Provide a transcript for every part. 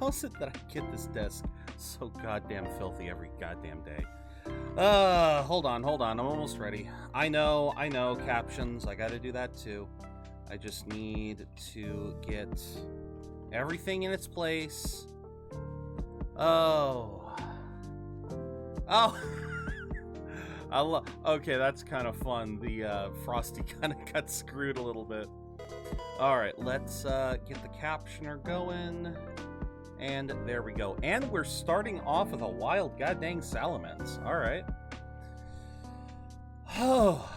is it that I get this desk so goddamn filthy every goddamn day? Hold on, I'm almost ready. I know, captions, I gotta do that too. I just need to get everything in its place. Oh. Okay, that's kind of fun. The Frosty kind of got screwed a little bit. Alright, let's get the captioner going. And there we go. And we're starting off with a wild goddamn Salamence. Alright. Oh.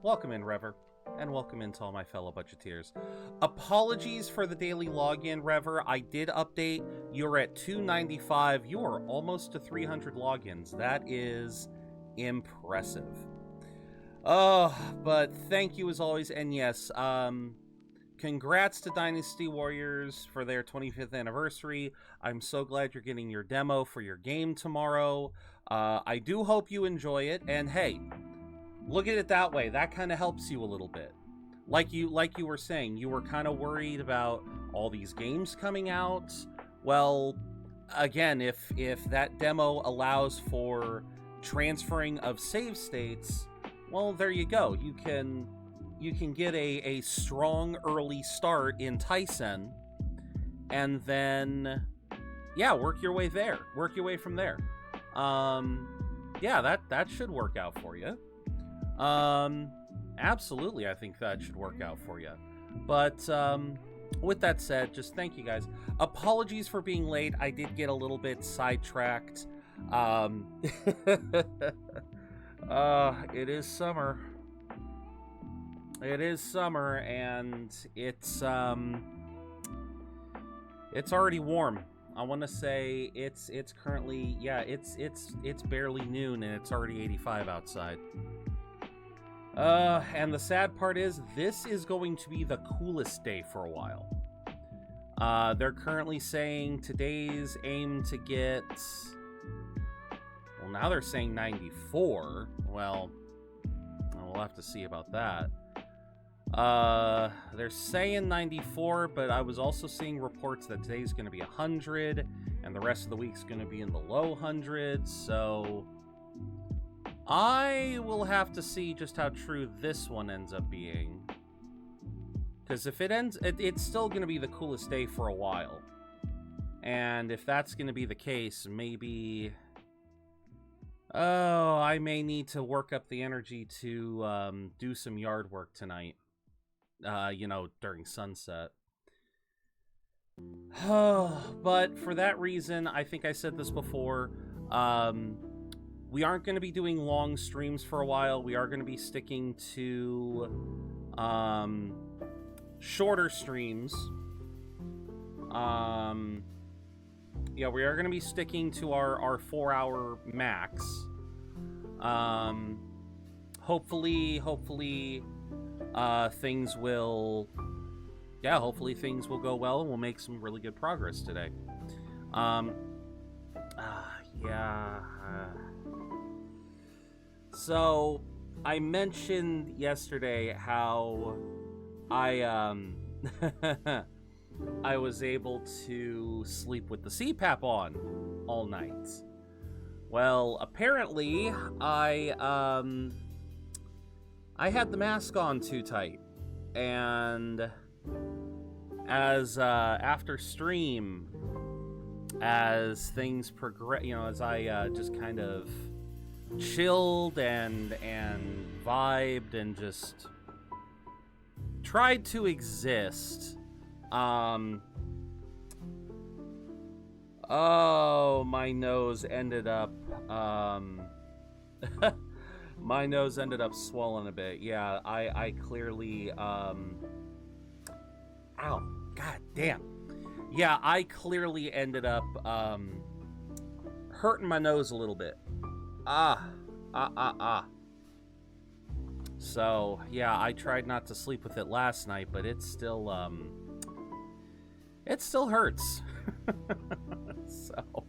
Welcome in, Rever. And welcome in to all my fellow budgeteers. Apologies for the daily login, Rever. I did update. You're at 295. You are almost to 300 logins. That is impressive. Oh, but thank you as always. And yes, congrats to Dynasty Warriors for their 25th anniversary. I'm so glad you're getting your demo for your game tomorrow. I do hope you enjoy it. And hey, look at it that way. That kind of helps you a little bit. Like you were saying, you were kind of worried about all these games coming out. Well, again, if that demo allows for transferring of save states, well, there you go. You can get a strong early start in Tyson, and then yeah, work your way there. Work your way from there. Yeah, that should work out for you. Absolutely, I think that should work out for you. But with that said, just thank you guys. Apologies for being late. I did get a little bit sidetracked. It is summer. It is summer, and it's already warm. I want to say it's currently, yeah, it's barely noon and it's already 85 outside. And the sad part is this is going to be the coolest day for a while. They're currently saying today's aim to get, well, now they're saying 94. Well, we'll have to see about that. They're saying 94, but I was also seeing reports that today's going to be 100, and the rest of the week's going to be in the low hundreds, so I will have to see just how true this one ends up being. Because if it ends, it's still going to be the coolest day for a while. And if that's going to be the case, maybe, oh, I may need to work up the energy to do some yard work tonight. You know, during sunset. But for that reason, I think I said this before, we aren't going to be doing long streams for a while. We are going to be sticking to shorter streams. Yeah, we are going to be sticking to our 4-hour max. Hopefully things will, yeah, hopefully things will go well and we'll make some really good progress today. Yeah. So I mentioned yesterday how I I was able to sleep with the CPAP on all night. Well, apparently I had the mask on too tight, and as after stream, as things progress, you know, as I just kind of chilled and vibed and just tried to exist, oh, my nose ended up my nose ended up swollen a bit. Yeah, I clearly, ow, god damn. Yeah, I clearly ended up, hurting my nose a little bit. So, yeah, I tried not to sleep with it last night, but it still hurts. So,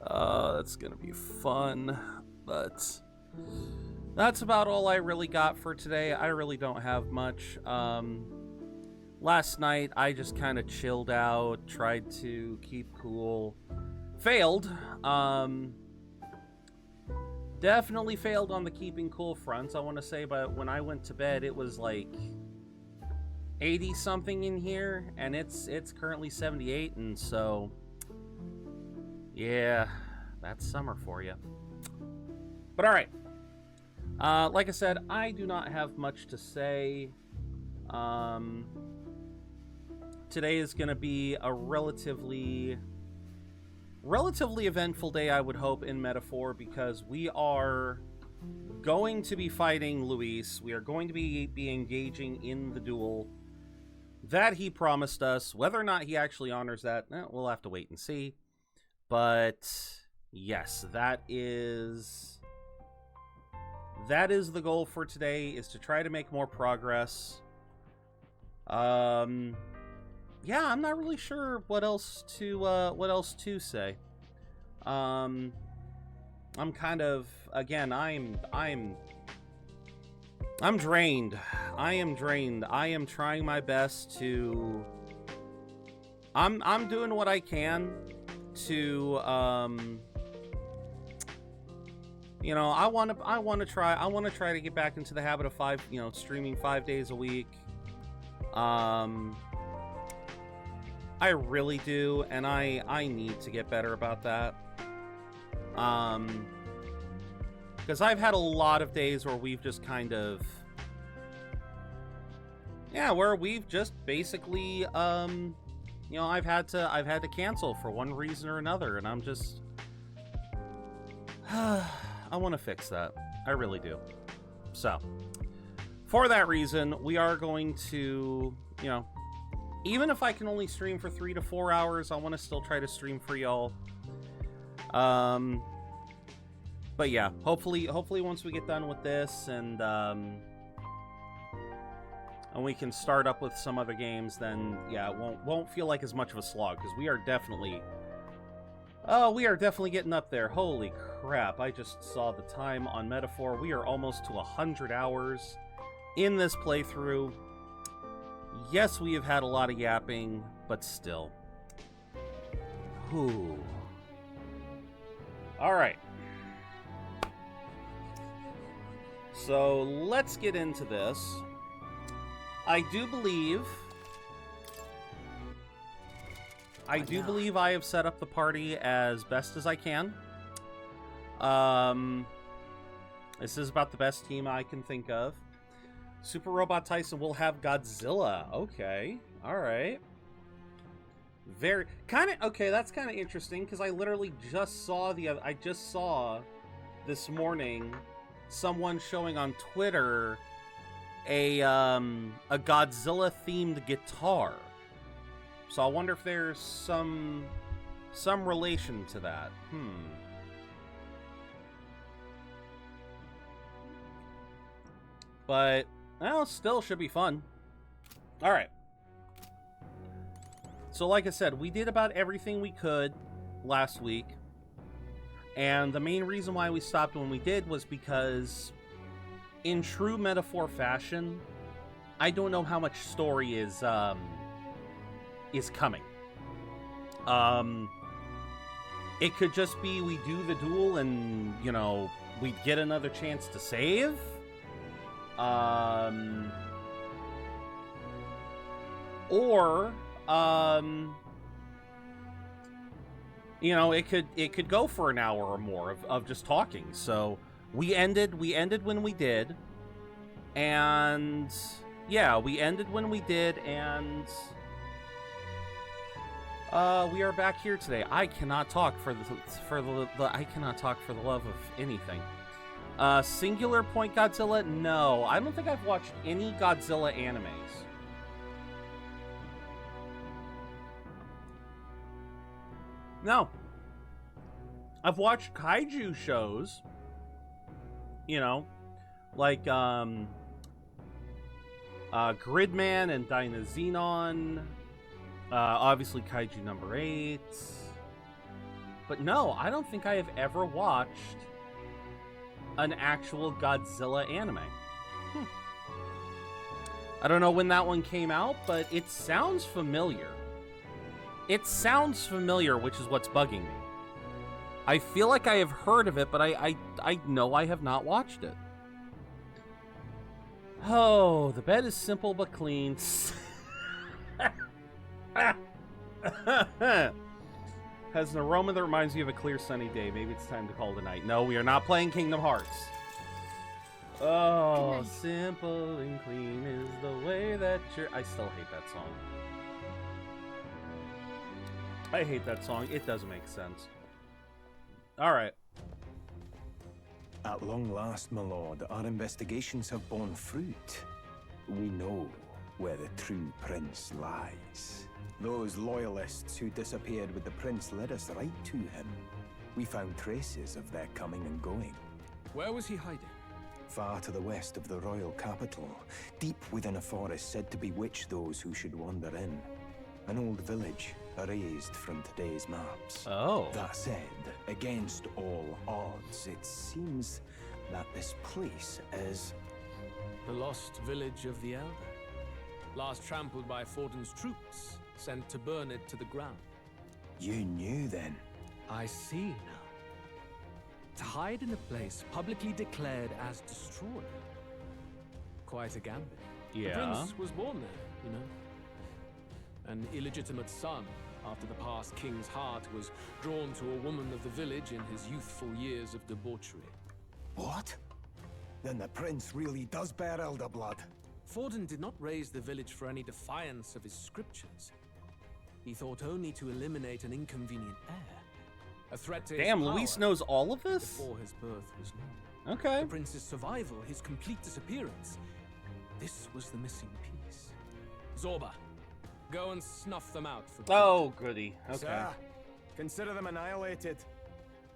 that's gonna be fun, but that's about all I really got for today. I really don't have much. last night I just kind of chilled out, tried to keep cool. Failed. Definitely failed on the keeping cool front, I want to say, but when I went to bed, it was like 80 something in here, and it's currently 78, and so yeah, that's summer for you. But all right, like I said, I do not have much to say. Today is going to be a relatively eventful day, I would hope, in Metaphor, because we are going to be fighting Luis. We are going to be engaging in the duel that he promised us. Whether or not he actually honors that, we'll have to wait and see. But yes, that is the goal for today, is to try to make more progress. Yeah, I'm not really sure what else to say. I'm kind of, again, I'm drained. I am drained. I am trying my best to, I'm doing what I can to, you know, I want to try to get back into the habit of streaming 5 days a week. I really do, and I need to get better about that. Because I've had a lot of days where we've just kind of, where we've just basically, you know, I've had to cancel for one reason or another, and I'm just, I want to fix that. I really do. So, for that reason, we are going to, you know, even if I can only stream for 3 to 4 hours, I want to still try to stream for y'all. But yeah, hopefully once we get done with this and we can start up with some other games, then yeah, it won't feel like as much of a slog, because we are definitely getting up there. Holy crap, I just saw the time on Metaphor. We are almost to 100 hours in this playthrough. Yes, we have had a lot of yapping, but still. Whew. Alright. So, let's get into this. I do believe I have set up the party as best as I can. This is about the best team I can think of. Super Robot Tyson will have Godzilla. Okay. Alright. Very... Okay, that's kind of interesting, because I literally just saw this morning someone showing on Twitter a Godzilla-themed guitar. So I wonder if there's some relation to that. But... well, still should be fun. Alright. So like I said, we did about everything we could last week. And the main reason why we stopped when we did was because, in true Metaphor fashion, I don't know how much story is coming. It could just be we do the duel and, you know, we get another chance to save. Or, you know, it could go for an hour or more of just talking. So we ended when we did, and yeah, we ended when we did, and we are back here today. I cannot talk I cannot talk for the love of anything. Singular Point Godzilla? No, I don't think I've watched any Godzilla animes. No. I've watched kaiju shows, you know, like, Gridman and Dynazenon, obviously Kaiju number 8. But no, I don't think I have ever watched an actual Godzilla anime. I don't know when that one came out, but it sounds familiar. It sounds familiar, which is what's bugging me. I feel like I have heard of it, but I know I have not watched it. Oh, the bed is simple but clean. Has an aroma that reminds me of a clear sunny day. Maybe it's time to call it a night. No, we are not playing Kingdom Hearts. Oh, simple and clean is the way that you're... I still hate that song. I hate that song. It doesn't make sense. Alright. At long last, my lord, our investigations have borne fruit. We know where the true prince lies. Those loyalists who disappeared with the prince led us right to him. We found traces of their coming and going. Where was he hiding? Far to the west of the royal capital, deep within a forest said to bewitch those who should wander in. An old village, erased from today's maps. Oh. That said, against all odds, it seems that this place is... The lost village of the Elder. Last trampled by Forden's troops, sent to burn it to the ground. You knew then? I see now. To hide in a place publicly declared as destroyed. Quite a gambit. Yeah. The prince was born there, you know. An illegitimate son, after the past king's heart was drawn to a woman of the village in his youthful years of debauchery. What? Then the prince really does bear elder blood. Forden did not raise the village for any defiance of his scriptures. He thought only to eliminate an inconvenient heir. A threat to Damn, his power Luis knows all of this? before his birth was known. Okay. The prince's survival, his complete disappearance. This was the missing piece. Zorba, go and snuff them out for Oh, goody. Okay. Sir, consider them annihilated.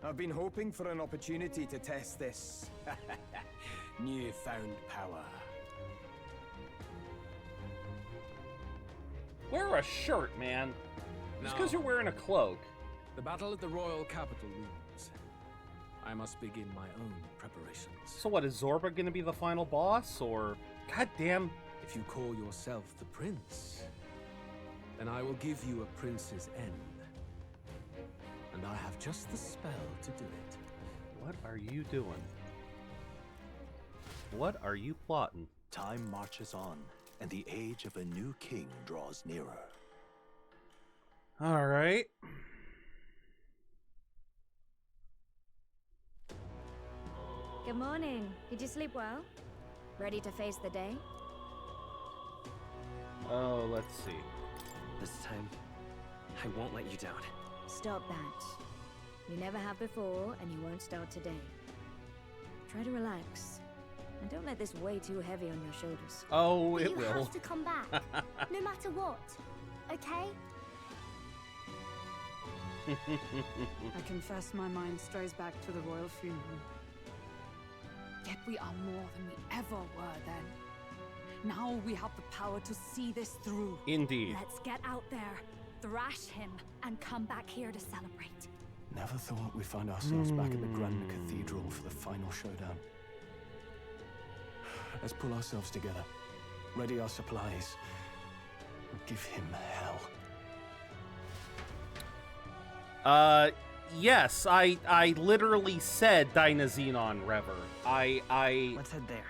I've been hoping for an opportunity to test this newfound power. Wear a shirt, man. Just because Now, you're wearing a cloak. the battle at the royal capital looms. I must begin my own preparations. So what, is Zorba gonna be the final boss, or... God damn... If you call yourself the prince, then I will give you a prince's end. And I have just the spell to do it. What are you doing? What are you plotting? Time marches on, and the age of a new king draws nearer. Alright. Good morning. Did you sleep well? Ready to face the day? Oh, let's see. This time, I won't let you down. Stop that. You never have before, and you won't start today. Try to relax. And don't let this weigh too heavy on your shoulders. Oh, it You will. have to come back, no matter what. Okay? I confess my mind strays back to the royal funeral. Yet we are more than we ever were then. Now we have the power to see this through. Indeed. Let's get out there, thrash him, and come back here to celebrate. Never thought we'd find ourselves back at the Grand Cathedral for the final showdown. Let's pull ourselves together, ready our supplies, and give him hell. Yes, I literally said Dynazenon, Rever. Let's head there.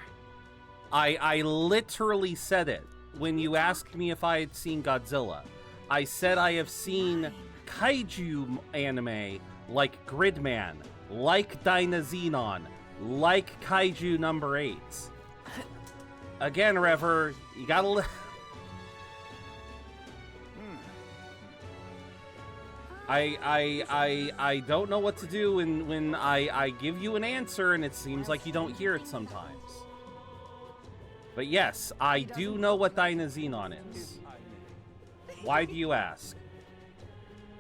I literally said it when you asked me if I had seen Godzilla. I said I have seen kaiju anime like Gridman, like Dynazenon, like Kaiju number 8. Again, Rever, you gotta I don't know what to do when I give you an answer and it seems like you don't hear it sometimes. But yes, I do know what Dynazenon is. Why do you ask?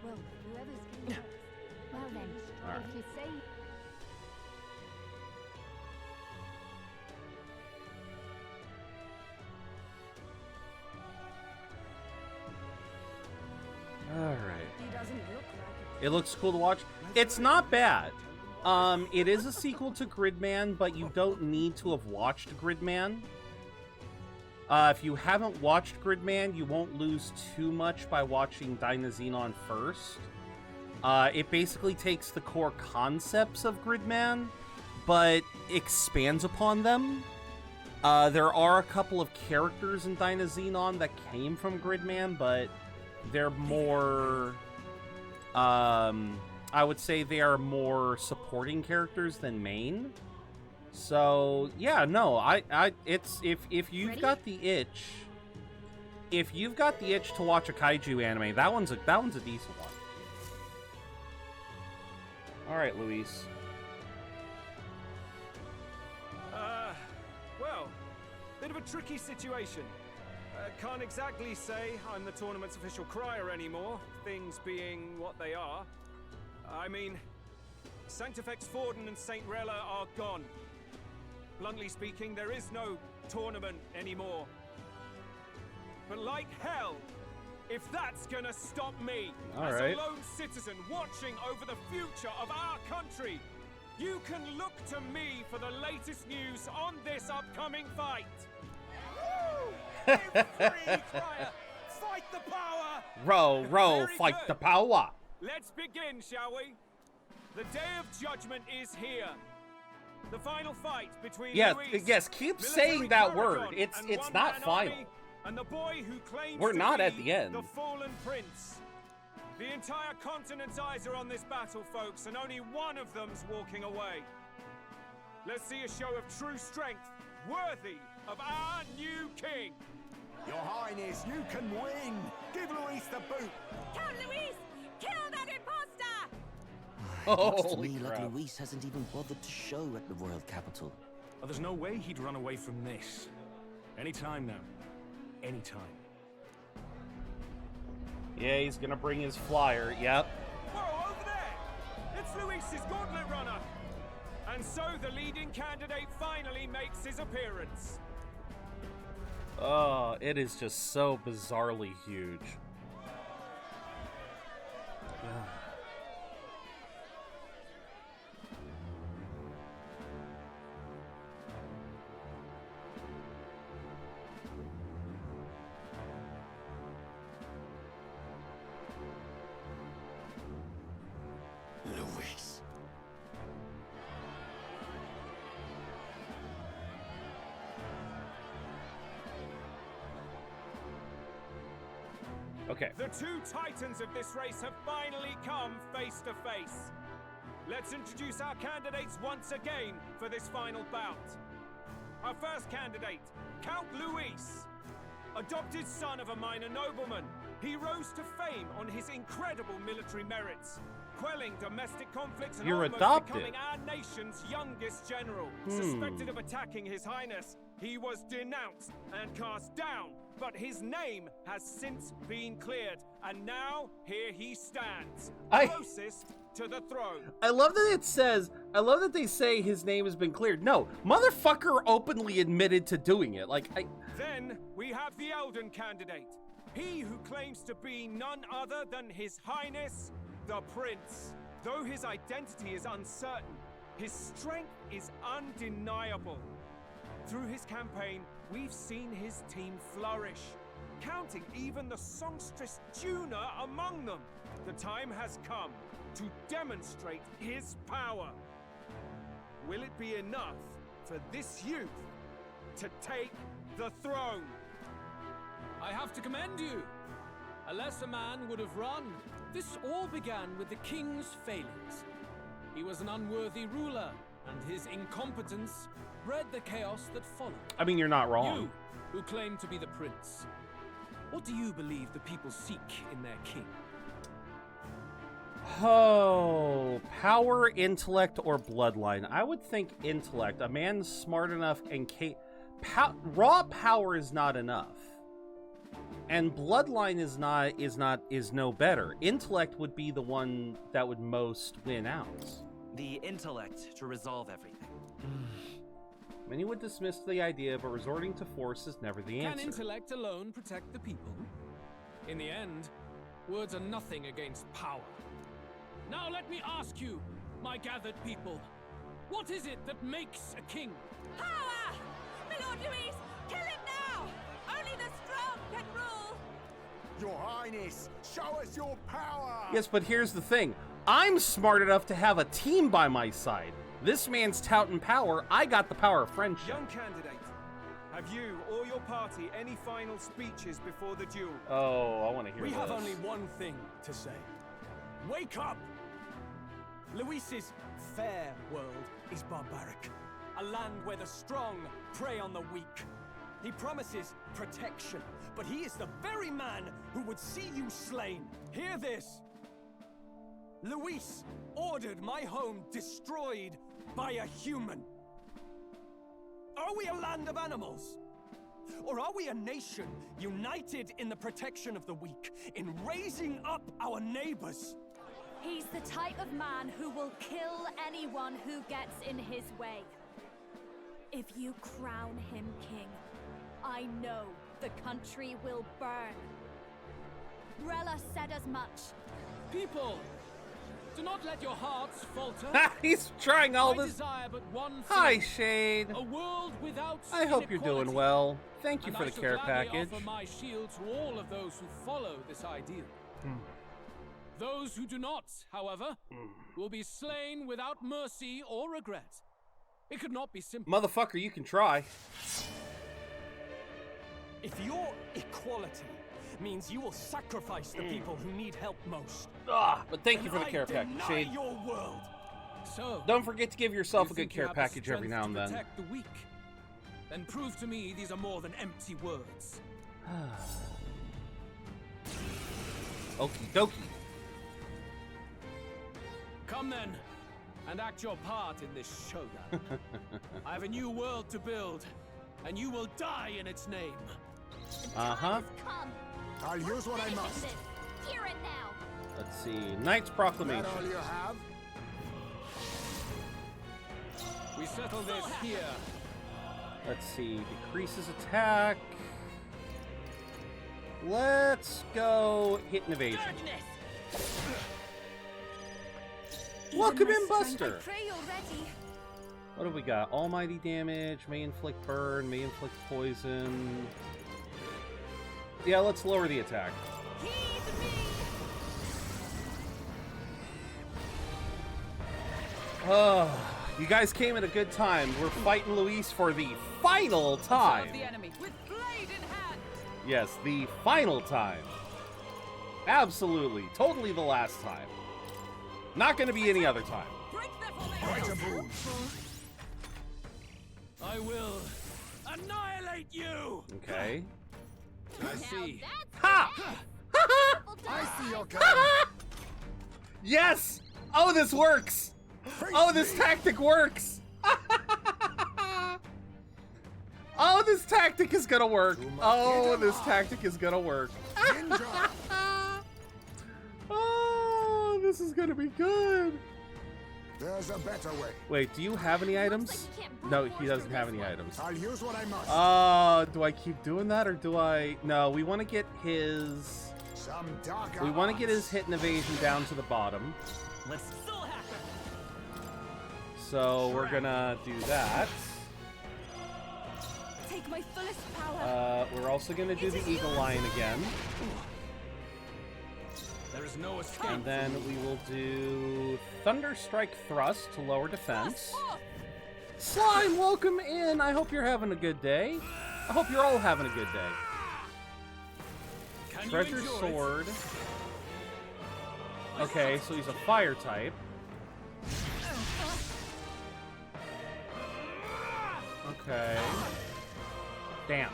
Well, whoever's going first. Well then, All right. if you say... Alright. He doesn't look like It looks cool to watch. It's not bad. It is a sequel to Gridman, but you don't need to have watched Gridman. If you haven't watched Gridman, you won't lose too much by watching Dynazenon first. It basically takes the core concepts of Gridman, but expands upon them. There are a couple of characters in Dynazenon that came from Gridman, but they're more... I would say they are more supporting characters than main. So yeah, no, it's if you've got the itch, to watch a kaiju anime, that one's a decent one. All right, Luis. Well, bit of a tricky situation. Can't exactly say I'm the tournament's official crier anymore, things being what they are. I mean, Sanctifex Forden and St. Rella are gone. Bluntly speaking, there is no tournament anymore. But like hell, if that's gonna stop me, as a lone citizen watching over the future of our country, you can look to me for the latest news on this upcoming fight. Woo! Free fire! Fight the power! Row, fight the power! Let's begin, shall we? The Day of Judgment is here. The final fight between Luis, keep saying that word. It's not final. And the boy who claims We're not to at be the end. The fallen prince. The entire continent's eyes are on this battle, folks, and only one of them's walking away. Let's see a show of true strength, worthy of our new king. Your Highness, you can win. Give Luis the boot. Count Luis! Kill that imposter! Looks to me like Luis hasn't even bothered to show at the royal capital. Oh, there's no way he'd run away from this. Anytime now. Anytime. Yeah, he's gonna bring his flyer, yep. Whoa, over there! It's Luis's gauntlet runner! And so the leading candidate finally makes his appearance. Oh, it is just so bizarrely huge. Luis. Okay. The two titans of this race have finally come face to face. Let's introduce our candidates once again for this final bout. Our first candidate, Count Luis. Adopted son of a minor nobleman, he rose to fame on his incredible military merits, quelling domestic conflicts and almost becoming our nation's youngest general. Suspected of attacking His Highness, he was denounced and cast down, but his name has since been cleared, and now here he stands, closest to the throne. I love that they say his name has been cleared. No, motherfucker openly admitted to doing it. Then we have the Elden candidate, he who claims to be none other than His Highness, the Prince. Though his identity is uncertain, his strength is undeniable. Through his campaign, we've seen his team flourish, counting even the songstress Juna among them. The time has come to demonstrate his power. Will it be enough for this youth to take the throne? I have to commend you. A lesser man would have run. This all began with the king's failings. He was an unworthy ruler, and his incompetence bred the chaos that followed. I mean, you're not wrong. You, who claim to be the prince, what do you believe the people seek in their king? Oh, power, intellect, or bloodline? I would think intellect. A man smart enough and raw power is not enough. And bloodline is no better. Intellect would be the one that would most win out. The intellect to resolve everything. Many would dismiss the idea, but resorting to force is never the answer. Can intellect alone protect the people? In the end, words are nothing against power. Now let me ask you, my gathered people, what is it that makes a king? Power! My Lord Luis, kill him now! can rule. Your Highness, show us your power! Yes, but here's the thing. I'm smart enough to have a team by my side. This man's touting power. I got the power of friendship. Young candidate, have you or your party any final speeches before the duel? Oh, I want to hear We this. have only one thing to say. Wake up! Luis's fair world is barbaric. A land where the strong prey on the weak. He promises protection, but he is the very man who would see you slain. Hear this. Luis ordered my home destroyed by a human. Are we a land of animals? Or are we a nation united in the protection of the weak, in raising up our neighbors? He's the type of man who will kill anyone who gets in his way. If you crown him king, I know the country will burn. Rella said as much. People, do not let your hearts falter. He's trying all I this. desire but one thing. Hi, Shade. A world without I hope you're doing inequality. well. Thank you And for I the shall care gladly package. offer my shield to all of those who follow this ideal. Those who do not, however, will be slain without mercy or regret. It could not be simple. Motherfucker, you can try. If your equality means you will sacrifice the people who need help most. But thank you for the then care I package, deny Shade. your world. So, Don't forget to give yourself you a good think you care have the package every strength now and to then. protect the weak? Then prove to me these are more than empty words. Okie dokie. Come then, and act your part in this showdown. I have a new world to build, and you will die in its name. Uh-huh. Come. I'll use what I must. Hear it now. Let's see. Knight's Proclamation. That all you have? We settle this here. Let's see. Decreases attack. Let's go hit and evasion. Welcome in, Buster. Pray you're ready. What have we got? Almighty damage, may inflict burn, may inflict poison. Yeah, let's lower the attack. Heed me. You guys came at a good time. We're fighting Luis for the final time. The enemy with blade in hand. Yes, the final time. Absolutely. Totally the last time. Not going to be any other time. Break their formation. I will annihilate you. Okay. I see. Ha! I see your gun. Yes! Oh, this works! Oh, this tactic works! Oh, this tactic is gonna work. Oh, this tactic is gonna work. Oh, this is gonna be good. There's a better way. Wait, do you have any items? No, he doesn't have any items. I'll use what I must. Do I keep doing that or do I? No, we want to get his. Some dark We want to get his hit and evasion down to the bottom. Let's still happen. So we're gonna do that. Take my fullest power. We're also gonna do the Eagle Lion again. There is no escape. And then we will do Thunder Strike Thrust to lower defense. Slime, welcome in. I hope you're having a good day. I hope you're all having a good day. Can you Treasure enjoy it? Sword. Okay, so he's a fire type. Okay. Damn.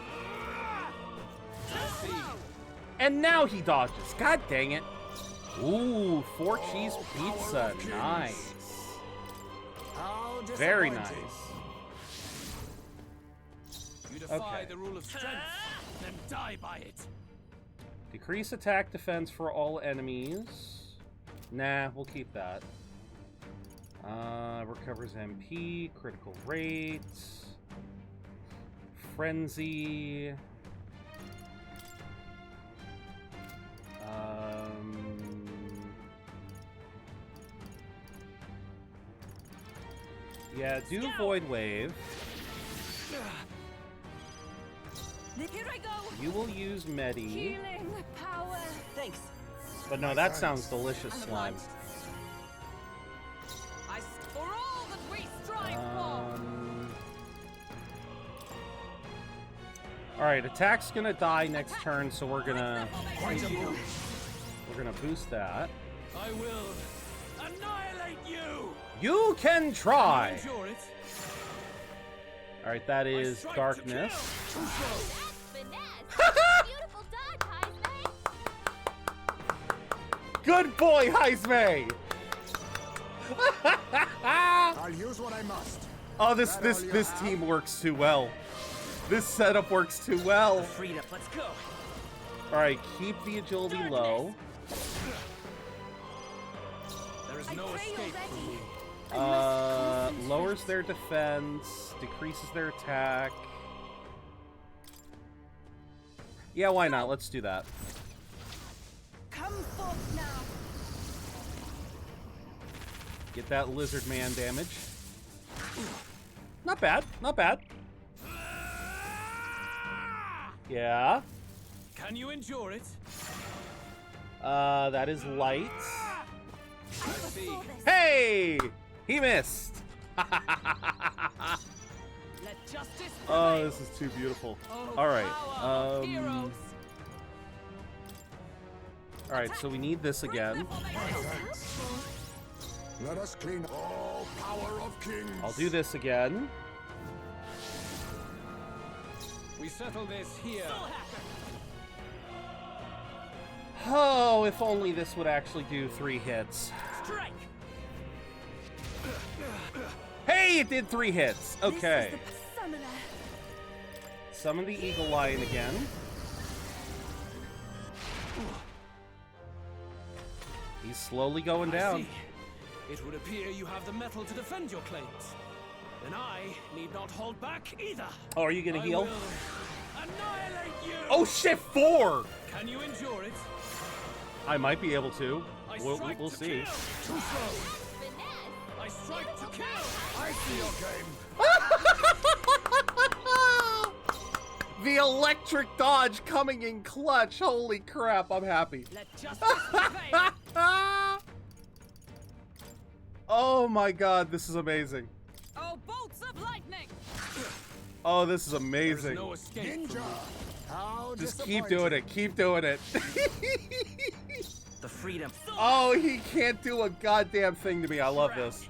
And now he dodges. God dang it. Ooh, 4 cheese pizza. Nice. How Very disappointing. nice. You defy Okay. the rule of strength, then die by it. Decrease attack defense for all enemies. Nah, we'll keep that. Recovers MP, critical rate, frenzy. Yeah, do Void Wave. Here I go. You will use Medi. Healing power. Thanks. But no, that sounds delicious, slime. For all that we strive Alright, attack's gonna die next turn, so we're gonna boost that. I will annihilate you. You can try. Endure it. Alright, that is darkness. Beautiful dodge, Heisme. Good boy, Heisme! I'll use what I must. Oh, this team works too well. This setup works too well. Freed up, let's go. Alright, keep the agility low. There is no escape from me. Lowers their defense, decreases their attack. Yeah, why not? Let's do that. Come forth now. Get that lizard man damage. Not bad, not bad. Yeah. Can you endure it? That is light. I see. Hey! He missed! Let justice Oh, prevail. this is too beautiful. Oh, Alright, power of heroes. Alright, so we need this again. Let us clean all power of kings. I'll do this again. We settle this here. Oh, if only this would actually do 3 hits. Strike. Hey, it did 3 hits! Okay. This is the summoner. Summon the Eagle Lion again. He's slowly going down. I see. It would appear you have the metal to defend your claims. Then I need not hold back either. Oh, are you gonna heal? I will annihilate you. Oh shit, 4! Can you endure it? I might be able to. I We'll strike to see. kill. Too slow. I strike to kill. I see your game. The electric dodge coming in clutch. Holy crap, I'm happy. Let justice prevail. Oh my god, this is amazing. Oh, bolts of lightning! Oh, this is There's amazing. no escape. Ninja. How Just keep doing it. Keep doing it. The freedom. Oh, he can't do a goddamn thing to me. I love this.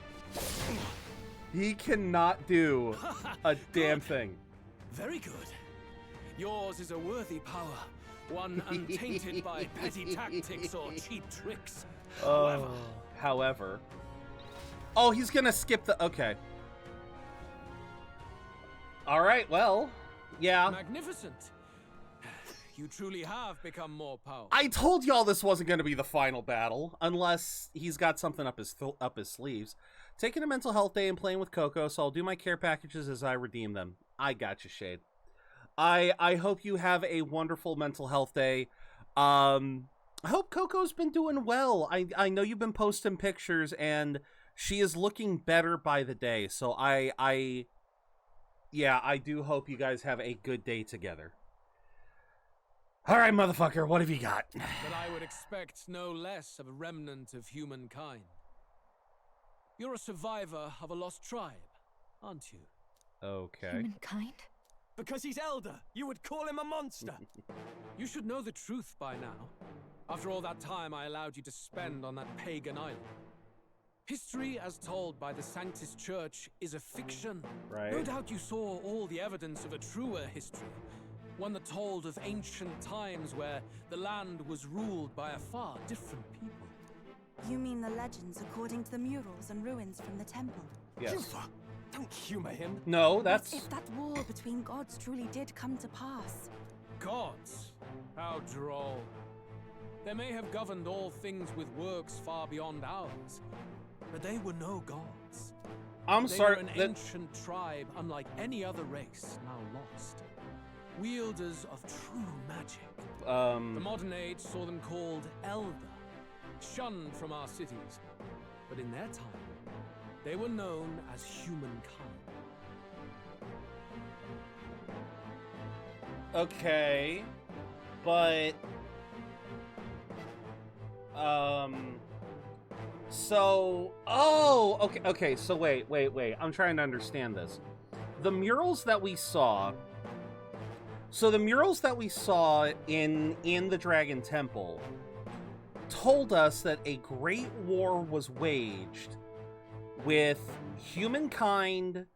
He cannot do a damn thing. Very good. Yours is a worthy power, one untainted by petty tactics or cheap tricks. However. Oh, he's gonna skip the... Okay. Alright, well. Yeah. Magnificent. You truly have become more powerful. I told y'all this wasn't gonna be the final battle, unless he's got something up his sleeves. Taking a mental health day and playing with Coco, so I'll do my care packages as I redeem them. I got you, Shade. I hope you have a wonderful mental health day. I hope Coco's been doing well. I know you've been posting pictures, and she is looking better by the day. So I do hope you guys have a good day together. All right, motherfucker, what have you got? But I would expect no less of a remnant of humankind. You're a survivor of a lost tribe, aren't you? Okay. Humankind? Because he's elder, you would call him a monster. You should know the truth by now. After all that time I allowed you to spend on that pagan island. History, as told by the Sanctus Church, is a fiction. Right. No doubt you saw all the evidence of a truer history. One that told of ancient times where the land was ruled by a far different people. You mean the legends according to the murals and ruins from the temple? Yes. Yufa, don't humor him. No, that's... What if that war between gods truly did come to pass? Gods? How droll. They may have governed all things with works far beyond ours, but they were no gods. I'm sorry. They were an ancient tribe unlike any other race, now lost. Wielders of true magic. The modern age saw them called Elder, shunned from our cities. But in their time, they were known as humankind. Okay, but so okay, so wait. I'm trying to understand this. The murals that we saw, in the Dragon Temple told us that a great war was waged with humankind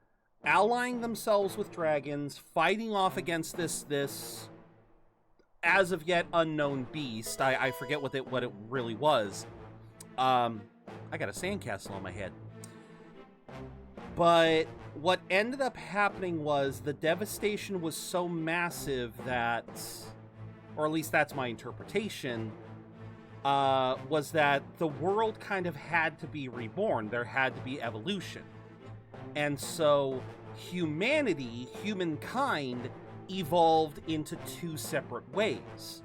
allying themselves with dragons, fighting off against this as of yet unknown beast. I forget what it really was. I got a sandcastle on my head. But what ended up happening was the devastation was so massive that, or at least that's my interpretation, was that the world kind of had to be reborn. There had to be evolution. And so humankind, evolved into two separate ways.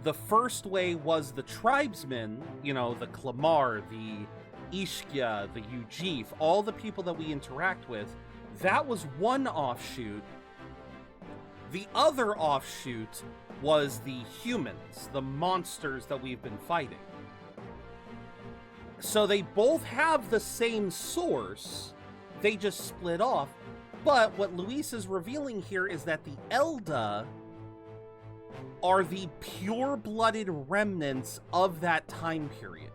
The first way was the tribesmen, you know, the Clamar, the Ishkia, the Ujif, all the people that we interact with. That was one offshoot. The other offshoot was the humans, the monsters that we've been fighting. So they both have the same source, they just split off. But what Luis is revealing here is that the Elda are the pure-blooded remnants of that time period.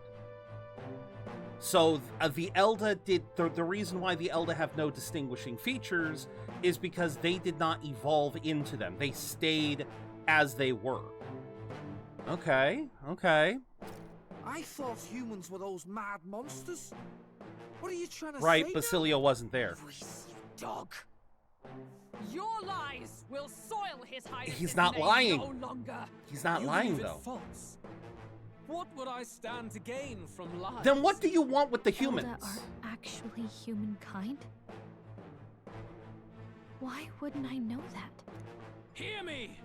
So the Elda the reason why the Elda have no distinguishing features is because they did not evolve into them. They stayed as they were. Okay. I thought humans were those mad monsters. What are you trying to say? Right, Basilio wasn't there. Dog. Your lies will soil his highness. He's not lying. No longer. He's not You lying, believe it though. false. What would I stand to gain from lies? Then what do you want with the humans? Elda are actually humankind? Why wouldn't I know that? Hear me!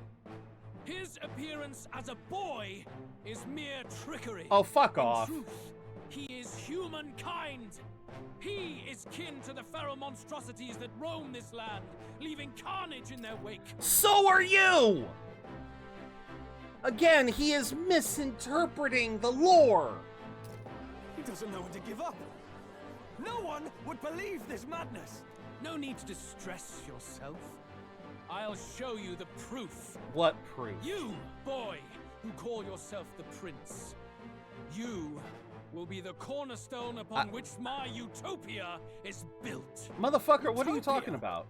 His appearance as a boy is mere trickery. Oh, fuck In off. truth, he is humankind. He is kin to the feral monstrosities that roam this land, leaving carnage in their wake. So are you! Again, he is misinterpreting the lore. He doesn't know when to give up. No one would believe this madness. No need to distress yourself. I'll show you the proof. What proof? You, boy, who call yourself the prince. You will be the cornerstone upon which my utopia is built. Motherfucker, what are you talking about?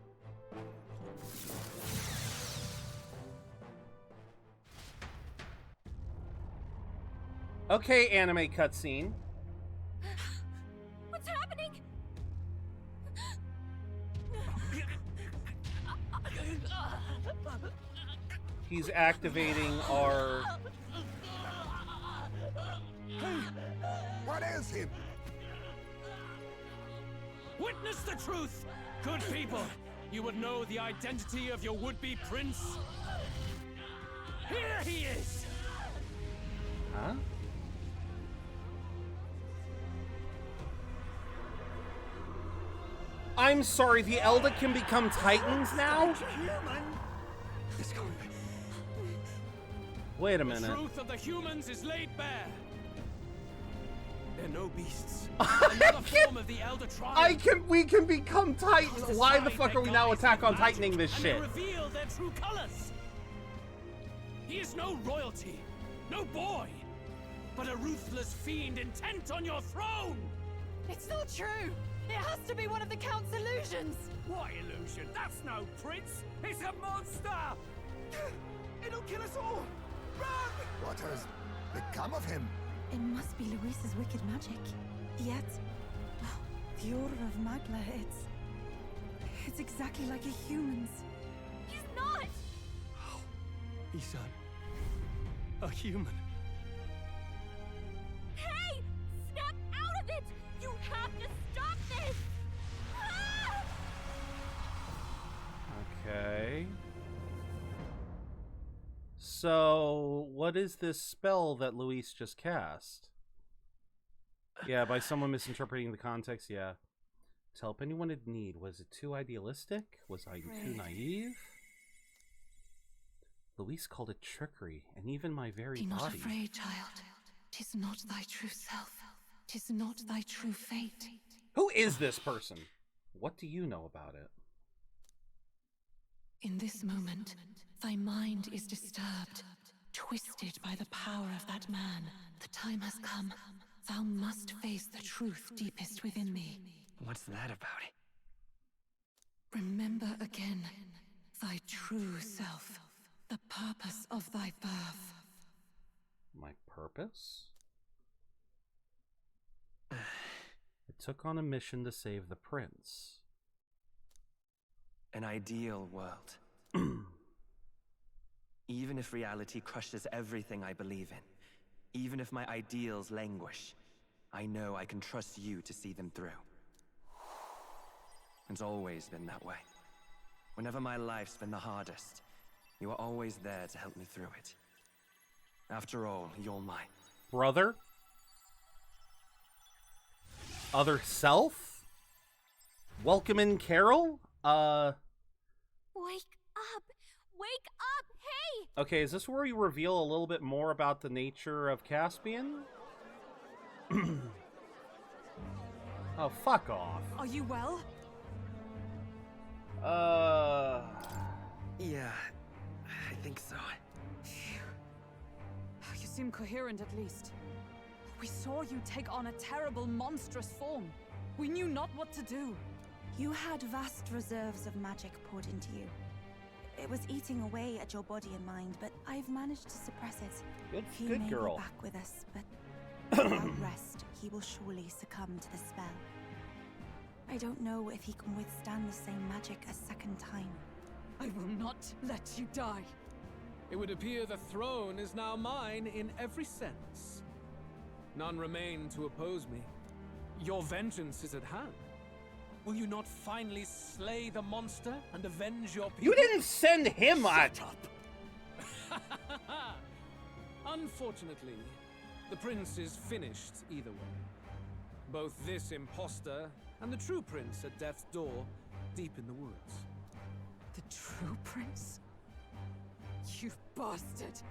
Okay, anime cutscene. What's happening? He's activating our... What is him? Witness the truth, good people. You would know the identity of your would-be prince. Here he is. Huh? I'm sorry, the Elda can become Titans now? Wait a minute. The truth of the humans is laid bare. They're no beasts. Another form of the Elder tribe. We can become Titans. Why the fuck are we now Attack on Titaning this shit? And they reveal their true colors. He is no royalty, no boy, but a ruthless fiend intent on your throne. It's not true. It has to be one of the Count's illusions. What illusion? That's no prince. It's a monster. It'll kill us all. Run! What has become of him? It must be Luis's wicked magic. Yet, the aura of Magla, it's exactly like a human's. He's not! Isan, a human. Hey! Snap out of it! You have to stop this! Ah! Okay. So, what is this spell that Luis just cast? Yeah, by someone misinterpreting the context, yeah. To help anyone in need. Was it too idealistic? Was I too naive? Luis called it trickery, and even my very Be not body. afraid, child. 'Tis not thy true self. 'Tis not thy true fate. Who is this person? What do you know about it? In this moment, thy mind is disturbed, twisted by the power of that man. The time has come. Thou must face the truth deepest within thee. What's that about? Remember again thy true self, the purpose of thy birth. My purpose? I took on a mission to save the prince. An ideal world. Even if reality crushes everything I believe in, even if my ideals languish, I know I can trust you to see them through. It's always been that way. Whenever my life's been the hardest, you are always there to help me through it. After all, you're my brother? Other self? Welcome in, Carol? Wake up! Wake up! Hey! Okay, is this where we reveal a little bit more about the nature of Caspian? Oh, fuck off. Are you well? Yeah, I think so. You seem coherent at least. We saw you take on a terrible, monstrous form. We knew not what to do. You had vast reserves of magic poured into you. It was eating away at your body and mind, but I've managed to suppress it. He Good may girl. be back with us, but without rest, he will surely succumb to the spell. I don't know if he can withstand the same magic a second time. I will not let you die. It would appear the throne is now mine in every sense. None remain to oppose me. Your vengeance is at hand. Will you not finally slay the monster and avenge your people? You didn't send him on. Shut up! Unfortunately, the prince is finished either way. Both this imposter and the true prince at death's door, deep in the woods. The true prince? You bastard!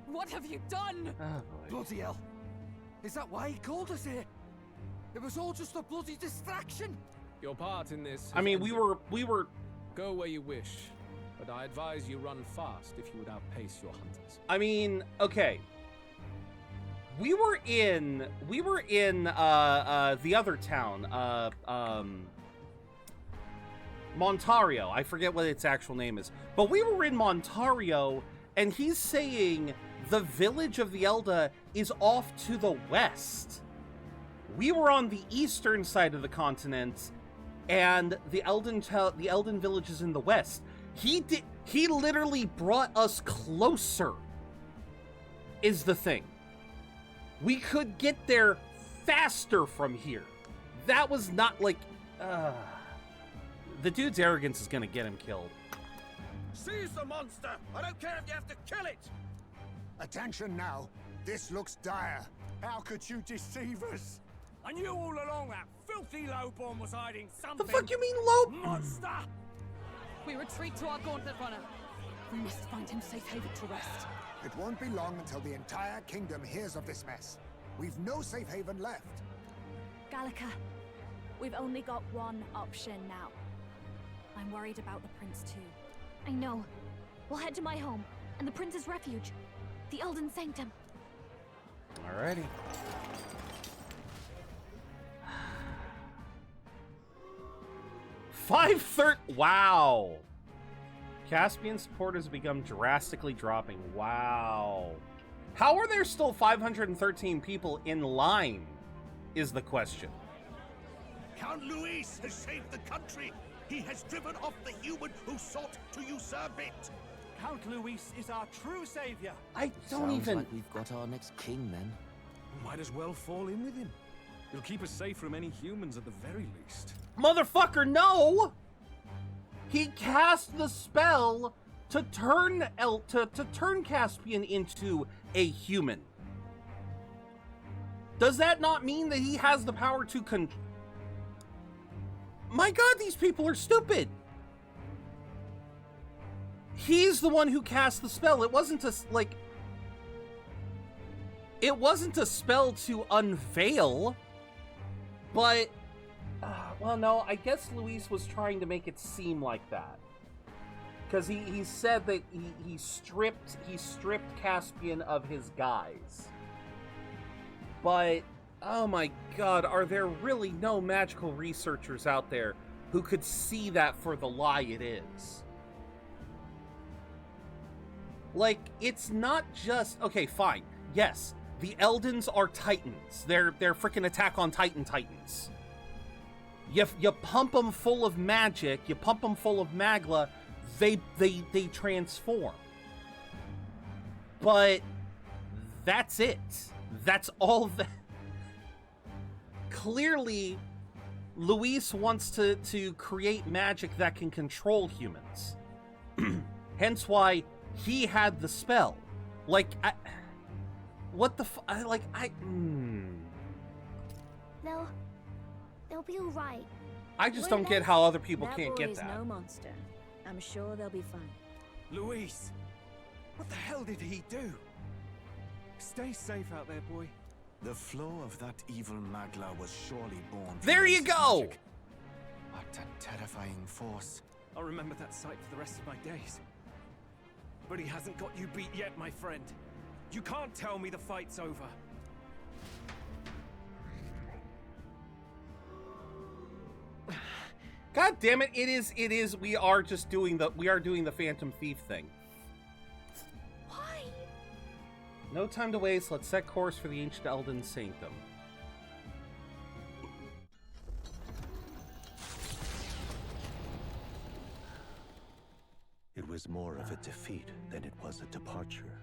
What have you done? Oh, boy. Bloody hell! Is that why he called us here? It was all just a bloody distraction! Your part in this... I mean, we were... Go where you wish, but I advise you run fast if you would outpace your hunters. I mean, okay. We were in the other town, Montario. I forget what its actual name is. But we were in Montario, and he's saying the village of the Elda is off to the west. We were on the eastern side of the continent, and the Elden village is in the west. He literally brought us closer, is the thing. We could get there faster from here. That was not like... The dude's arrogance is gonna get him killed. Seize the monster! I don't care if you have to kill it! Attention now. This looks dire. How could you deceive us? I knew all along that filthy lowborn was hiding something. The fuck you mean low? Monster! We retreat to our gauntlet runner. We must find him safe haven to rest. It won't be long until the entire kingdom hears of this mess. We've no safe haven left. Gallica, we've only got one option now. I'm worried about the prince too. I know. We'll head to my home and the prince's refuge, the Elden Sanctum. Alrighty. Wow. Caspian supporters have become drastically dropping. Wow. How are there still 513 people in line, is the question. Count Luis has saved the country. He has driven off the human who sought to usurp it. Count Luis is our true savior. I don't Sounds even... like we've got our next king, then. Might as well fall in with him. It'll keep us safe from any humans at the very least. Motherfucker, no! He cast the spell to turn turn Caspian into a human. Does that not mean that he has the power to My god, these people are stupid! He's the one who cast the spell. It wasn't a, like... It wasn't a spell to unveil, but... well, no, I guess Luis was trying to make it seem like that. Because he said that he stripped Caspian of his guise. But, oh my god, are there really no magical researchers out there who could see that for the lie it is? Like, it's not just... Okay, fine. Yes, the Eldens are Titans. They're freaking Attack on Titan Titans. You pump them full of magic, you pump them full of magla, they transform. But that's it. That's all that... Clearly, Luis wants to create magic that can control humans. Hence why he had the spell. Like, what the They'll be alright. I just don't get how other people can't get That boy is no monster. I'm sure they'll be fine. Luis! What the hell did he do? Stay safe out there, boy. The flow of that evil Magla was surely born from There you Luis's go! magic. What a terrifying force. I'll remember that sight for the rest of my days. But he hasn't got you beat yet, my friend. You can't tell me the fight's over. God damn it, it is, we are doing the Phantom Thief thing. Why? No time to waste, let's set course for the ancient Elden Sanctum. It was more of a defeat than it was a departure.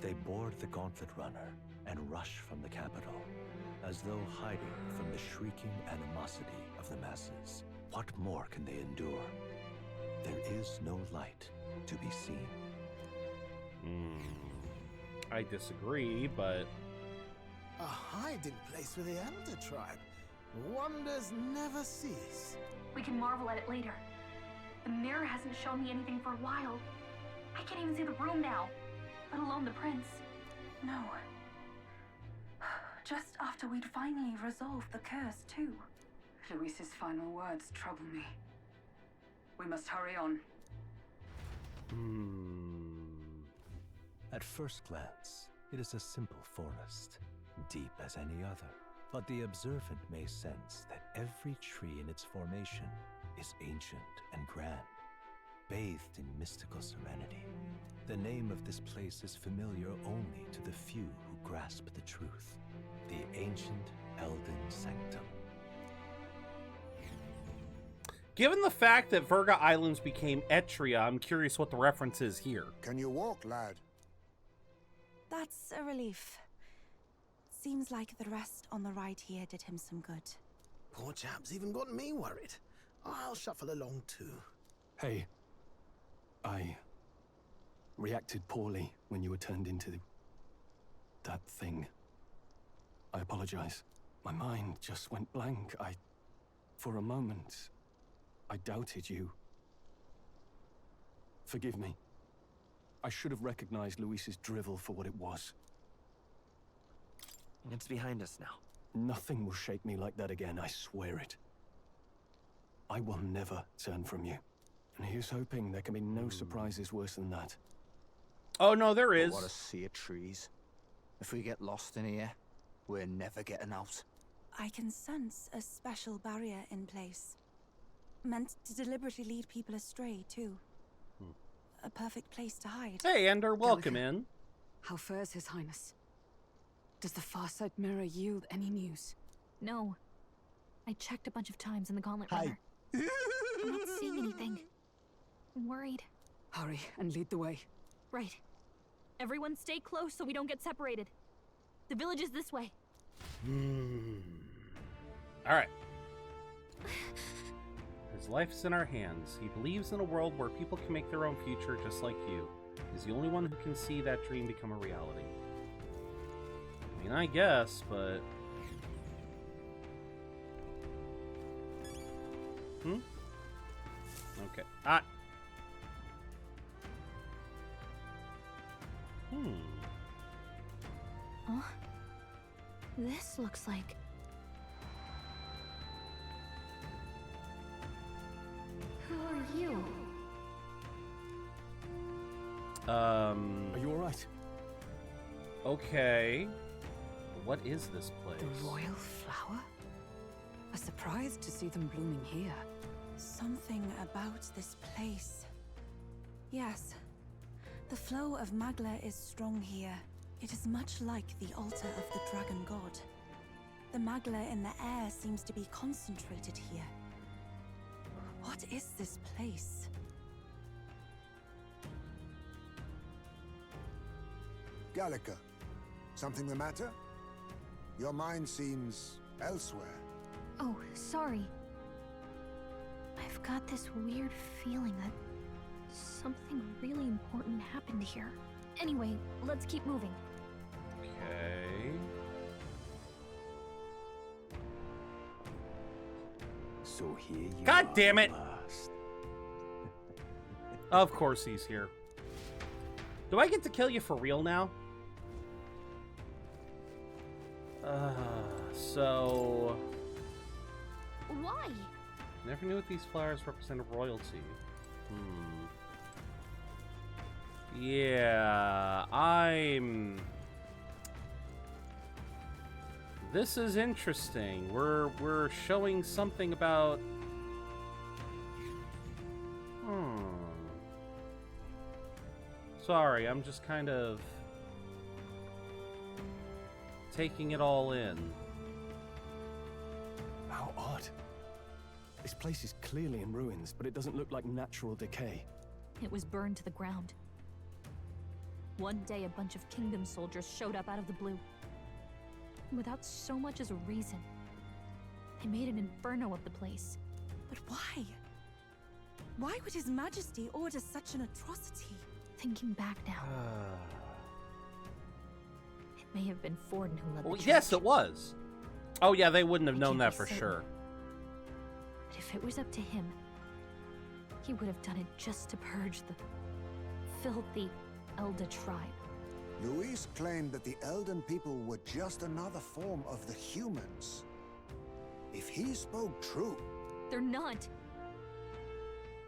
They board the Gauntlet Runner and rush from the capital, as though hiding from the shrieking animosity of the masses. What more can they endure? There is no light to be seen. I disagree, but... A hiding place for the Elder Tribe. Wonders never cease. We can marvel at it later. The mirror hasn't shown me anything for a while. I can't even see the room now, let alone the prince. No. Just after we'd finally resolved the curse, too. Luis's final words trouble me. We must hurry on. At first glance, it is a simple forest, deep as any other. But the observant may sense that every tree in its formation is ancient and grand, bathed in mystical serenity. The name of this place is familiar only to the few who grasp the truth. The ancient Elden Sanctum. Given the fact that Virga Islands became Etria, I'm curious what the reference is here. Can you walk, lad? That's a relief. Seems like the rest on the ride here did him some good. Poor chap's even got me worried. I'll shuffle along too. Hey, I reacted poorly when you were turned into that thing. I apologize. My mind just went blank. For a moment, I doubted you. Forgive me. I should have recognized Luis's drivel for what it was. It's behind us now. Nothing will shake me like that again, I swear it. I will never turn from you. And here's hoping there can be no surprises worse than that. Oh no, there is. What a sea of trees. If we get lost in here, we're never getting out. I can sense a special barrier in place. Meant to deliberately lead people astray, too. A perfect place to hide. Hey, Ender, welcome in. How fares His Highness? Does the Farsight mirror yield any news? No. I checked a bunch of times in the Gauntlet Runner. I'm not seeing anything. I'm worried. Hurry and lead the way. Right. Everyone stay close so we don't get separated. The village is this way. Alright. His life is in our hands. He believes in a world where people can make their own future just like you. He's the only one who can see that dream become a reality. I mean, I guess, but... Okay. Huh? This looks like... Who are you? Are you alright? Okay. What is this place? The royal flower? A surprise to see them blooming here. Something about this place. Yes. The flow of Magla is strong here. It is much like the altar of the dragon god. The Magla in the air seems to be concentrated here. What is this place? Gallica, something the matter? Your mind seems elsewhere. Oh, sorry. I've got this weird feeling that something really important happened here. Anyway, let's keep moving. Okay. So here you God damn it! last. Of course he's here. Do I get to kill you for real now? So... Why? Never knew what these flowers represented royalty. Yeah, This is interesting. We're showing something about... Sorry, I'm just kind of taking it all in. How odd. This place is clearly in ruins, but it doesn't look like natural decay. It was burned to the ground. One day, a bunch of kingdom soldiers showed up out of the blue. Without so much as a reason. They made an inferno of the place. But why? Why would His Majesty order such an atrocity? Thinking back now, it may have been Forden who led the charge. Yes, it was. Oh yeah, they wouldn't have I known can't that be for certain. sure. But if it was up to him, he would have done it just to purge the filthy Elder tribe. Luis claimed that the Elden people were just another form of the humans. If he spoke true... They're not.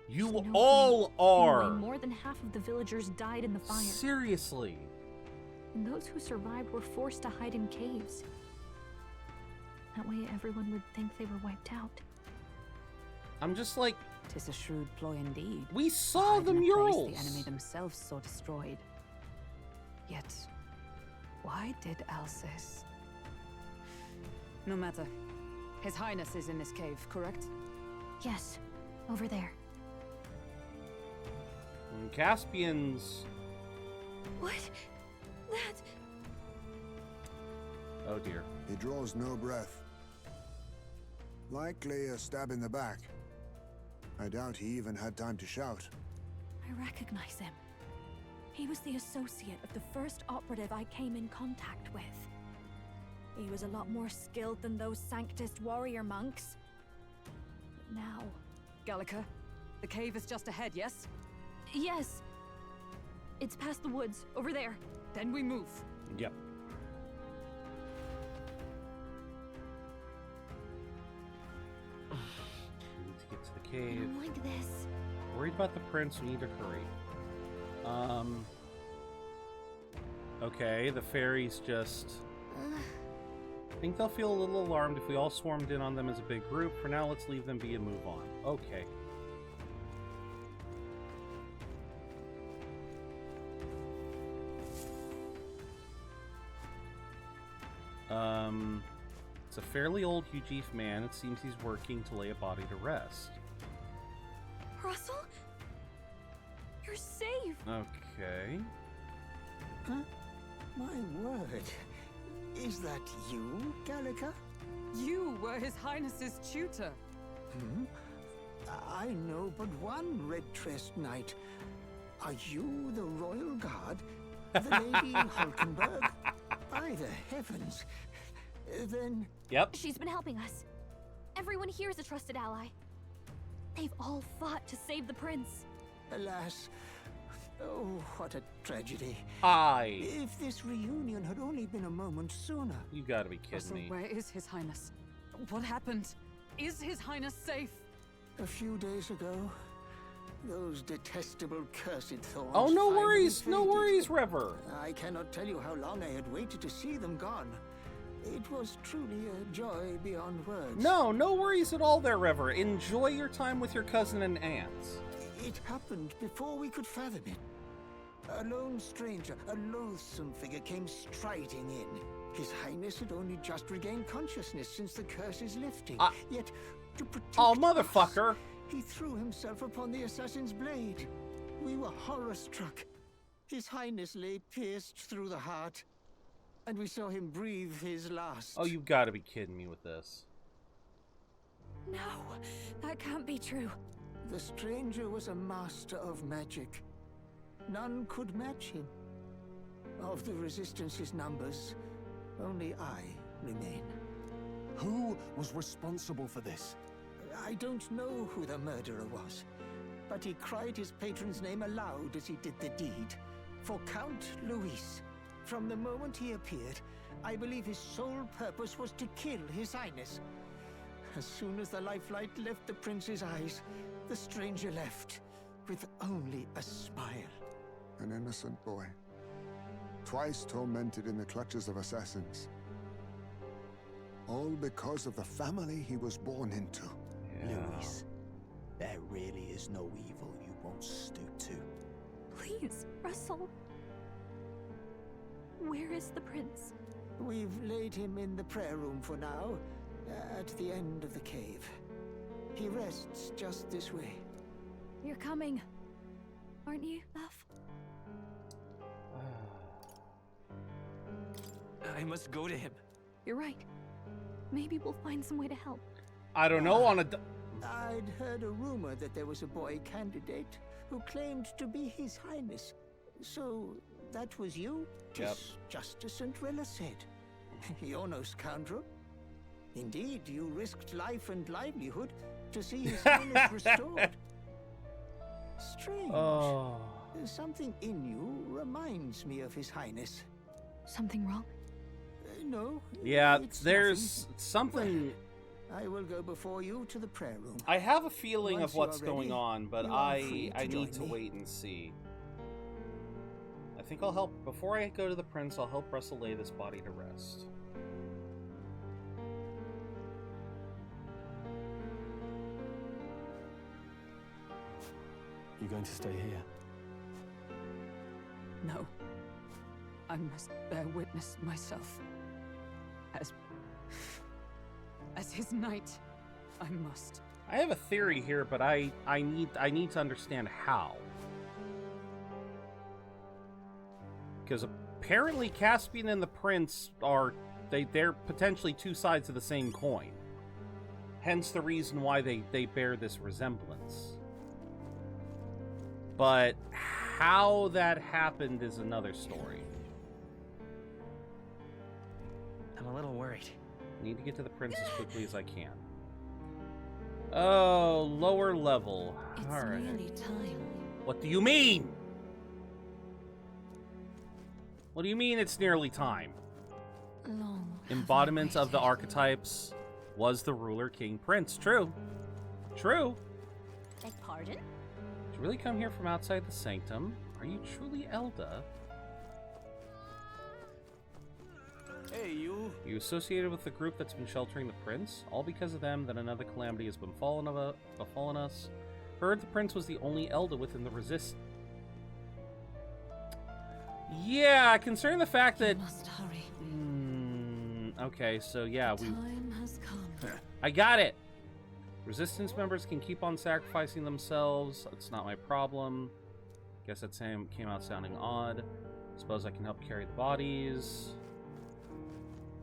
You There's no all way. are. Anyway, more than half of the villagers died in the fire. Seriously. And those who survived were forced to hide in caves. That way everyone would think they were wiped out. I'm just like... 'Tis a shrewd ploy indeed. We saw Hide the in a place murals. the enemy themselves saw destroyed. Yet, why did Alcest? No matter. His Highness is in this cave, correct? Yes, over there. Caspian's... What? That... Oh dear. He draws no breath. Likely a stab in the back. I doubt he even had time to shout. I recognize him. He was the associate of the first operative I came in contact with. He was a lot more skilled than those Sanctist warrior monks. But now... Gallica, the cave is just ahead, yes? Yes. It's past the woods, over there. Then we move. Yep. We need to get to the I cave. don't like this. Worried about the prince, we need to hurry. Okay, the fairies just... I think they'll feel a little alarmed if we all swarmed in on them as a big group. For now, let's leave them be and move on. Okay. It's a fairly old Hujif man. It seems he's working to lay a body to rest. Russell? You're safe! Okay. Huh? My word. Is that you, Gallica? You were His Highness's tutor. Hmm? I know but one red-tressed knight. Are you the royal guard? The Lady Hulkenberg? By the heavens. Then... Yep. She's been helping us. Everyone here is a trusted ally. They've all fought to save the prince. Alas, Oh, what a tragedy. If this reunion had only been a moment sooner. You gotta be kidding Russell, me. where is His Highness? What happened? Is His Highness safe? A few days ago, those detestable cursed thorns. Oh, no finally worries, no faded. worries, Rever. I cannot tell you how long I had waited to see them gone. It was truly a joy beyond words. No worries at all there, Rever. Enjoy your time with your cousin and aunts. It happened before we could fathom it. A lone stranger, a loathsome figure came striding in. His Highness had only just regained consciousness since the curse is lifting. Yet, to protect motherfucker! us, he threw himself upon the assassin's blade. We were horror-struck. His Highness lay pierced through the heart, and we saw him breathe his last. Oh, you gotta be kidding me with this. No, that can't be true. The stranger was a master of magic. None could match him. Of the Resistance's numbers, only I remain. Who was responsible for this? I don't know who the murderer was, but he cried his patron's name aloud as he did the deed. For Count Luis, from the moment he appeared, I believe his sole purpose was to kill His Highness. As soon as the lifelight left the prince's eyes, the stranger left, with only a smile. An innocent boy, twice tormented in the clutches of assassins. All because of the family he was born into. Luis, there really is no evil you won't stoop to. Please, Russell. Where is the prince? We've laid him in the prayer room for now, at the end of the cave. He rests just this way. You're coming, aren't you, love? I must go to him. You're right. Maybe we'll find some way to help. I don't know, I'd heard a rumor that there was a boy candidate who claimed to be His Highness. So, that was you? Yep. Just as Cinderella said. You're no scoundrel. Indeed, you risked life and livelihood to see His Highness restored. Strange. Something in you reminds me of His Highness. Something wrong? No. Yeah, it's there's nothing. something... I will go before you to the prayer room. I have a feeling Once of what's you are going ready, on, but you are free I to need to join me. wait and see. I think I'll help... Before I go to the prince, I'll help Russell lay this body to rest. You going to stay here? No. I must bear witness myself. As his knight, I must. I have a theory here, but I need to understand how. Because apparently Caspian and the prince are they're potentially two sides of the same coin. Hence the reason why they bear this resemblance. But how that happened is another story. I'm a little worried. Need to get to the prince as quickly as I can. Oh, lower level. It's All right. nearly time. What do you mean? What do you mean it's nearly time? Long. Embodiment of the archetypes was the ruler, king, prince. True. True. Beg pardon? Did you really come here from outside the sanctum? Are you truly Elda? Hey, you. You associated with the group that's been sheltering the prince? All because of them that another calamity has befallen us. Heard the prince was the only Elda within the resist. Yeah, considering the fact that... Must hurry. Okay, so yeah, Time has come. I got it! Resistance members can keep on sacrificing themselves. It's not my problem. Guess that came out sounding odd. Suppose I can help carry the bodies.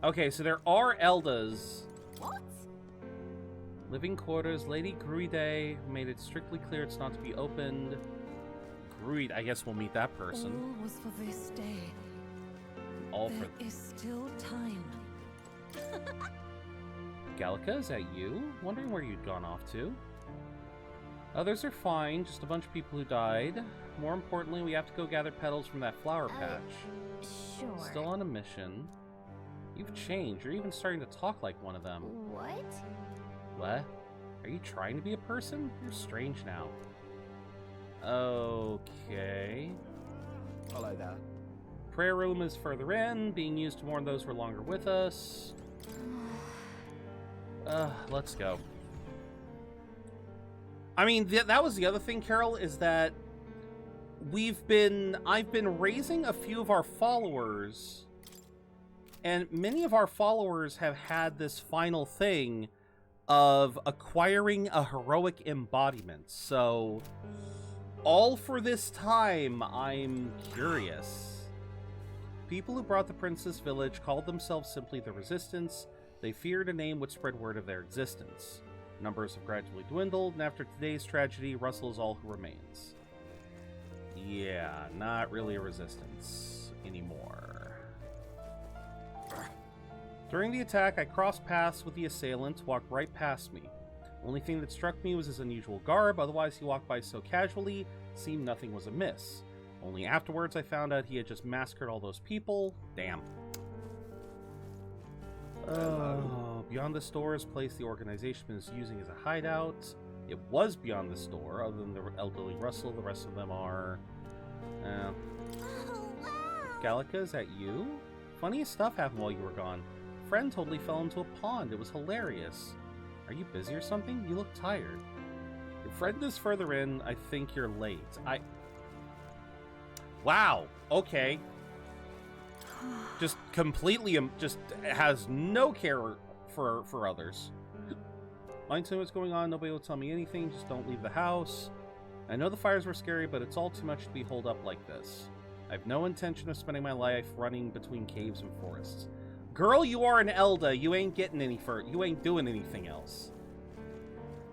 Okay, so there are Eldas. What? Living quarters. Lady Gruide made it strictly clear it's not to be opened. Gruide, I guess we'll meet that person. All was for this day. All There for... is still time. Gallica, is that you? Wondering where you'd gone off to. Others are fine, just a bunch of people who died. More importantly, we have to go gather petals from that flower patch. Sure. Still on a mission. You've changed. You're even starting to talk like one of them. What? What? Are you trying to be a person? You're strange now. Okay. Follow that. Prayer room is further in, being used to warn those who are longer with us. Let's go. I mean, that was the other thing, Carol, is that I've been raising a few of our followers, and many of our followers have had this final thing of acquiring a heroic embodiment. So, all for this time, I'm curious. People who brought the Princess Village called themselves simply the Resistance. They feared a name would spread word of their existence. Numbers have gradually dwindled, and after today's tragedy, Russell is all who remains. Yeah, not really a resistance anymore. During the attack, I crossed paths with the assailant, walked right past me. Only thing that struck me was his unusual garb, otherwise he walked by so casually, seemed nothing was amiss. Only afterwards I found out he had just massacred all those people. Damn. Beyond the store is a place the organization is using as a hideout. It was beyond the store, other than the elderly Russell, the rest of them are... Gallica, is that you? Funniest stuff happened while you were gone. Friend totally fell into a pond. It was hilarious. Are you busy or something? You look tired. Your friend is further in. I think you're late. Wow. Okay. Just completely, just has no care for others. Mind to know what's going on. Nobody will tell me anything. Just don't leave the house. I know the fires were scary, but it's all too much to be holed up like this. I have no intention of spending my life running between caves and forests. Girl, you are an Elda. You ain't getting any you ain't doing anything else.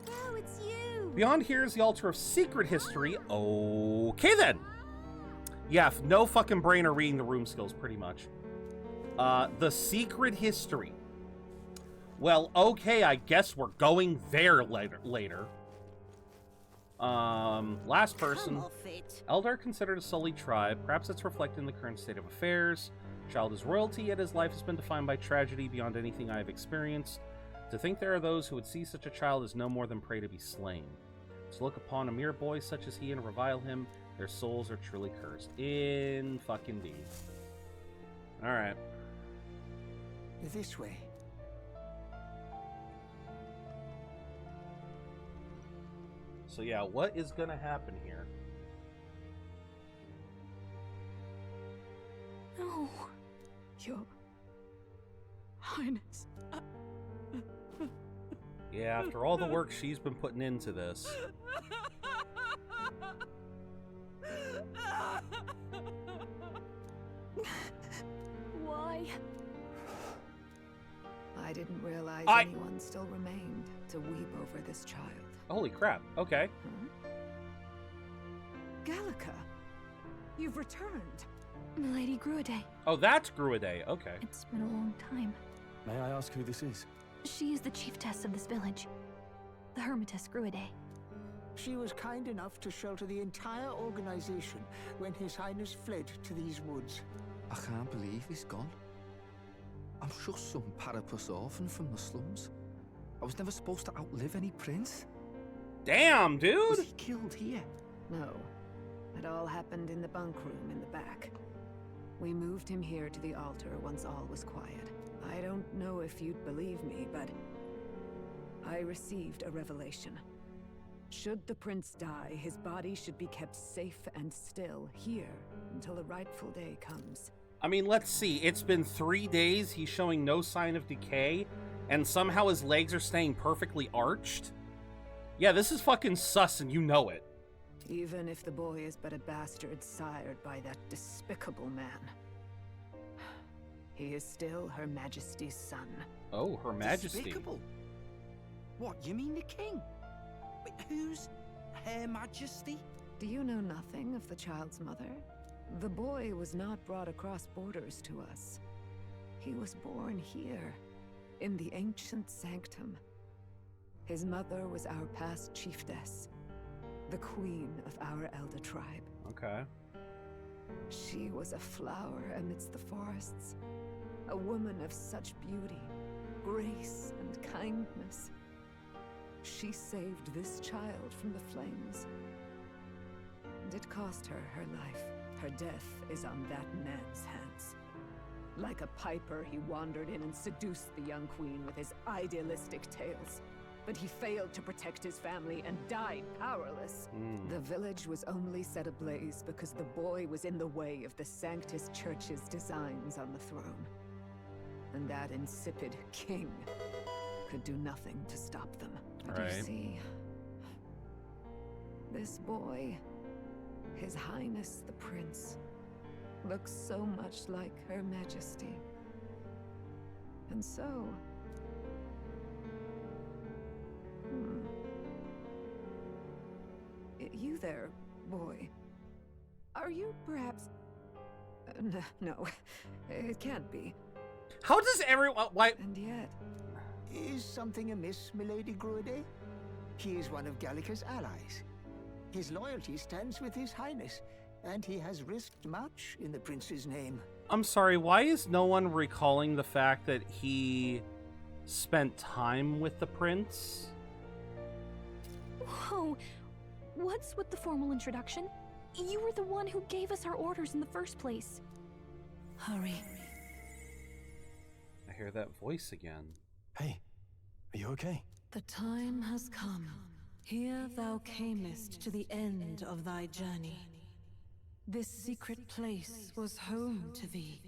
Oh, it's you. Beyond here is the altar of secret history. Okay then. Yeah, no fucking brain or reading the room skills, pretty much. The secret history. Well, okay, I guess we're going there later. Last person. Eldar considered a sullied tribe. Perhaps it's reflected in the current state of affairs. Child is royalty, yet his life has been defined by tragedy beyond anything I have experienced. To think there are those who would see such a child as no more than prey to be slain. To look upon a mere boy such as he and revile him, their souls are truly cursed. In fucking deed. Alright. This way. So yeah, what is gonna happen here? No. Your Highness. Yeah, after all the work she's been putting into this. Why? I didn't realize anyone still remained to weep over this child. Holy crap, okay. Gallica, you've returned. Milady Gruiday. Oh, that's Gruiday, okay. It's been a long time. May I ask who this is? She is the chiefess of this village. The Hermitess Gruiday. She was kind enough to shelter the entire organization when His Highness fled to these woods. I can't believe he's gone. I'm just some parapus orphan from the slums. I was never supposed to outlive any prince. Damn, dude! Was he killed here? No. It all happened in the bunk room in the back. We moved him here to the altar once all was quiet. I don't know if you'd believe me, but I received a revelation. Should the prince die, his body should be kept safe and still here until the rightful day comes. I mean, let's see. It's been 3 days, he's showing no sign of decay, and somehow his legs are staying perfectly arched? Yeah, this is fucking sus and you know it. Even if the boy is but a bastard sired by that despicable man, he is still Her Majesty's son. Oh, Her Majesty. Despicable? What, you mean the king? Wait, who's Her Majesty? Do you know nothing of the child's mother? The boy was not brought across borders to us. He was born here, in the ancient sanctum. His mother was our past chiefess. the queen of our elder tribe. Okay. She was a flower amidst the forests, a woman of such beauty, grace, and kindness. She saved this child from the flames. And it cost her her life. Her death is on that man's hands. Like a piper, he wandered in and seduced the young queen with his idealistic tales. But he failed to protect his family and died powerless. The village was only set ablaze because the boy was in the way of the Sanctus Church's designs on the throne. And that insipid king could do nothing to stop them. But you see, this boy, His Highness the Prince, looks so much like Her Majesty. And so... You there, boy. Are you perhaps... no, it can't be. How does everyone... Why... And yet... Is something amiss, milady Gruade? He is one of Gallica's allies. His loyalty stands with His Highness, and he has risked much in the prince's name. I'm sorry, why is no one recalling the fact that he spent time with the prince? Whoa, what's with the formal introduction? You were the one who gave us our orders in the first place. Hurry. I hear that voice again. Hey, are you okay? The time has come. Here thou camest to the end of thy journey. This secret place was home to thee.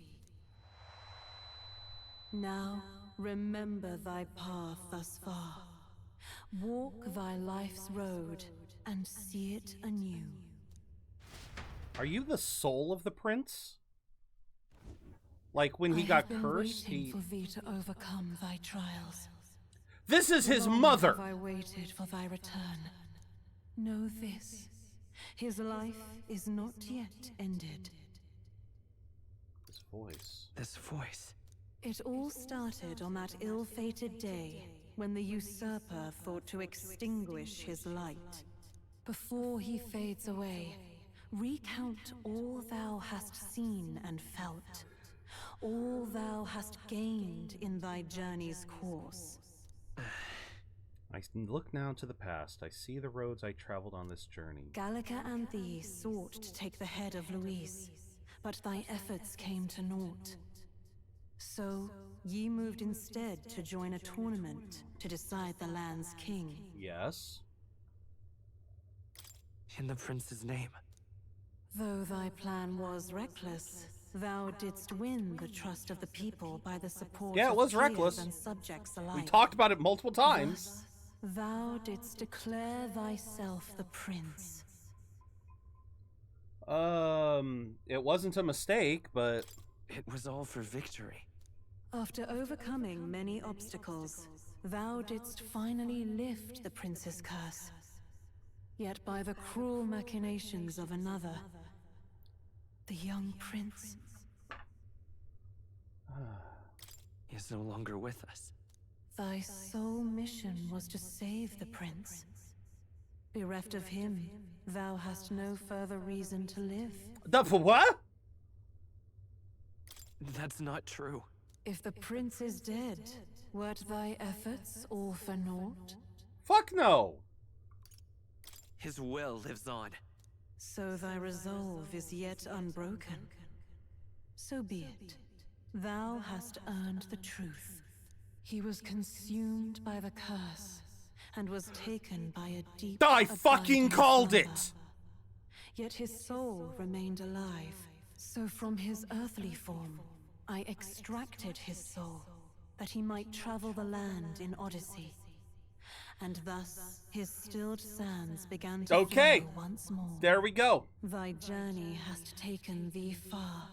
Now remember thy path thus far. Walk thy life's road and see it anew. Are you the soul of the prince? Like when he got cursed, he... for thee to overcome thy trials. This is his mother! Have I waited for thy return. Know this. His life is not yet ended. This voice. This voice. It all started on that ill-fated day when the usurper thought to extinguish his light. Before he fades away, recount all thou hast seen and felt. All thou hast gained in thy journey's course. I look now to the past. I see the roads I traveled on this journey. Gallica and thee sought to take the head of Louise, but thy efforts came to naught. So, ye moved instead to join a tournament to decide the land's king. Yes. In the prince's name. Though thy plan was reckless, thou didst win the trust of the people by the support Yeah, it was of peers reckless. and subjects alike. We talked about it multiple times. Thus, thou didst declare thyself the prince. It wasn't a mistake, but... It was all for victory. After overcoming many obstacles, thou didst finally lift the prince's curse. Yet by the cruel machinations of another, the young prince... He is no longer with us. Thy sole mission was to save the prince. Bereft of him, thou hast no further reason to live. For what? That's not true. If the prince is dead, wert thy efforts all for naught? Fuck no! His will lives on. So thy resolve is yet unbroken. So be it. Thou hast earned the truth. He was consumed by the curse, and was taken by a deep... I fucking called slumber. it! Yet his soul remained alive. So from his earthly form, I extracted his soul, that he might travel the land in Odyssey. And thus, his stilled sands began to flow once more. There we go. Thy journey hast taken thee far,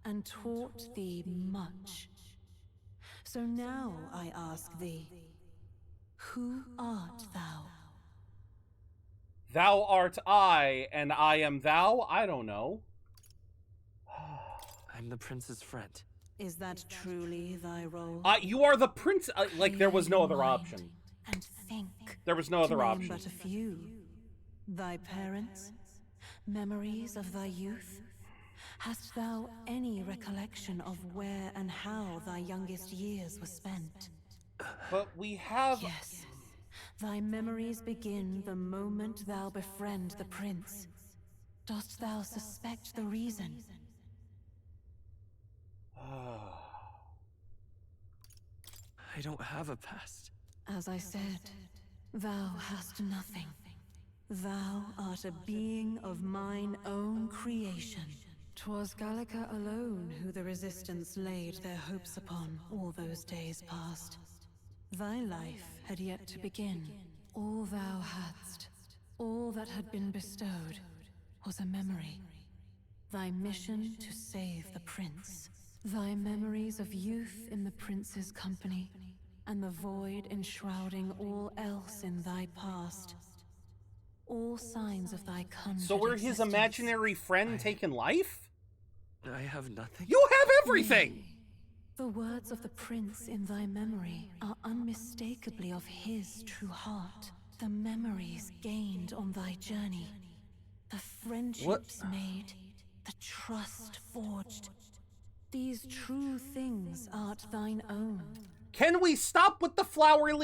and taught thee much. So now I ask thee, who art thou? Thou art I, and I am thou? I don't know. I'm the prince's friend. Is that truly thy role? You are the prince. Like, there was no other option. And think. There was no other to name option. But a few. Thy parents? Memories of thy youth? Hast thou any recollection of where and how thy youngest years were spent? But we have... Yes. Thy memories begin the moment thou befriend the prince. Dost thou suspect the reason? I don't have a past. As I said, thou hast nothing. Thou art a being of mine own creation. 'Twas Gallica alone who the Resistance laid their hopes upon all those days past. Thy life had yet to begin. All thou hadst, all that had been bestowed, was a memory. Thy mission to save the prince. Thy memories of youth in the prince's company, and the void enshrouding all else in thy past. All signs of thy conjured So we're his imaginary friend taking life? I have nothing. You have everything! The words of the prince in thy memory are unmistakably of his true heart. The memories gained on thy journey. The friendships made. The trust forged. These true things art thine own. Can we stop with the flowery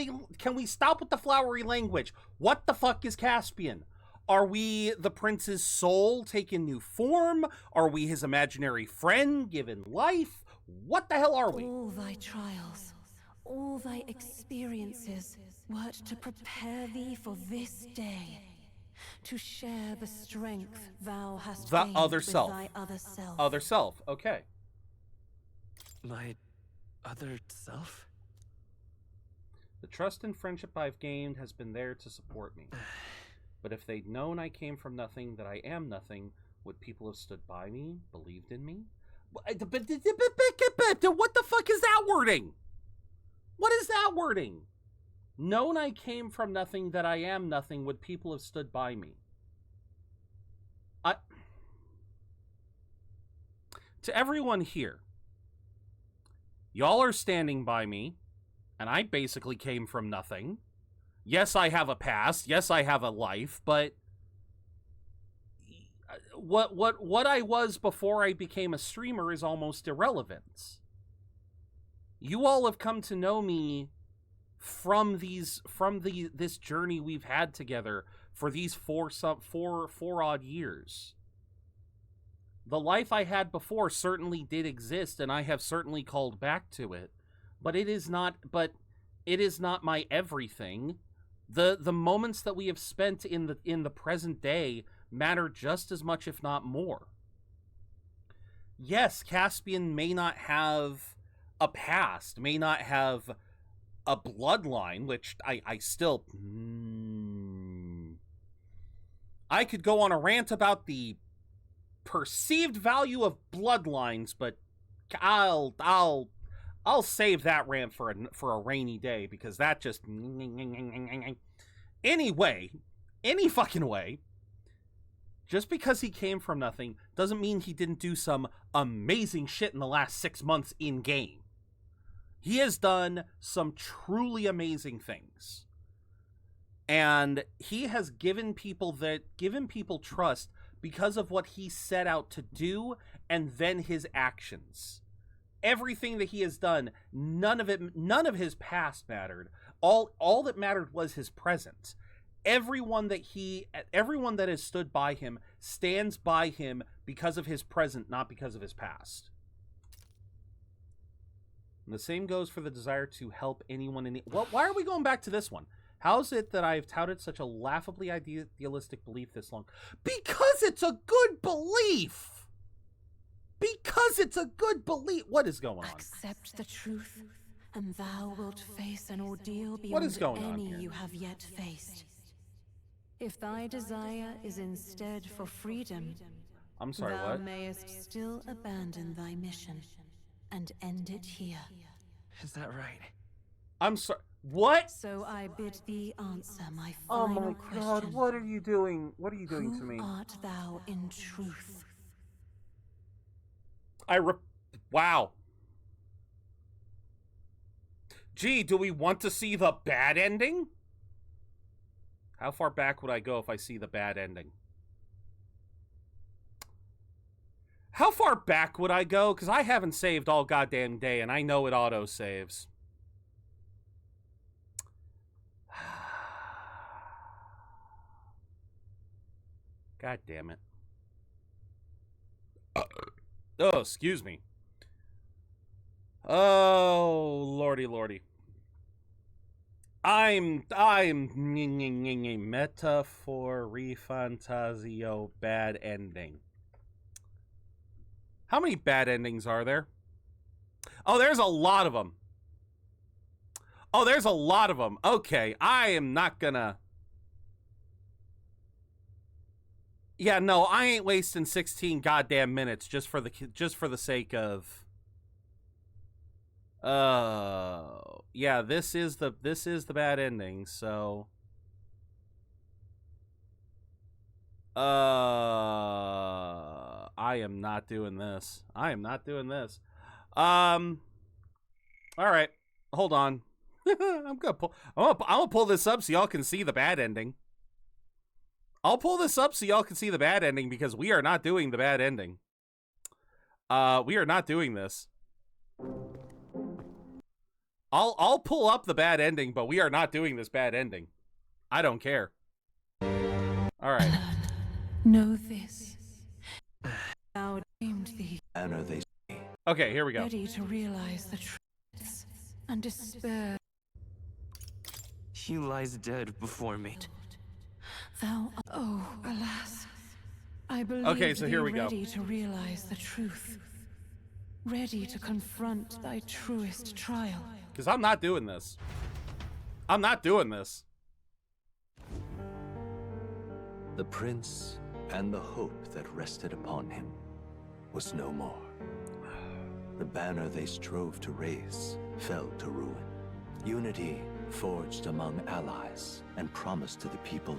language? What the fuck is Caspian? Are we the prince's soul taking new form? Are we his imaginary friend given life? What the hell are we? All thy trials, all thy experiences wert to prepare thee for this day. To share the strength thou hast The gained other with self. thy other self. Other self, okay. My other self? The trust and friendship I've gained has been there to support me. But if they'd known I came from nothing, that I am nothing, would people have stood by me, believed in me? What the fuck is that wording? What is that wording? Known I came from nothing, that I am nothing, would people have stood by me? To everyone here, y'all are standing by me, and I basically came from nothing. Yes, I have a past. Yes, I have a life, but what I was before I became a streamer is almost irrelevant. You all have come to know me from this journey we've had together for these four odd years. The life I had before certainly did exist, and I have certainly called back to it, but it is not my everything. The moments that we have spent in the present day matter just as much, if not more. Yes, Caspian may not have a past, may not have a bloodline, which I still... I could go on a rant about the perceived value of bloodlines, but I'll save that rant for a rainy day, because that just... Anyway, any fucking way, just because he came from nothing doesn't mean he didn't do some amazing shit in the last 6 months in-game. He has done some truly amazing things. And he has given people trust because of what he set out to do, and then his actions. Everything that he has done, none of his past mattered. All that mattered was his present. Everyone that has stood by him stands by him because of his present, not because of his past. And the same goes for the desire to help anyone in... Why are we going back to this one? How is it that I've touted such a laughably idealistic belief this long? Because it's a good belief! Because it's a good belief! What is going on? Accept the truth, and thou wilt face an ordeal What is beyond going on any here? you have yet faced. If thy desire is instead for freedom, I'm sorry, thou what? mayest still abandon thy mission and end it here. Is that right? I'm sorry. What? So I bid thee answer my Oh final my question. god, what are you doing? What are you doing to me? Who art thou in truth? Wow. Gee, do we want to see the bad ending? How far back would I go if I see the bad ending? How far back would I go? Because I haven't saved all goddamn day, and I know it auto-saves. God damn it. Oh, excuse me. Oh, lordy, lordy. I'm Metaphor, ReFantazio, bad ending. How many bad endings are there? Oh, there's a lot of them. Oh, there's a lot of them. Okay, I am not gonna... Yeah, no, I ain't wasting 16 goddamn minutes just for the sake of... yeah, this is the bad ending, so... I am not doing this. I am not doing this. All right, hold on. I'm gonna pull this up so y'all can see the bad ending. I'll pull this up so y'all can see the bad ending because we are not doing the bad ending. We are not doing this. I'll pull up the bad ending, but we are not doing this bad ending. I don't care. All right. Know this. Thou named thee. Banner they say. Okay, here we go. Ready to realize the truths and despair. He lies dead before me. Thou, oh, alas. I believe okay, so here we go. Ready to realize the truth. Ready to confront thy truest trial. Because I'm not doing this. I'm not doing this. The prince and the hope that rested upon him was no more. The banner they strove to raise fell to ruin. Unity forged among allies and promised to the people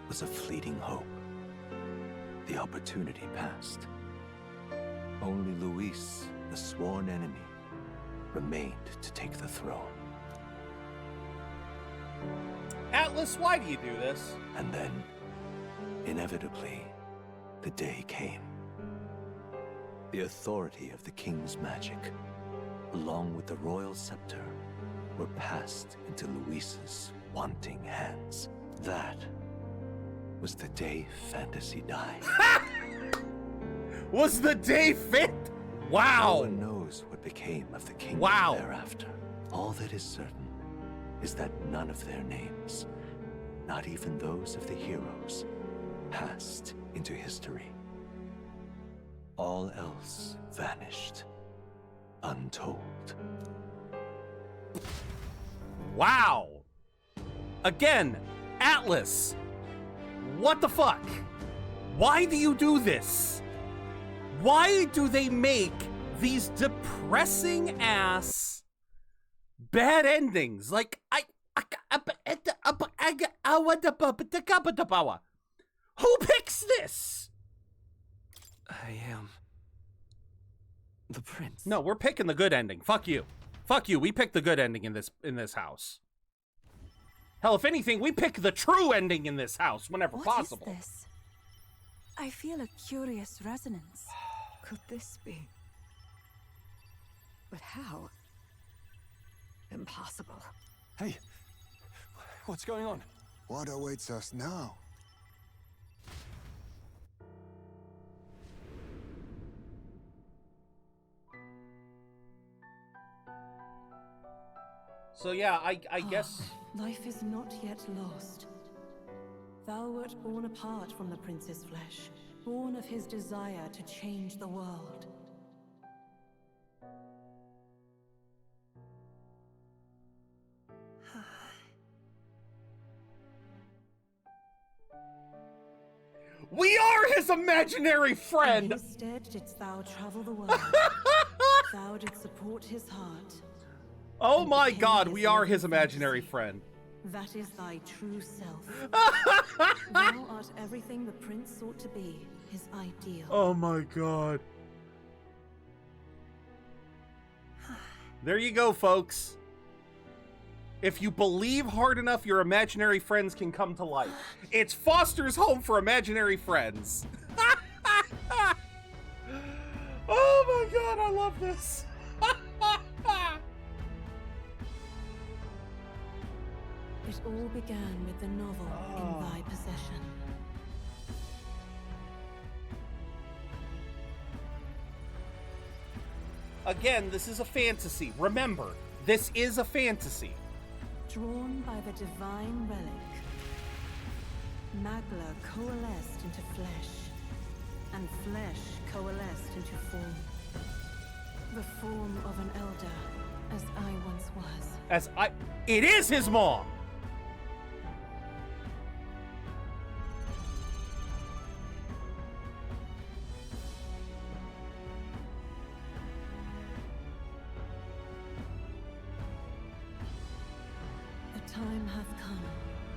was a fleeting hope. The opportunity passed. Only Luis, the sworn enemy, remained to take the throne. Atlas, why do you do this? And then, inevitably, the day came. The authority of the king's magic, along with the royal scepter, were passed into Luis's wanting hands. That was the day fantasy died. Was the day fit? Wow. No one knows what became of the kingdom thereafter. All that is certain is that none of their names, not even those of the heroes, passed into history. All else vanished, untold. Wow. Again, Atlas. What the fuck? Why do you do this? Why do they make these depressing ass bad endings? Like who picks this? I am the prince. No, we're picking the good ending. Fuck you. Fuck you. We pick the good ending in this house. Hell, if anything, we pick the true ending in this house whenever possible. What is this? I feel a curious resonance. Could this be? But how? Impossible. Hey, what's going on? What awaits us now? So yeah, I guess... Life is not yet lost. Thou wert born apart from the prince's flesh, born of his desire to change the world. We are his imaginary friend! In his stead didst thou travel the world. Thou didst support his heart. Oh my god, we are his imaginary friend. That is thy true self. Thou art everything the prince sought to be, his ideal. Oh my god. There you go, folks. If you believe hard enough, your imaginary friends can come to life. It's Foster's Home for Imaginary Friends. Oh my god, I love this. It all began with the novel in thy possession. Again, this is a fantasy. Remember, this is a fantasy. Drawn by the divine relic, Magla coalesced into flesh, and flesh coalesced into form. The form of an elder, as I once was. It is his mom! The time hath come.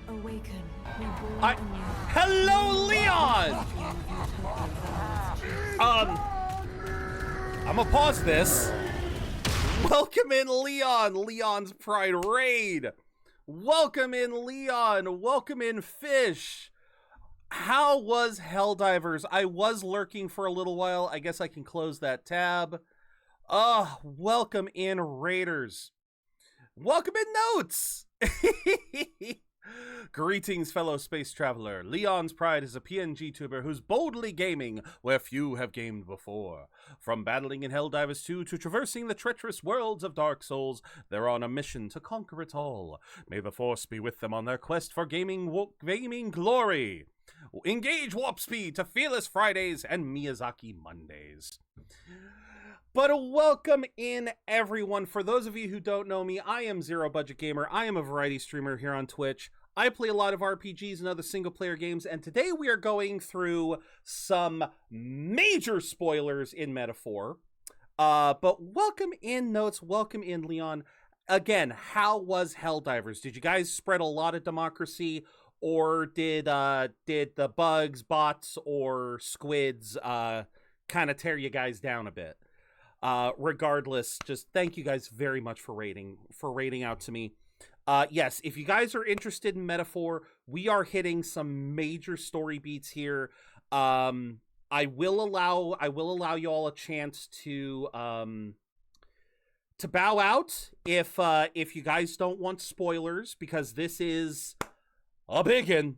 Awaken, reborn anew. Hello, Leon! I'm gonna pause this. Welcome in, Leon. Leon's Pride Raid. Welcome in, Leon. Welcome in, Fish. How was Helldivers? I was lurking for a little while. I guess I can close that tab. Welcome in, Raiders. Welcome in, Notes. Greetings, fellow space traveler. Leon's Pride is a PNG tuber who's boldly gaming where few have gamed before. From battling in Helldivers 2 to traversing the treacherous worlds of Dark Souls, they're on a mission to conquer it all. May the Force be with them on their quest for gaming glory. Engage Warp Speed to Fearless Fridays and Miyazaki Mondays. But welcome in, everyone. For those of you who don't know me, I am ZeroBudgetGamer. I am a variety streamer here on Twitch. I play a lot of RPGs and other single-player games, and today we are going through some major spoilers in Metaphor. But welcome in, Notes. Welcome in, Leon. Again, how was Helldivers? Did you guys spread a lot of democracy, or did the bugs, bots, or squids kind of tear you guys down a bit? Regardless, just thank you guys very much for rating out to me. Yes, if you guys are interested in Metaphor, we are hitting some major story beats here. I will allow you all a chance to bow out if you guys don't want spoilers, because this is a biggin.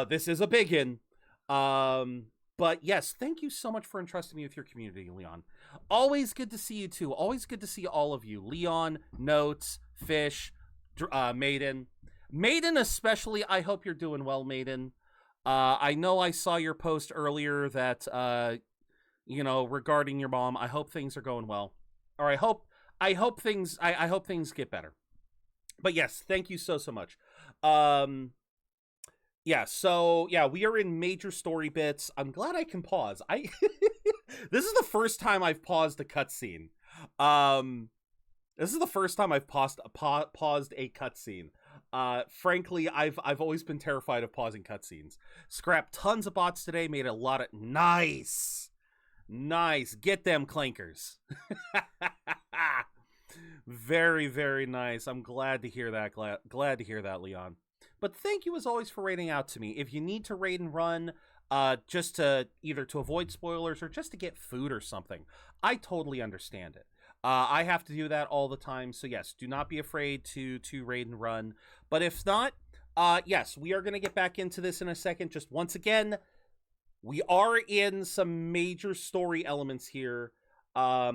This is a biggin. But yes, thank you so much for entrusting me with your community, Leon. Always good to see you too. Always good to see all of you. Leon, Notes, Fish, Maiden. Maiden especially, I hope you're doing well, Maiden. I know I saw your post earlier that, regarding your mom. I hope things are going well. Or I hope things get better. But yes, thank you so much. Yeah, so, yeah, we are in major story bits. I'm glad I can pause. This is the first time I've paused a cutscene. This is the first time I've paused a cutscene. Frankly, I've always been terrified of pausing cutscenes. Scrapped tons of bots today, made a lot of... Nice! Get them clankers. Very, very nice. I'm glad to hear that. Glad to hear that, Leon. But thank you as always for raiding out to me. If you need to raid and run, just to either to avoid spoilers or just to get food or something, I totally understand it. I have to do that all the time. So yes, do not be afraid to raid and run. But if not, yes, we are going to get back into this in a second. Just once again, we are in some major story elements here. I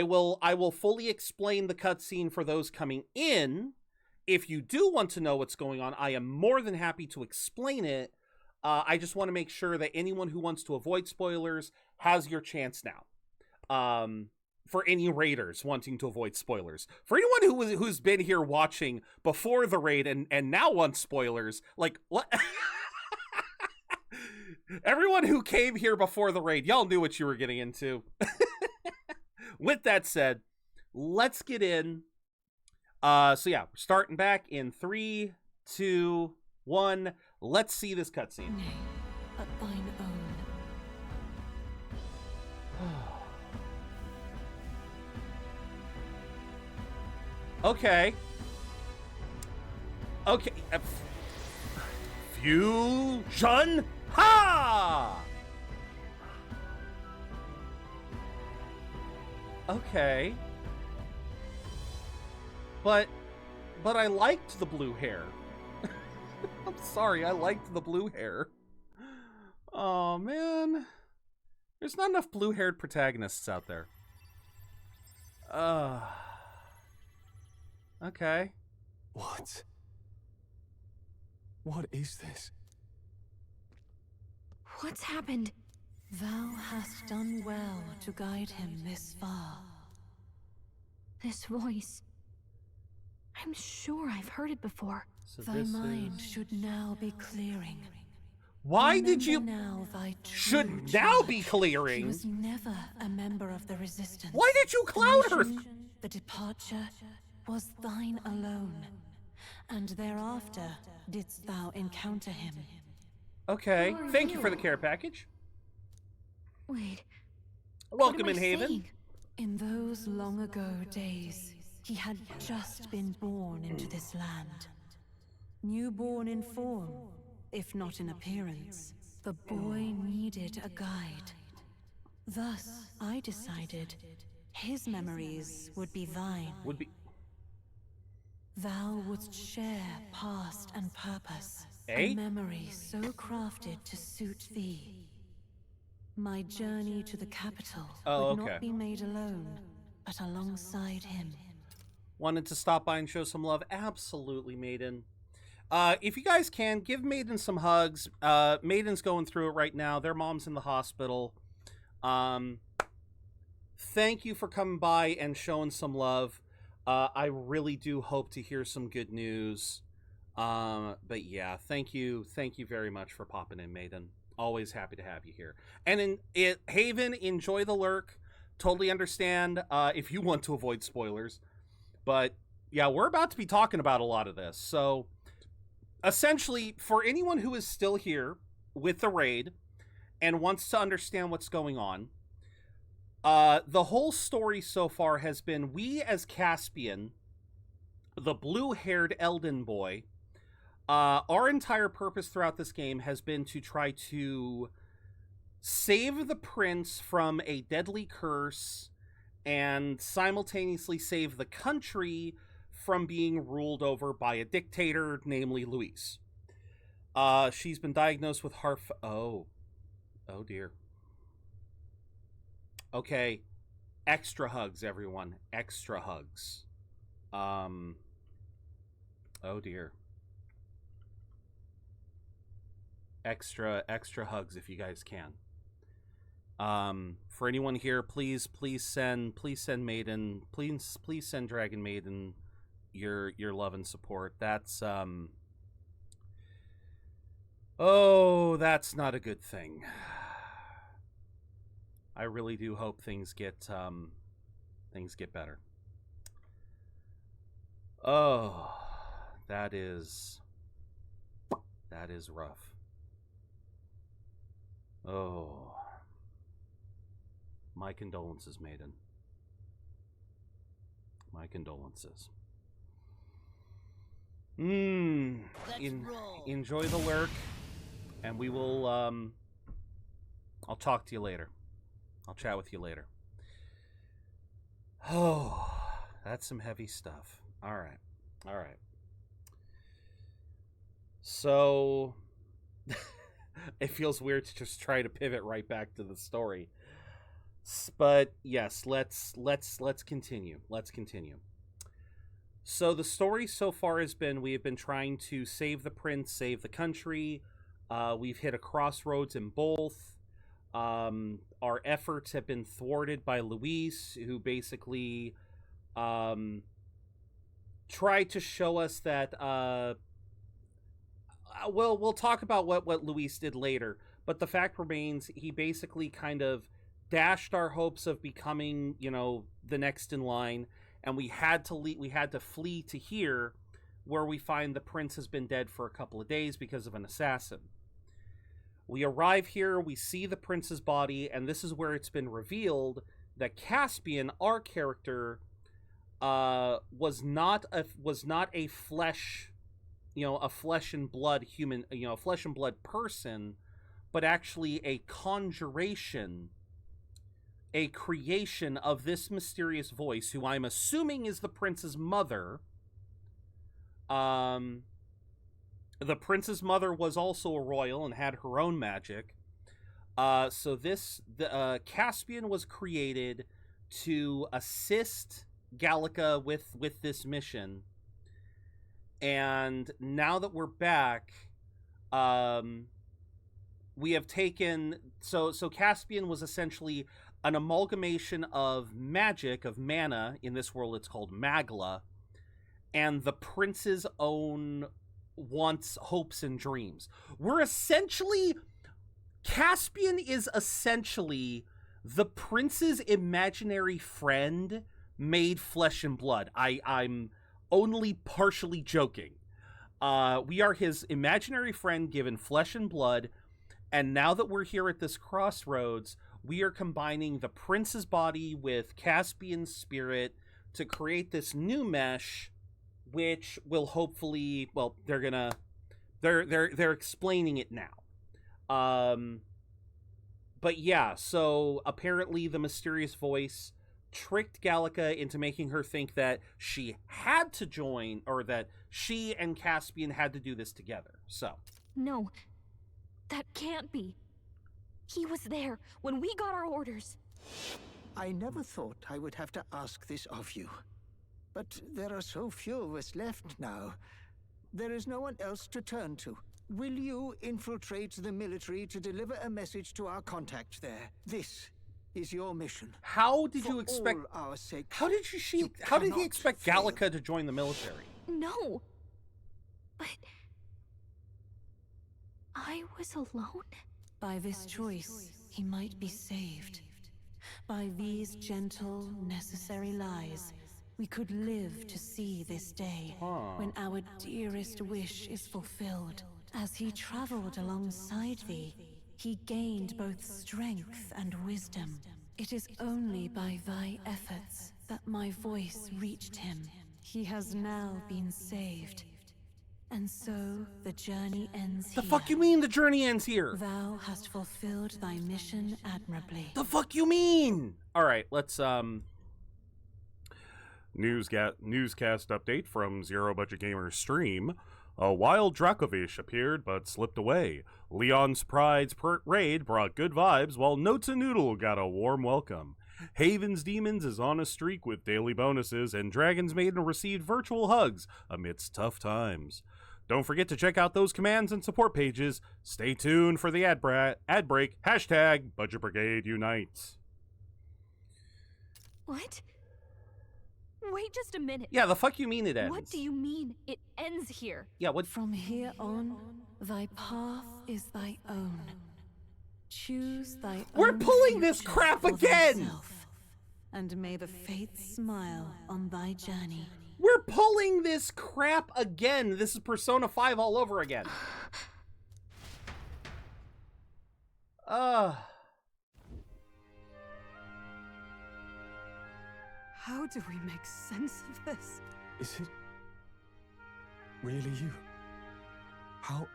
will fully explain the cutscene for those coming in. If you do want to know what's going on, I am more than happy to explain it. I just want to make sure that anyone who wants to avoid spoilers has your chance now. For any raiders wanting to avoid spoilers. For anyone who's been here watching before the raid and now wants spoilers, like, what? Everyone who came here before the raid, y'all knew what you were getting into. With that said, let's get in. So yeah, we're starting back in 3, 2, 1. Let's see this cutscene. Nay, but thine own. Okay. Okay. Fusion. Ha! Okay. But I liked the blue hair. I'm sorry, I liked the blue hair. Oh, man. There's not enough blue-haired protagonists out there. Okay. What? What is this? What's happened? Thou hast done well to guide him this far. This voice. I'm sure I've heard it before. So Thy mind should now be clearing. Why did you... Now thy should now be clearing? She was never a member of the Resistance. Why did you cloud her? The departure was thine alone, and thereafter didst thou encounter him. Okay, thank you for the care package. Wait. Welcome in, Haven. In those long ago days, he had just been born into this land. Newborn in form, if not in appearance, the boy needed a guide. Thus, I decided his memories would be thine. Thou wouldst share past and purpose, a memory so crafted to suit thee. My journey to the capital would not be made alone, but alongside him. Wanted to stop by and show some love? Absolutely, Maiden. If you guys can, give Maiden some hugs. Maiden's going through it right now. Their mom's in the hospital. Thank you for coming by and showing some love. I really do hope to hear some good news. But yeah, thank you very much for popping in, Maiden. Always happy to have you here. And Haven, enjoy the lurk. Totally understand if you want to avoid spoilers. But yeah, we're about to be talking about a lot of this. So essentially, for anyone who is still here with the raid and wants to understand what's going on, the whole story so far has been we as Caspian, the blue-haired Elden boy, our entire purpose throughout this game has been to try to save the prince from a deadly curse and simultaneously save the country from being ruled over by a dictator, namely Luis. She's been diagnosed with heart... Oh dear. Okay. Extra hugs, everyone. Extra hugs. Oh dear. Extra hugs if you guys can. For anyone here, please send Maiden, please send Dragon Maiden your love and support. That's that's not a good thing. I really do hope things get better. Oh, that is rough. Oh. My condolences, Maiden. My condolences. Enjoy the lurk, and we will, I'll talk to you later. I'll chat with you later. Oh, that's some heavy stuff. All right. So, it feels weird to just try to pivot right back to the story. But yes, let's continue. So the story so far has been we have been trying to save the prince, save the country. We've hit a crossroads in both. Our efforts have been thwarted by Luis, who basically tried to show us that we'll talk about what Luis did later, but the fact remains he basically kind of dashed our hopes of becoming, the next in line, and we had to flee to here, where we find the prince has been dead for a couple of days because of an assassin. We arrive here, we see the prince's body, and this is where it's been revealed that Caspian, our character, was not a flesh a flesh and blood human, a flesh and blood person, but actually a conjuration, a creation of this mysterious voice, who I'm assuming is the prince's mother. The prince's mother was also a royal and had her own magic. So Caspian was created to assist Gallica with this mission. And now that we're back, we have taken... So Caspian was essentially an amalgamation of magic, of mana. In this world, it's called Magla. And the prince's own wants, hopes, and dreams. Caspian is essentially the prince's imaginary friend made flesh and blood. I'm only partially joking. We are his imaginary friend given flesh and blood, and now that we're here at this crossroads, we are combining the prince's body with Caspian's spirit to create this new mesh, which will hopefully, well, they're explaining it now. But yeah, so apparently the mysterious voice tricked Gallica into making her think that she had to join, or that she and Caspian had to do this together. So no, that can't be. He was there when we got our orders. I never thought I would have to ask this of you. But there are so few of us left now. There is no one else to turn to. Will you infiltrate the military to deliver a message to our contact there? This is your mission. How did you expect... all our sake, How did he expect Gallica to join the military? No. But... I was alone? By this choice, he might be saved. By these gentle, necessary lies, we could live to see this day, when our dearest wish is fulfilled. As he traveled alongside thee, he gained both strength and wisdom. It is only by thy efforts that my voice reached him. He has now been saved. And so the journey ends here. The fuck you mean the journey ends here? Thou hast fulfilled thy mission admirably. The fuck you mean? All right, let's Newscast update from ZeroBudgetGamer stream. A wild Dracovish appeared but slipped away. Leon's Pride's raid brought good vibes, while Notes and Noodle got a warm welcome. Haven's Demons is on a streak with daily bonuses, and Dragon's Maiden received virtual hugs amidst tough times. Don't forget to check out those commands and support pages. Stay tuned for the ad break. Hashtag Budget Brigade Unite. What? Wait just a minute. Yeah, the fuck you mean it ends? What do you mean it ends here? Yeah, what? From here on, thy path is thy own. Choose thy own. We're pulling this crap again! Thyself, and may the fates smile on thy journey. We're pulling this crap again. This is Persona 5 all over again. How do we make sense of this? Is it really you? How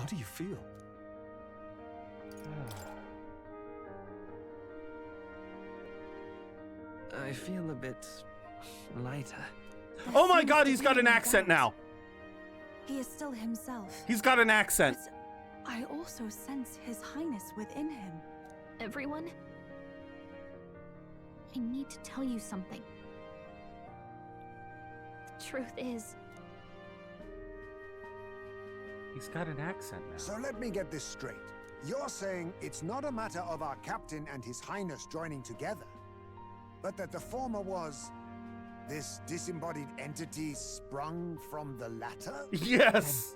do you feel? I feel a bit lighter. Oh my god, he's got an accent now. He is still himself. He's got an accent. But I also sense his highness within him. Everyone, I need to tell you something. The truth is... He's got an accent now. So let me get this straight. You're saying it's not a matter of our captain and his highness joining together, but that the former was this disembodied entity sprung from the latter? Yes!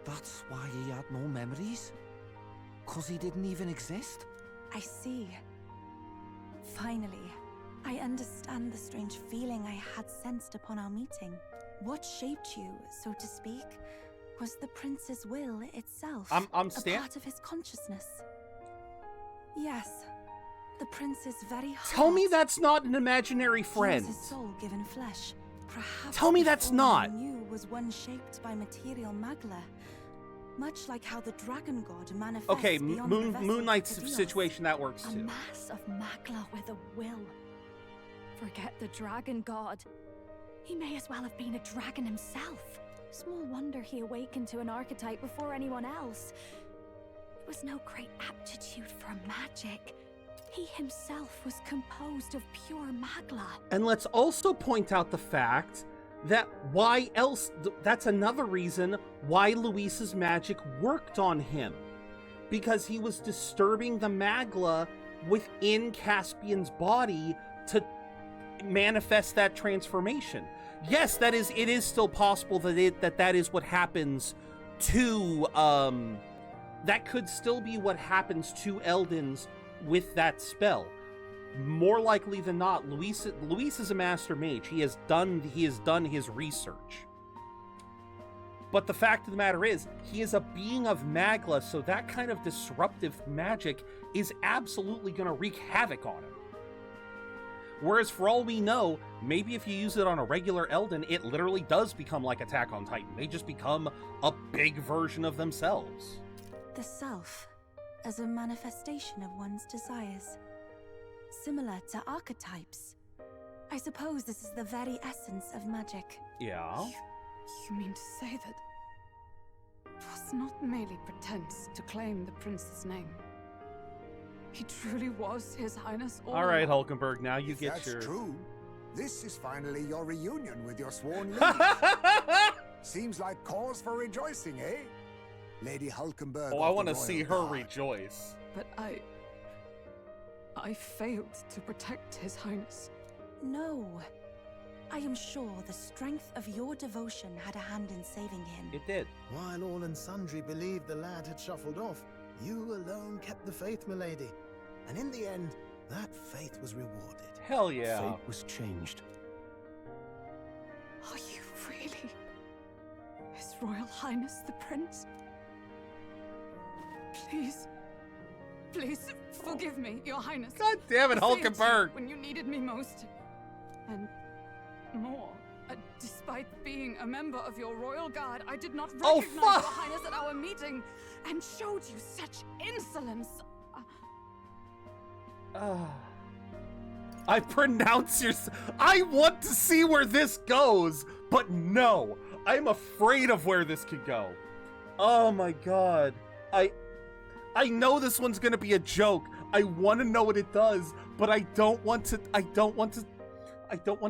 That's why he had no memories? 'Cause he didn't even exist? I see. Finally, I understand the strange feeling I had sensed upon our meeting. What shaped you, so to speak, was the prince's will itself. I'm a part of his consciousness. Yes, the prince's very heart. Tell me that's not an imaginary friend. His soul given flesh. Perhaps Tell me the that's form not. we knew was one shaped by material magla, much like how the dragon god manifests Okay, beyond the vessel Moon Knight's of the Dios. situation, that works A too. mass of magla with a will. Forget the dragon god. He may as well have been a dragon himself. Small wonder he awakened to an archetype before anyone else. It was no great aptitude for magic. He himself was composed of pure magla. And let's also point out the fact that that's another reason why Luis's magic worked on him. Because he was disturbing the magla within Caspian's body to manifest that transformation. Yes, it is still possible that is what happens to, that could still be what happens to Eldens with that spell. More likely than not, Luis is a master mage. He has done his research. But the fact of the matter is, he is a being of magla, so that kind of disruptive magic is absolutely going to wreak havoc on him. Whereas for all we know, maybe if you use it on a regular Elden, it literally does become like Attack on Titan. They just become a big version of themselves. The self, as a manifestation of one's desires. Similar to archetypes. I suppose this is the very essence of magic. Yeah? You mean to say that it was not merely pretense to claim the prince's name? He truly was His Highness all All right, along? Hulkenberg, now you get That's your... true. This is finally your reunion with your sworn liege. Seems like cause for rejoicing, eh? Lady Hulkenberg. Oh, I want to see her rejoice. But I failed to protect His Highness. No. I am sure the strength of your devotion had a hand in saving him. It did. While all and sundry believed the lad had shuffled off, you alone kept the faith, milady. And in the end, that faith was rewarded. Hell yeah. Fate was changed. Are you really His Royal Highness the Prince? Please, please forgive me, Your Highness. God damn it, I failed you Hulkenberg. when you needed me most. And more. Despite being a member of your royal guard, I did not Oh, recognize fuck! Your Highness at our meeting and showed you such insolence. I pronounce your... I want to see where this goes, but no. I'm afraid of where this could go. Oh my god. I know this one's gonna be a joke. I want to know what it does, but I don't want to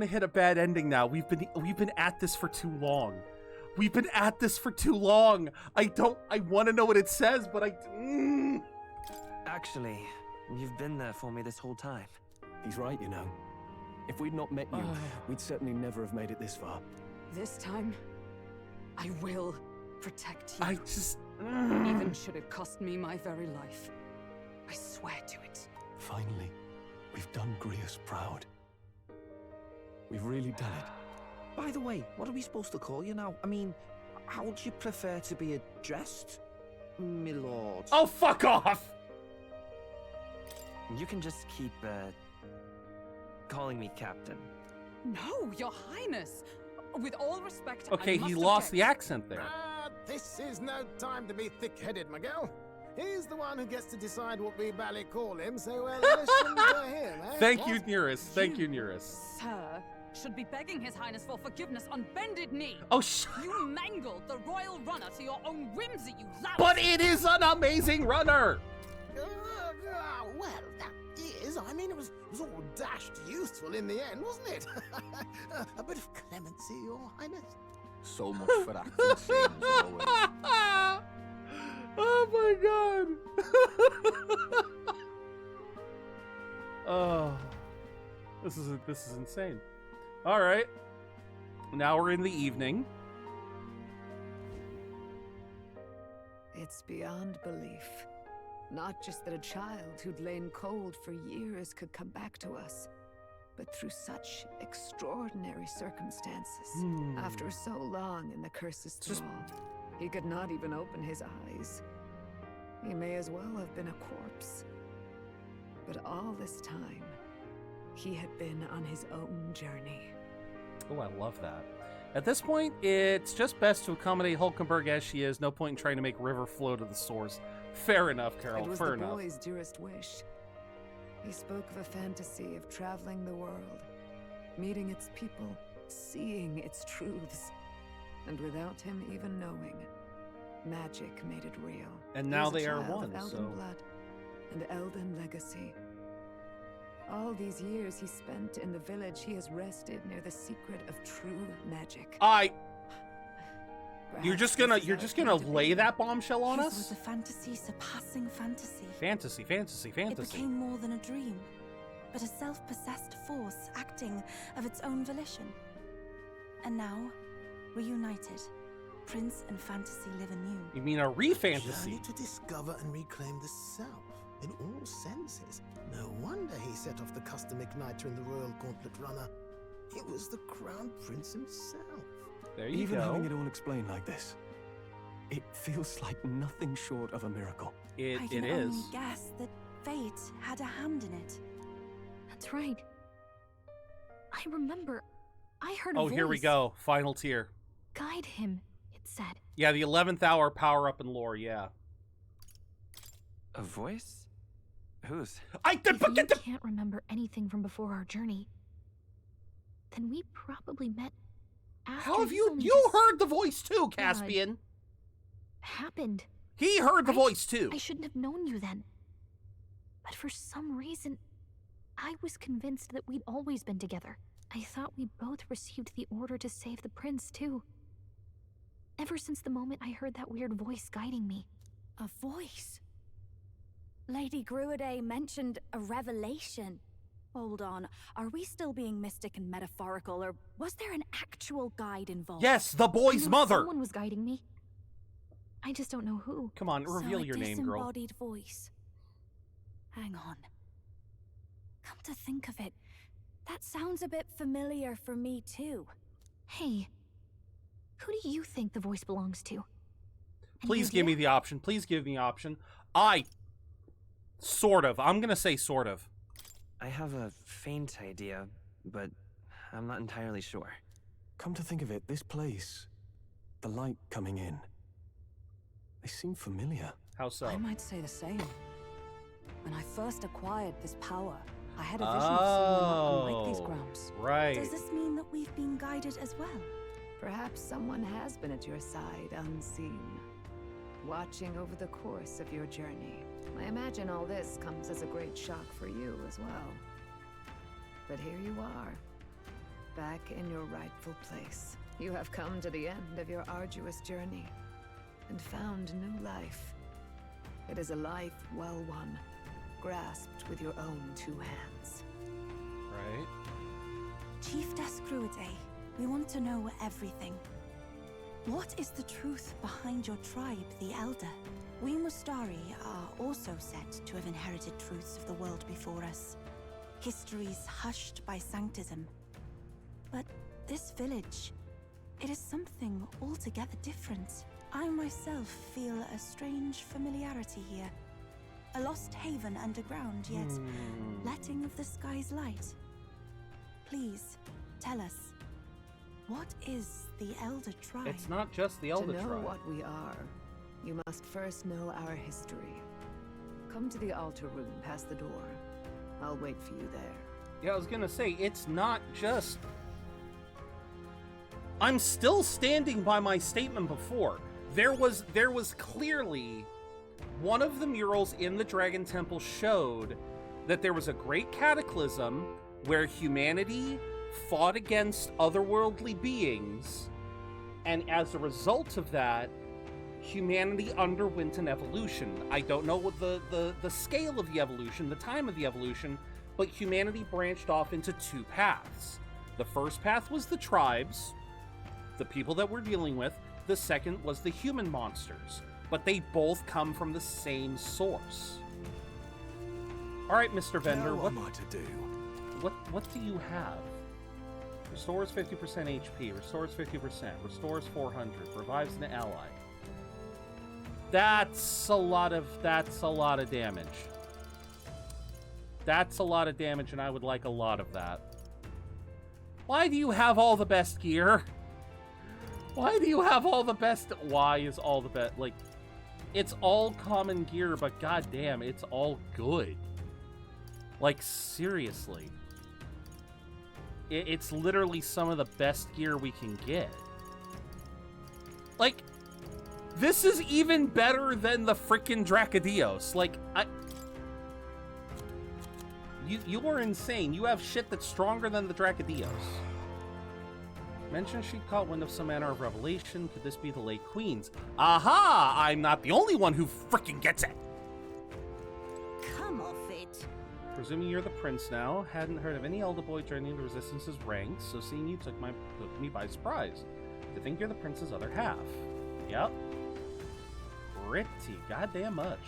hit a bad ending now. We've been at this for too long. We've been at this for too long. I want to know what it says, but Actually, you've been there for me this whole time. He's right, you know. If we'd not met you, we'd certainly never have made it this far. This time, I will protect you. I just... Even should it cost me my very life. I swear to it. Finally, we've done Grius proud. We've really done it. By the way, what are we supposed to call you now? I mean, how would you prefer to be addressed, my lord? Oh, fuck off! You can just keep, calling me Captain. No, Your Highness. With all respect, Okay, I must he lost object. the accent there. This is no time to be thick-headed, Miguel. He's the one who gets to decide what we bally call him, so listen to him, eh? Thank you, Nearest. Thank you, Nearest. Sir, should be begging His Highness for forgiveness on bended knee. Oh, You mangled the royal runner to your own whimsy, you lout. But it is an amazing runner! Well, that is. I mean, it was all dashed useful in the end, wasn't it? A bit of clemency, Your Highness. So much for acting scenes, always. Oh my god! Oh, this is insane. All right, now we're in the evening. It's beyond belief. Not just that a child who'd lain cold for years could come back to us, but through such extraordinary circumstances. After so long in the curse's thrall, he could not even open his eyes. He may as well have been a corpse. But all this time, he had been on his own journey. Oh, I love that. At this point, it's just best to accommodate Hulkenberg as she is. No point in trying to make River flow to the source. Fair enough, Carol. It was Fair the enough. boy's dearest wish. He spoke of a fantasy of traveling the world, meeting its people, seeing its truths. And without him even knowing, magic made it real. And now He was they a are child one, of Elden so... blood and Elden legacy. All these years he spent in the village, he has rested near the secret of true magic. You're just gonna lay that bombshell on His us? was a fantasy surpassing fantasy. Fantasy. It became more than a dream, but a self-possessed force acting of its own volition. And now, reunited, Prince and fantasy live anew. You mean a ReFantazio? Journey to discover and reclaim the self in all senses. No wonder he set off the custom igniter in the Royal Gauntlet Runner. It was the Crown Prince himself. There you Even go. having it all explained like this, it feels like nothing short of a miracle. I can only guess that fate had a hand in it. That's right. I remember. I heard a Oh, voice. here we go. Final tier. Guide him, it said. Yeah, the 11th hour power-up and lore, yeah. A voice? Whose? If you can't remember anything from before our journey, then we probably met after. How have this you... only You just heard the voice too, Caspian. happened. He heard the Right? voice too. I shouldn't have known you then. But for some reason, I was convinced that we'd always been together. I thought we both received the order to save the prince, too. Ever since the moment I heard that weird voice guiding me. A voice? Lady Gruade mentioned a revelation. Hold on, are we still being mystic and metaphorical, or was there an actual guide involved? Yes, the boy's I know mother. Someone was guiding me. I just don't know who. Come on, reveal your name, girl. Disembodied voice. Hang on. Come to think of it, that sounds a bit familiar for me too. Hey, who do you think the voice belongs to? Please give me the option. Please give me the option. Sort of. I'm gonna say sort of. I have a faint idea, but I'm not entirely sure. Come to think of it, this place, the light coming in, they seem familiar. How so? I might say the same. When I first acquired this power, I had a vision of someone not unlike these grounds. Right. Does this mean that we've been guided as well? Perhaps someone has been at your side unseen, watching over the course of your journey. I imagine all this comes as a great shock for you as well. But here you are, back in your rightful place. You have come to the end of your arduous journey and found new life. It is a life well won, grasped with your own two hands. Right. Chiefess Gruade, we want to know everything. What is the truth behind your tribe, the Elder? We Mustari are also said to have inherited truths of the world before us. Histories hushed by sanctism. But this village, it is something altogether different. I myself feel a strange familiarity here. A lost haven underground, yet letting of the sky's light. Please, tell us, what is the Elder Tribe? It's not just the Elder To know Tribe. what we are, you must first know our history. Come to the altar room past the door. I'll wait for you there. Yeah, I was gonna say, it's not just... I'm still standing by my statement before. There was clearly... One of the murals in the Dragon Temple showed that there was a great cataclysm where humanity fought against otherworldly beings, and as a result of that, humanity underwent an evolution. I don't know what the scale of the evolution, the time of the evolution, but humanity branched off into two paths. The first path was the tribes, the people that we're dealing with. The second was the human monsters, but they both come from the same source. All right, Mr. Vendor, Now what am I to do? What do you have? Restores 50% HP, restores 50%, restores 400, revives an ally. That's a lot of damage. That's a lot of damage, and I would like a lot of that. Why do you have all the best gear? Why do you have all the best? Why is all the best? Like, it's all common gear, but goddamn, it's all good. Like, seriously. It's literally some of the best gear we can get. Like, this is even better than the frickin' Dracodios. Like, You are insane. You have shit that's stronger than the Dracodios. Mentioned she caught wind of some manner of revelation. Could this be the late Queen's? Aha! I'm not the only one who frickin' gets it. Come off it. Presuming you're the prince now. Hadn't heard of any elder boy joining the Resistance's ranks, so seeing you took me by surprise. To think you're the prince's other half. Yep. Pretty goddamn much.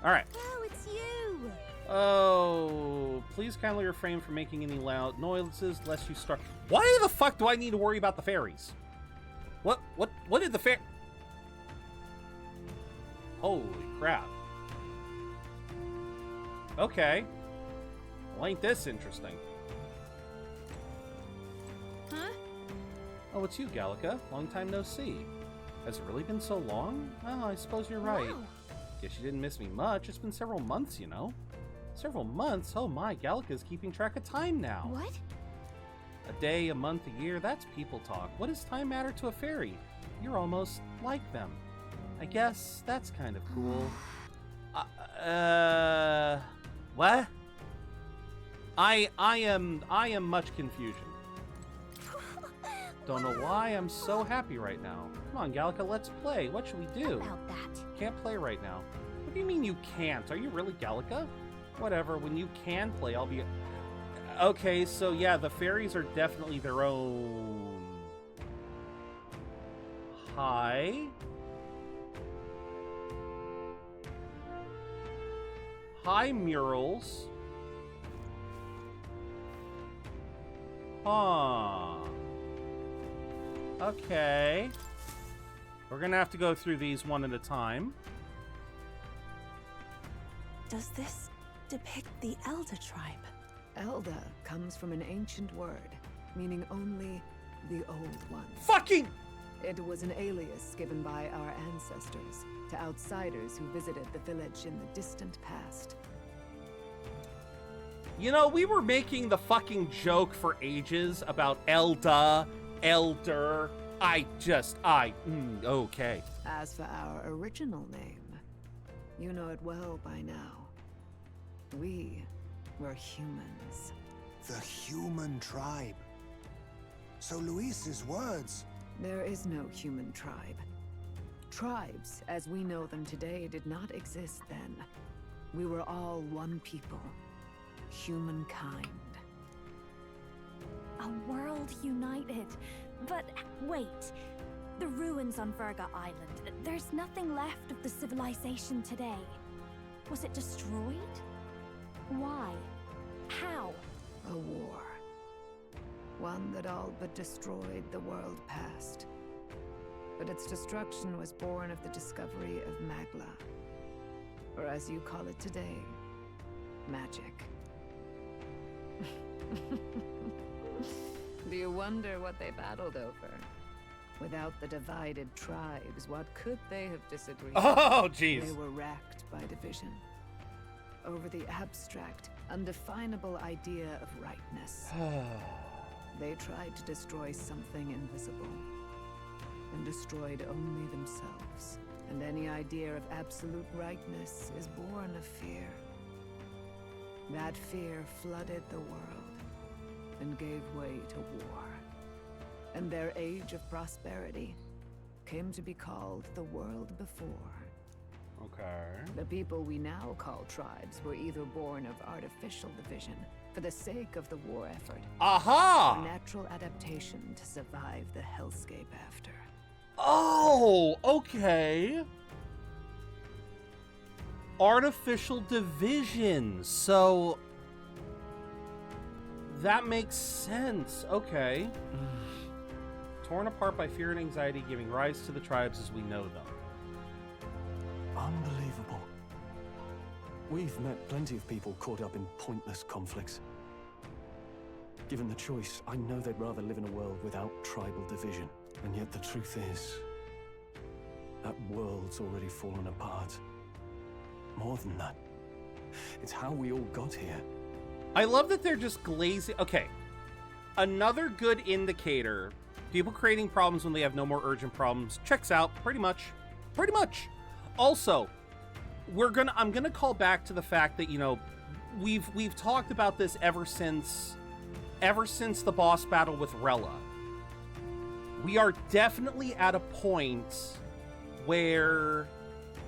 Alright. Oh, it's you! Oh, please kindly refrain from making any loud noises lest you start. Why the fuck do I need to worry about the fairies? What did the fair? Holy crap. Okay. Well, ain't this interesting? Huh? Oh, it's you, Gallica. Long time no see. Has it really been so long? Oh, I suppose you're right. Wow. Guess you didn't miss me much. It's been several months, you know. Several months? Oh my, Gallica's keeping track of time now. What? A day, a month, a year, that's people talk. What does time matter to a fairy? You're almost like them. I guess that's kind of cool. What? I am much confusion. Don't know why I'm so happy right now. Come on, Gallica, let's play. What should we do? About that. Can't play right now. What do you mean you can't? Are you really Gallica? Whatever, when you can play, I'll be... Okay, so yeah, the fairies are definitely their own... Hi? Hi, murals. Huh. Okay. We're gonna have to go through these one at a time. Does this depict the Elder tribe? Elder comes from an ancient word, meaning only the old ones. Fucking! It was an alias given by our ancestors to outsiders who visited the village in the distant past. You know, we were making the fucking joke for ages about Elder. Okay. As for our original name, you know it well by now. We were humans. The human tribe. So Luis's words... There is no human tribe. Tribes, as we know them today, did not exist then. We were all one people. Humankind. A world united. But wait. The ruins on Virga Island. There's nothing left of the civilization today. Was it destroyed? Why? How? A war. One that all but destroyed the world past. But its destruction was born of the discovery of Magla. Or as you call it today, magic. Do you wonder what they battled over? Without the divided tribes, what could they have disagreed? Oh, jeez. They were racked by division. Over the abstract, undefinable idea of rightness. They tried to destroy something invisible, and destroyed only themselves. And any idea of absolute rightness is born of fear. That fear flooded the world, and gave way to war. And their age of prosperity came to be called the world before. Okay. The people we now call tribes were either born of artificial division for the sake of the war effort. Aha! Or natural adaptation to survive the hellscape after. Oh, okay. Artificial division. So that makes sense. Okay. Torn apart by fear and anxiety, giving rise to the tribes as we know them. Unbelievable. We've met plenty of people caught up in pointless conflicts. Given the choice, I know they'd rather live in a world without tribal division. And yet the truth is, that world's already fallen apart. More than that, it's how we all got here. I love that they're just glazing. Okay, another good indicator. People creating problems when they have no more urgent problems checks out pretty much. Also, I'm gonna call back to the fact that, you know, we've talked about this ever since the boss battle with Rella. We are definitely at a point where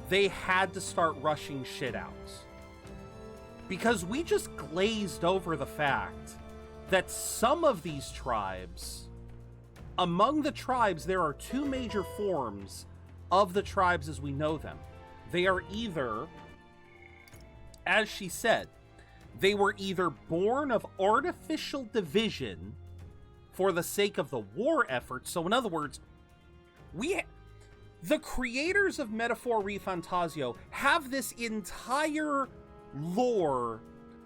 they had to start rushing shit out. Because we just glazed over the fact that some of these tribes, among the tribes, there are two major forms of the tribes as we know them. They are either, as she said, they were either born of artificial division for the sake of the war effort. So in other words, the creators of Metaphor ReFantazio have this entire lore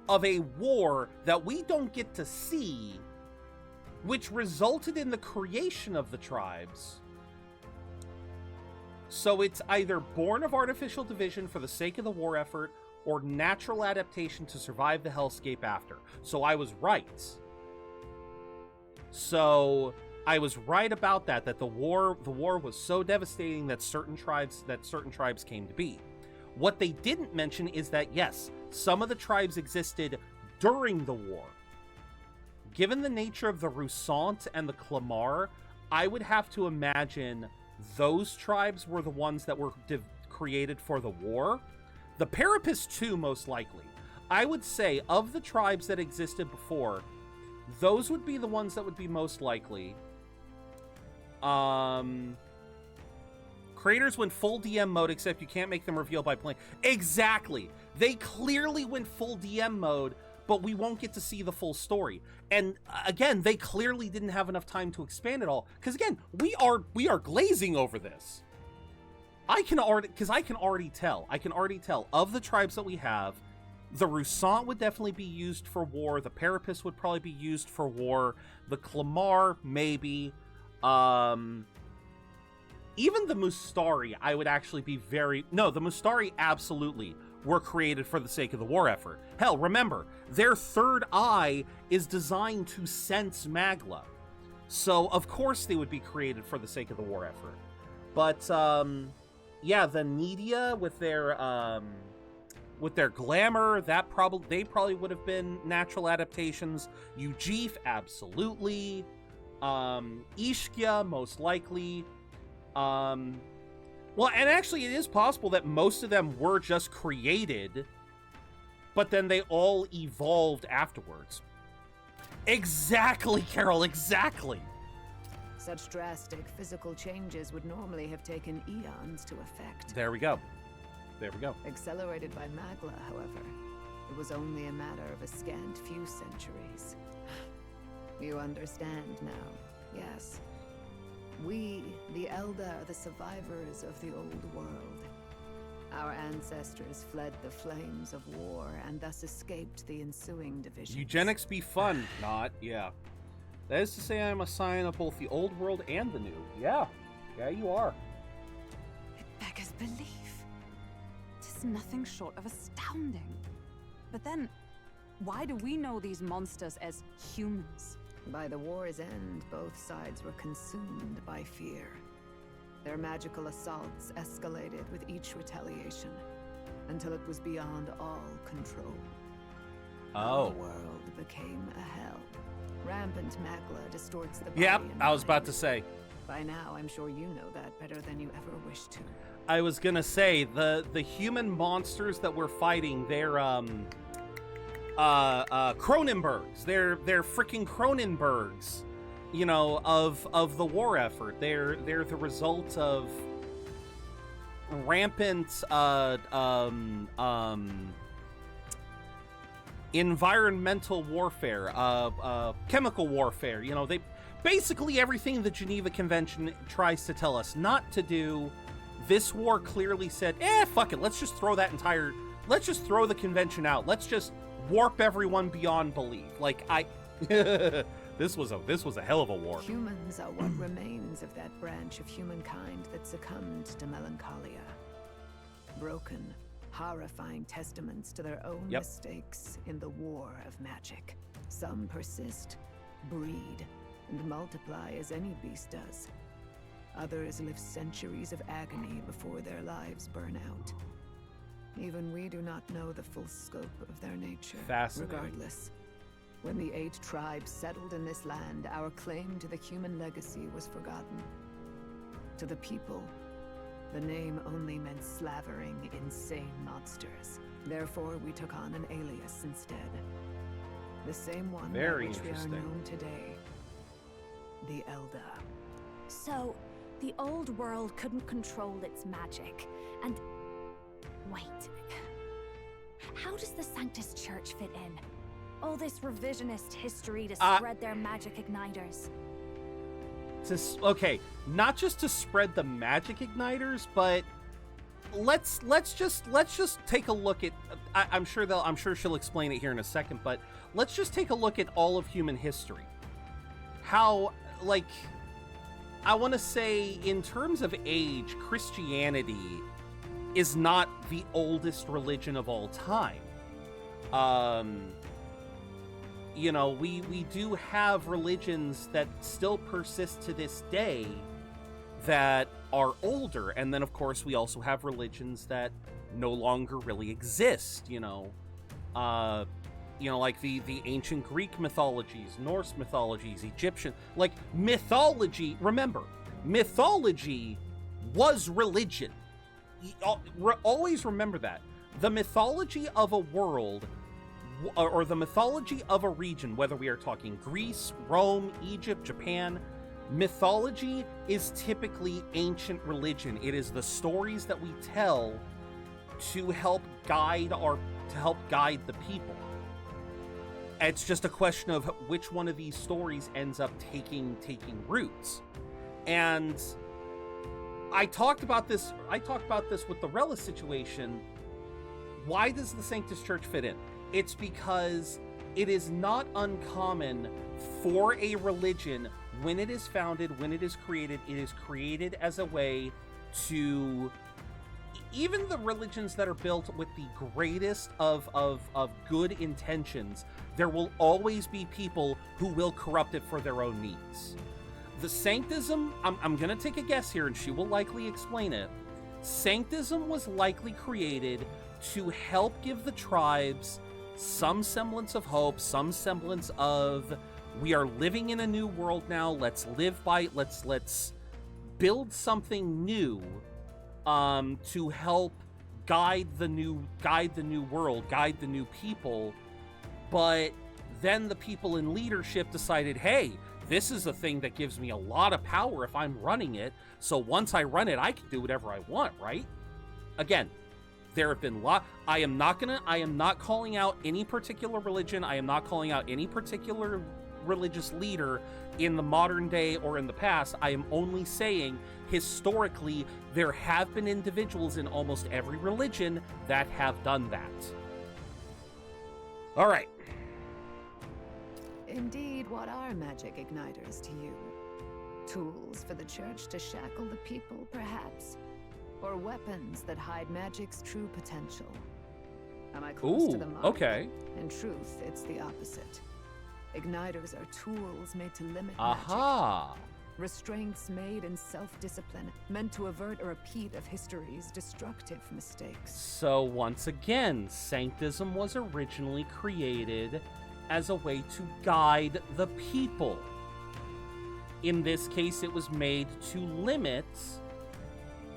of a war that we don't get to see, which resulted in the creation of the tribes. So it's either born of artificial division for the sake of the war effort, or natural adaptation to survive the hellscape after. So I was right. So I was right about that the war was so devastating that certain tribes came to be. What they didn't mention is that, yes, some of the tribes existed during the war. Given the nature of the Roussant and the Clamar, I would have to imagine those tribes were the ones that were created for the war. The Parapus too, most likely. I would say, of the tribes that existed before, those would be the ones that would be most likely. Creators went full DM mode, except you can't make them reveal by playing. Exactly! They clearly went full DM mode, but we won't get to see the full story. And again, they clearly didn't have enough time to expand it all. Because again, we are glazing over this. I can already tell of the tribes that we have, the Roussant would definitely be used for war. The Parapus would probably be used for war. The Clamar, maybe. Even the Mustari, I would actually be no, the Mustari absolutely were created for the sake of the war effort. Hell, remember, their third eye is designed to sense Magla. So, of course they would be created for the sake of the war effort. But, yeah, the Nidia with their glamour, they probably would have been natural adaptations. Ujif, absolutely. Ishkia, most likely. Well, and actually it is possible that most of them were just created, but then they all evolved afterwards. Exactly, Carol, exactly. Such drastic physical changes would normally have taken eons to effect. There we go. Accelerated by Magla, however, it was only a matter of a scant few centuries. You understand now, yes? We, the Elder, are the survivors of the old world. Our ancestors fled the flames of war and thus escaped the ensuing divisions. Eugenics be fun, not, yeah. That is to say, I'm a scion of both the old world and the new. Yeah, you are. It beggars belief. Tis nothing short of astounding. But then, why do we know these monsters as humans? By the war's end, both sides were consumed by fear. Their magical assaults escalated with each retaliation, until it was beyond all control. Oh. The world became a hell. Rampant Magla distorts the body. Yep, I was about to say. By now, I'm sure you know that better than you ever wished to. I was gonna say, the human monsters that we're fighting, they're, Cronenbergs. They're freaking Cronenbergs, you know, of the war effort. They're the result of rampant, environmental warfare, chemical warfare. You know, they basically everything the Geneva Convention tries to tell us not to do. This war clearly said, fuck it, let's just throw the convention out. Let's just warp everyone beyond belief. Like, This was a hell of a war. Humans are what remains of that branch of humankind that succumbed to melancholia. Broken, horrifying testaments to their own mistakes in the war of magic. Some persist, breed, and multiply as any beast does. Others live centuries of agony before their lives burn out. Even we do not know the full scope of their nature. Fascinating. Regardless, when the 8 tribes settled in this land, our claim to the human legacy was forgotten. To the people, the name only meant slavering, insane monsters. Therefore, we took on an alias instead. The same one by which we are known today. The Elder. So, the old world couldn't control its magic, and... Wait. How does the Sanctus Church fit in? All this revisionist history to spread their magic igniters. Okay, not just to spread the magic igniters, but let's just take a look at. I'm sure she'll explain it here in a second, but let's just take a look at all of human history. How, like, I want to say, in terms of age, Christianity is not the oldest religion of all time. You know, we do have religions that still persist to this day that are older, and then of course we also have religions that no longer really exist, you know, like the ancient Greek mythologies, Norse mythologies, Egyptian, like mythology. Remember, mythology was religion. Always remember that. The mythology of a world, or the mythology of a region, whether we are talking Greece, Rome, Egypt, Japan, mythology is typically ancient religion. It is the stories that we tell to help guide the people. It's just a question of which one of these stories ends up taking roots. And I talked about this with the Rella situation. Why does the Sanctus Church fit in? It's because it is not uncommon for a religion, when it is founded, when it is created as a way to, even the religions that are built with the greatest of good intentions, there will always be people who will corrupt it for their own needs. The Sanctism, I'm gonna take a guess here and she will likely explain it. Sanctism was likely created to help give the tribes some semblance of hope, some semblance of, we are living in a new world now, let's build something new to help guide the new world, guide the new people. But then the people in leadership decided, hey, this is a thing that gives me a lot of power if I'm running it, so once I run it, I can do whatever I want, right? Again, there have been I am not calling out any particular religion. I am not calling out any particular religious leader in the modern day or in the past. I am only saying, historically, there have been individuals in almost every religion that have done that. All right. Indeed, what are magic igniters to you? Tools for the church to shackle the people, perhaps? Or weapons that hide magic's true potential? Am I close to the mark? Okay. In truth, it's the opposite. Igniters are tools made to limit Aha! magic. Restraints made in self-discipline, meant to avert a repeat of history's destructive mistakes. So once again, Sanctism was originally created as a way to guide the people. In this case, it was made to limit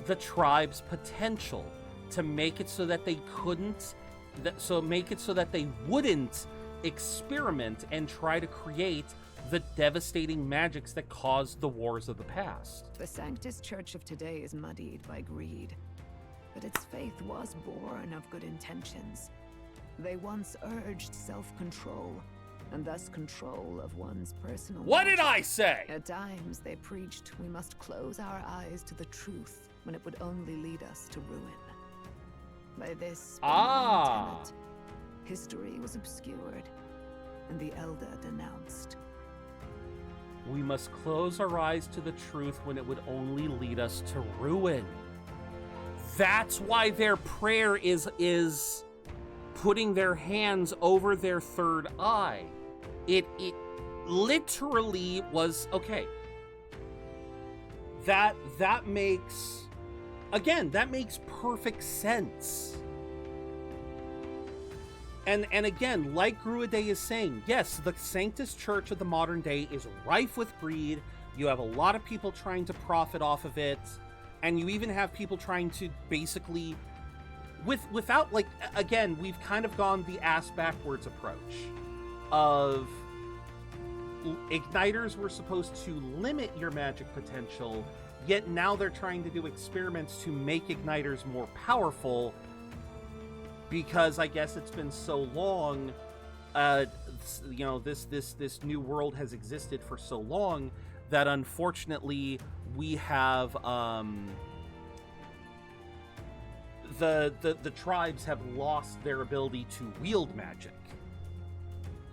the tribe's potential, to make it so that they wouldn't experiment and try to create the devastating magics that caused the wars of the past. The Sanctus Church of today is muddied by greed, but its faith was born of good intentions. They once urged self-control, and thus control of one's personal What magic. did I say? At times, they preached we must close our eyes to the truth when it would only lead us to ruin. By this benign tenet, history was obscured, and the Elder denounced. We must close our eyes to the truth when it would only lead us to ruin. That's why their prayer is putting their hands over their third eye. It literally was, okay. That makes, again, that makes perfect sense. And again, like Gruade is saying, yes, the Sanctus Church of the modern day is rife with greed. You have a lot of people trying to profit off of it. And you even have people trying to basically, without, like, again, we've kind of gone the ass backwards approach of igniters were supposed to limit your magic potential, yet now they're trying to do experiments to make igniters more powerful. Because I guess it's been so long, you know, this new world has existed for so long that unfortunately we have the tribes have lost their ability to wield magic.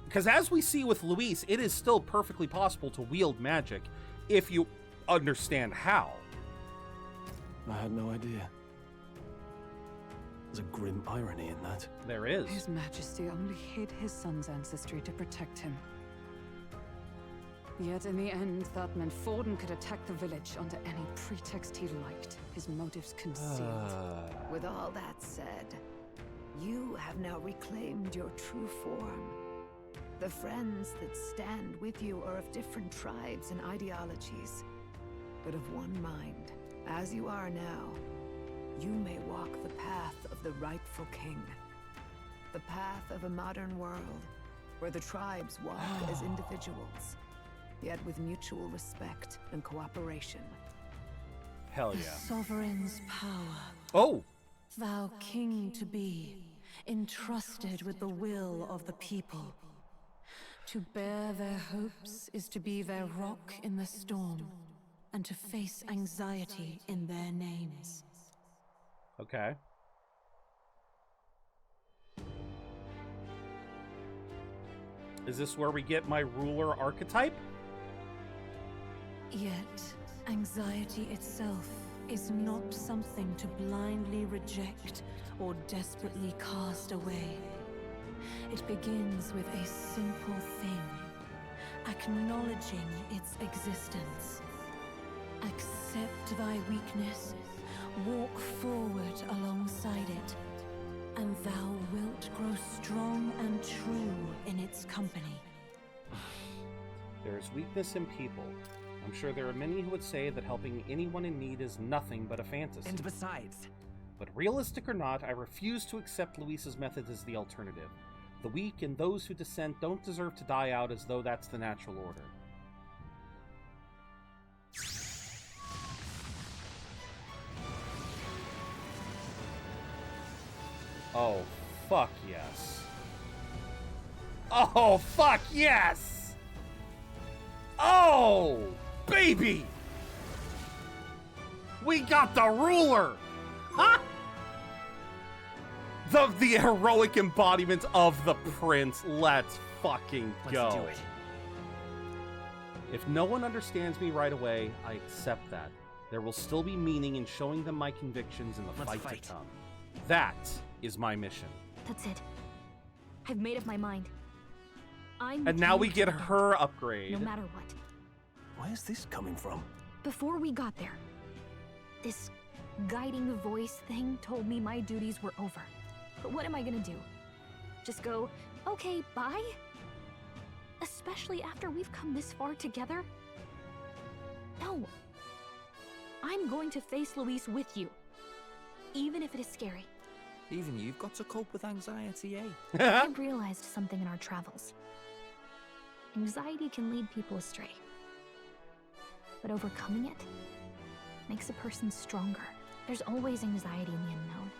Because as we see with Luis, it is still perfectly possible to wield magic if you understand how. I had no idea. There's a grim irony in that. There is. His Majesty only hid his son's ancestry to protect him. Yet in the end, that meant Forden could attack the village under any pretext he liked, his motives concealed. With all that said, you have now reclaimed your true form. The friends that stand with you are of different tribes and ideologies, but of one mind. As you are now, you may walk the path of the rightful king. The path of a modern world, where the tribes walk as individuals, yet with mutual respect and cooperation. Hell The yeah. sovereign's power. Oh! Thou king to be, entrusted with the will of the people. To bear their hopes is to be their rock in the storm, and to face anxiety in their names. Okay. Is this where we get my ruler archetype? Yet, anxiety itself is not something to blindly reject or desperately cast away. It begins with a simple thing, acknowledging its existence. Accept thy weakness, walk forward alongside it, and thou wilt grow strong and true in its company. There is weakness in people. I'm sure there are many who would say that helping anyone in need is nothing but a fantasy. And besides... But realistic or not, I refuse to accept Luis's method as the alternative. The weak and those who dissent don't deserve to die out as though that's the natural order. Oh, fuck yes. Oh, fuck yes! Oh, baby! We got the ruler! Huh? The heroic embodiment of the prince. Let's fucking go. Let's do it. If no one understands me right away, I accept that. There will still be meaning in showing them my convictions in the fight to come. That is my mission. That's it. I've made up my mind. And now we get her upgrade. No matter what. Where's this coming from? Before we got there, this guiding voice thing told me my duties were over. But what am I gonna do? Just go, okay, bye? Especially after we've come this far together? No. I'm going to face Luis with you. Even if it is scary. Even you've got to cope with anxiety, eh? I realized something in our travels. Anxiety can lead people astray. But overcoming it makes a person stronger. There's always anxiety in the unknown.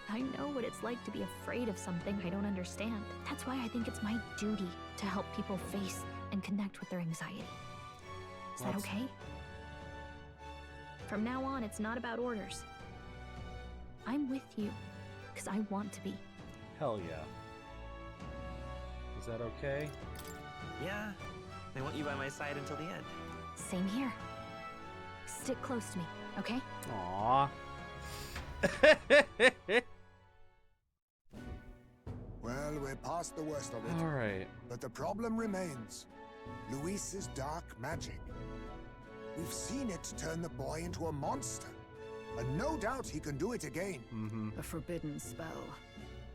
I know what it's like to be afraid of something I don't understand. That's why I think it's my duty to help people face and connect with their anxiety. Is that okay? From now on, it's not about orders. I'm with you, because I want to be. Hell yeah. Is that okay? Yeah, I want you by my side until the end. Same here. Stick close to me, okay? Aww. Well, we're past the worst of it. All right. But the problem remains. Luis's dark magic. We've seen it turn the boy into a monster. And no doubt he can do it again. A forbidden spell,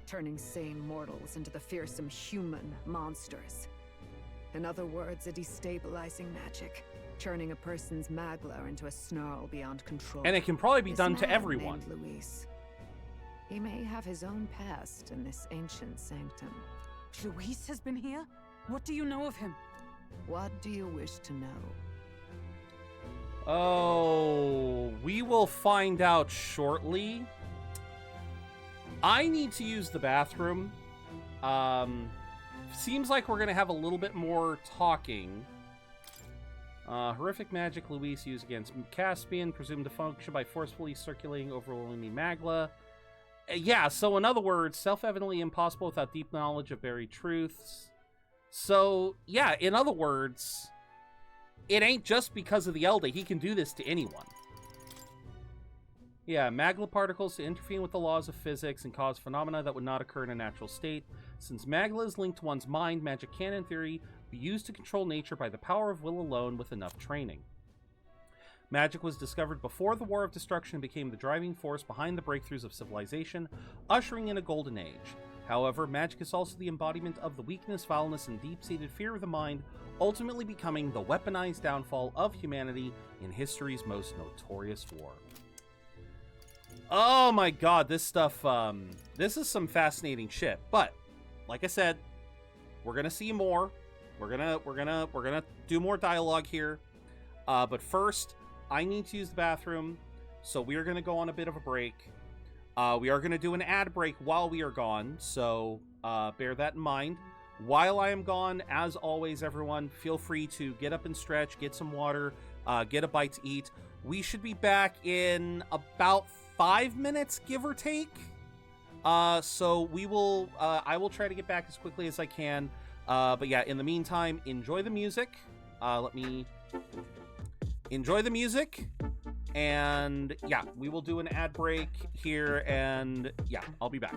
turning sane mortals into the fearsome human monsters. In other words, a destabilizing magic, turning a person's magla into a snarl beyond control. And it can probably be done to This man everyone. named Luis. He may have his own past in this ancient sanctum. Luis has been here? What do you know of him? What do you wish to know? Oh, we will find out shortly. I need to use the bathroom. Seems like we're going to have a little bit more talking. Horrific magic Luis used against Caspian, presumed to function by forcefully circulating overwhelming magla. Yeah, so in other words, self-evidently impossible without deep knowledge of buried truths. So, yeah, in other words, it ain't just because of the Elder. He can do this to anyone. Yeah, magla particles to interfere with the laws of physics and cause phenomena that would not occur in a natural state. Since magla is linked to one's mind, magic can, in theory, be used to control nature by the power of will alone with enough training. Magic was discovered before the War of Destruction and became the driving force behind the breakthroughs of civilization, ushering in a golden age. However, magic is also the embodiment of the weakness, foulness, and deep-seated fear of the mind, ultimately becoming the weaponized downfall of humanity in history's most notorious war. Oh my god, this stuff, this is some fascinating shit. But, like I said, we're gonna see more. We're gonna do more dialogue here. But first, I need to use the bathroom, so we are gonna go on a bit of a break. We are gonna do an ad break while we are gone, so bear that in mind. While I am gone, as always, everyone, feel free to get up and stretch, get some water, get a bite to eat. We should be back in about 5 minutes, give or take. So we will, I will try to get back as quickly as I can. But yeah, in the meantime, enjoy the music. Let me enjoy the music. And yeah, we will do an ad break here. And yeah, I'll be back.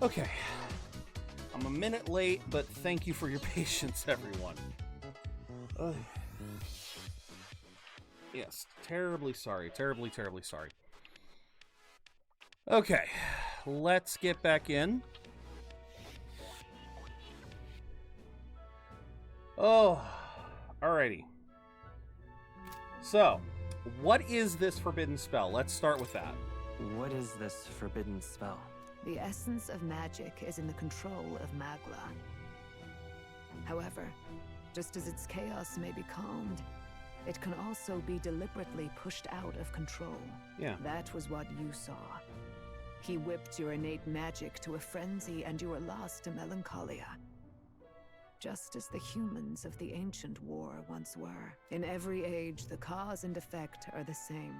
Okay. I'm a minute late, but thank you for your patience, everyone. Yes, terribly sorry. Terribly, terribly sorry. Okay, let's get back in. Oh, alrighty. So, what is this forbidden spell? Let's start with that. What is this forbidden spell? The essence of magic is in the control of Magla. However, just as its chaos may be calmed, it can also be deliberately pushed out of control. Yeah. That was what you saw. He whipped your innate magic to a frenzy and you were lost to melancholia. Just as the humans of the ancient war once were. In every age, the cause and effect are the same.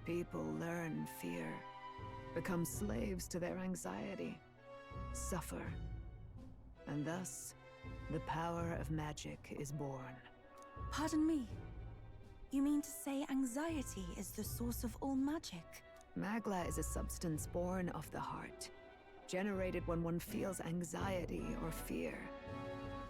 People learn fear, become slaves to their anxiety, suffer, and thus, the power of magic is born. Pardon me. You mean to say anxiety is the source of all magic? Magla is a substance born of the heart, generated when one feels anxiety or fear.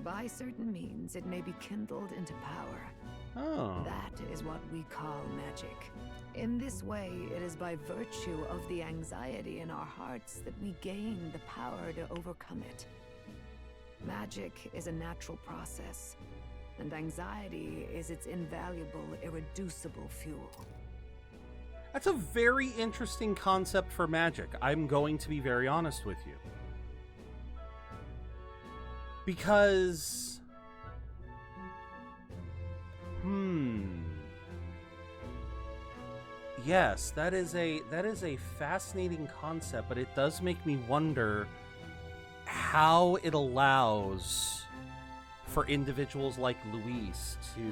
By certain means, it may be kindled into power. Oh. That is what we call magic. In this way, it is by virtue of the anxiety in our hearts that we gain the power to overcome it. Magic is a natural process, and anxiety is its invaluable, irreducible fuel. That's a very interesting concept for magic. I'm going to be very honest with you. Because... Yes, that is a fascinating concept, but it does make me wonder how it allows for individuals like Luis to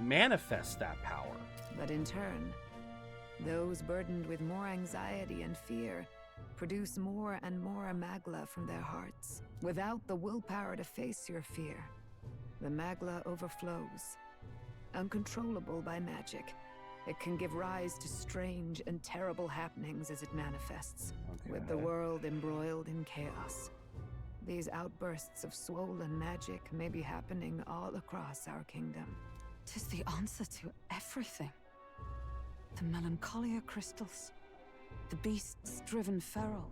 manifest that power. But in turn, those burdened with more anxiety and fear produce more and more Magla from their hearts. Without the willpower to face your fear, the Magla overflows. Uncontrollable by magic, it can give rise to strange and terrible happenings as it manifests, with the world embroiled in chaos. These outbursts of swollen magic may be happening all across our kingdom. 'Tis the answer to everything. The melancholia crystals, the beasts driven feral.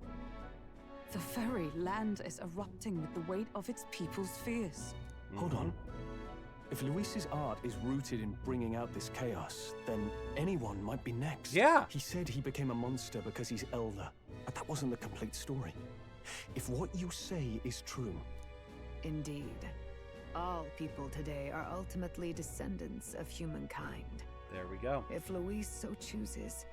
The very land is erupting with the weight of its people's fears. Hold on. If Luis's art is rooted in bringing out this chaos, then anyone might be next. Yeah. He said he became a monster because he's elder, but that wasn't the complete story. If what you say is true... Indeed. All people today are ultimately descendants of humankind. There we go. If Luis so chooses,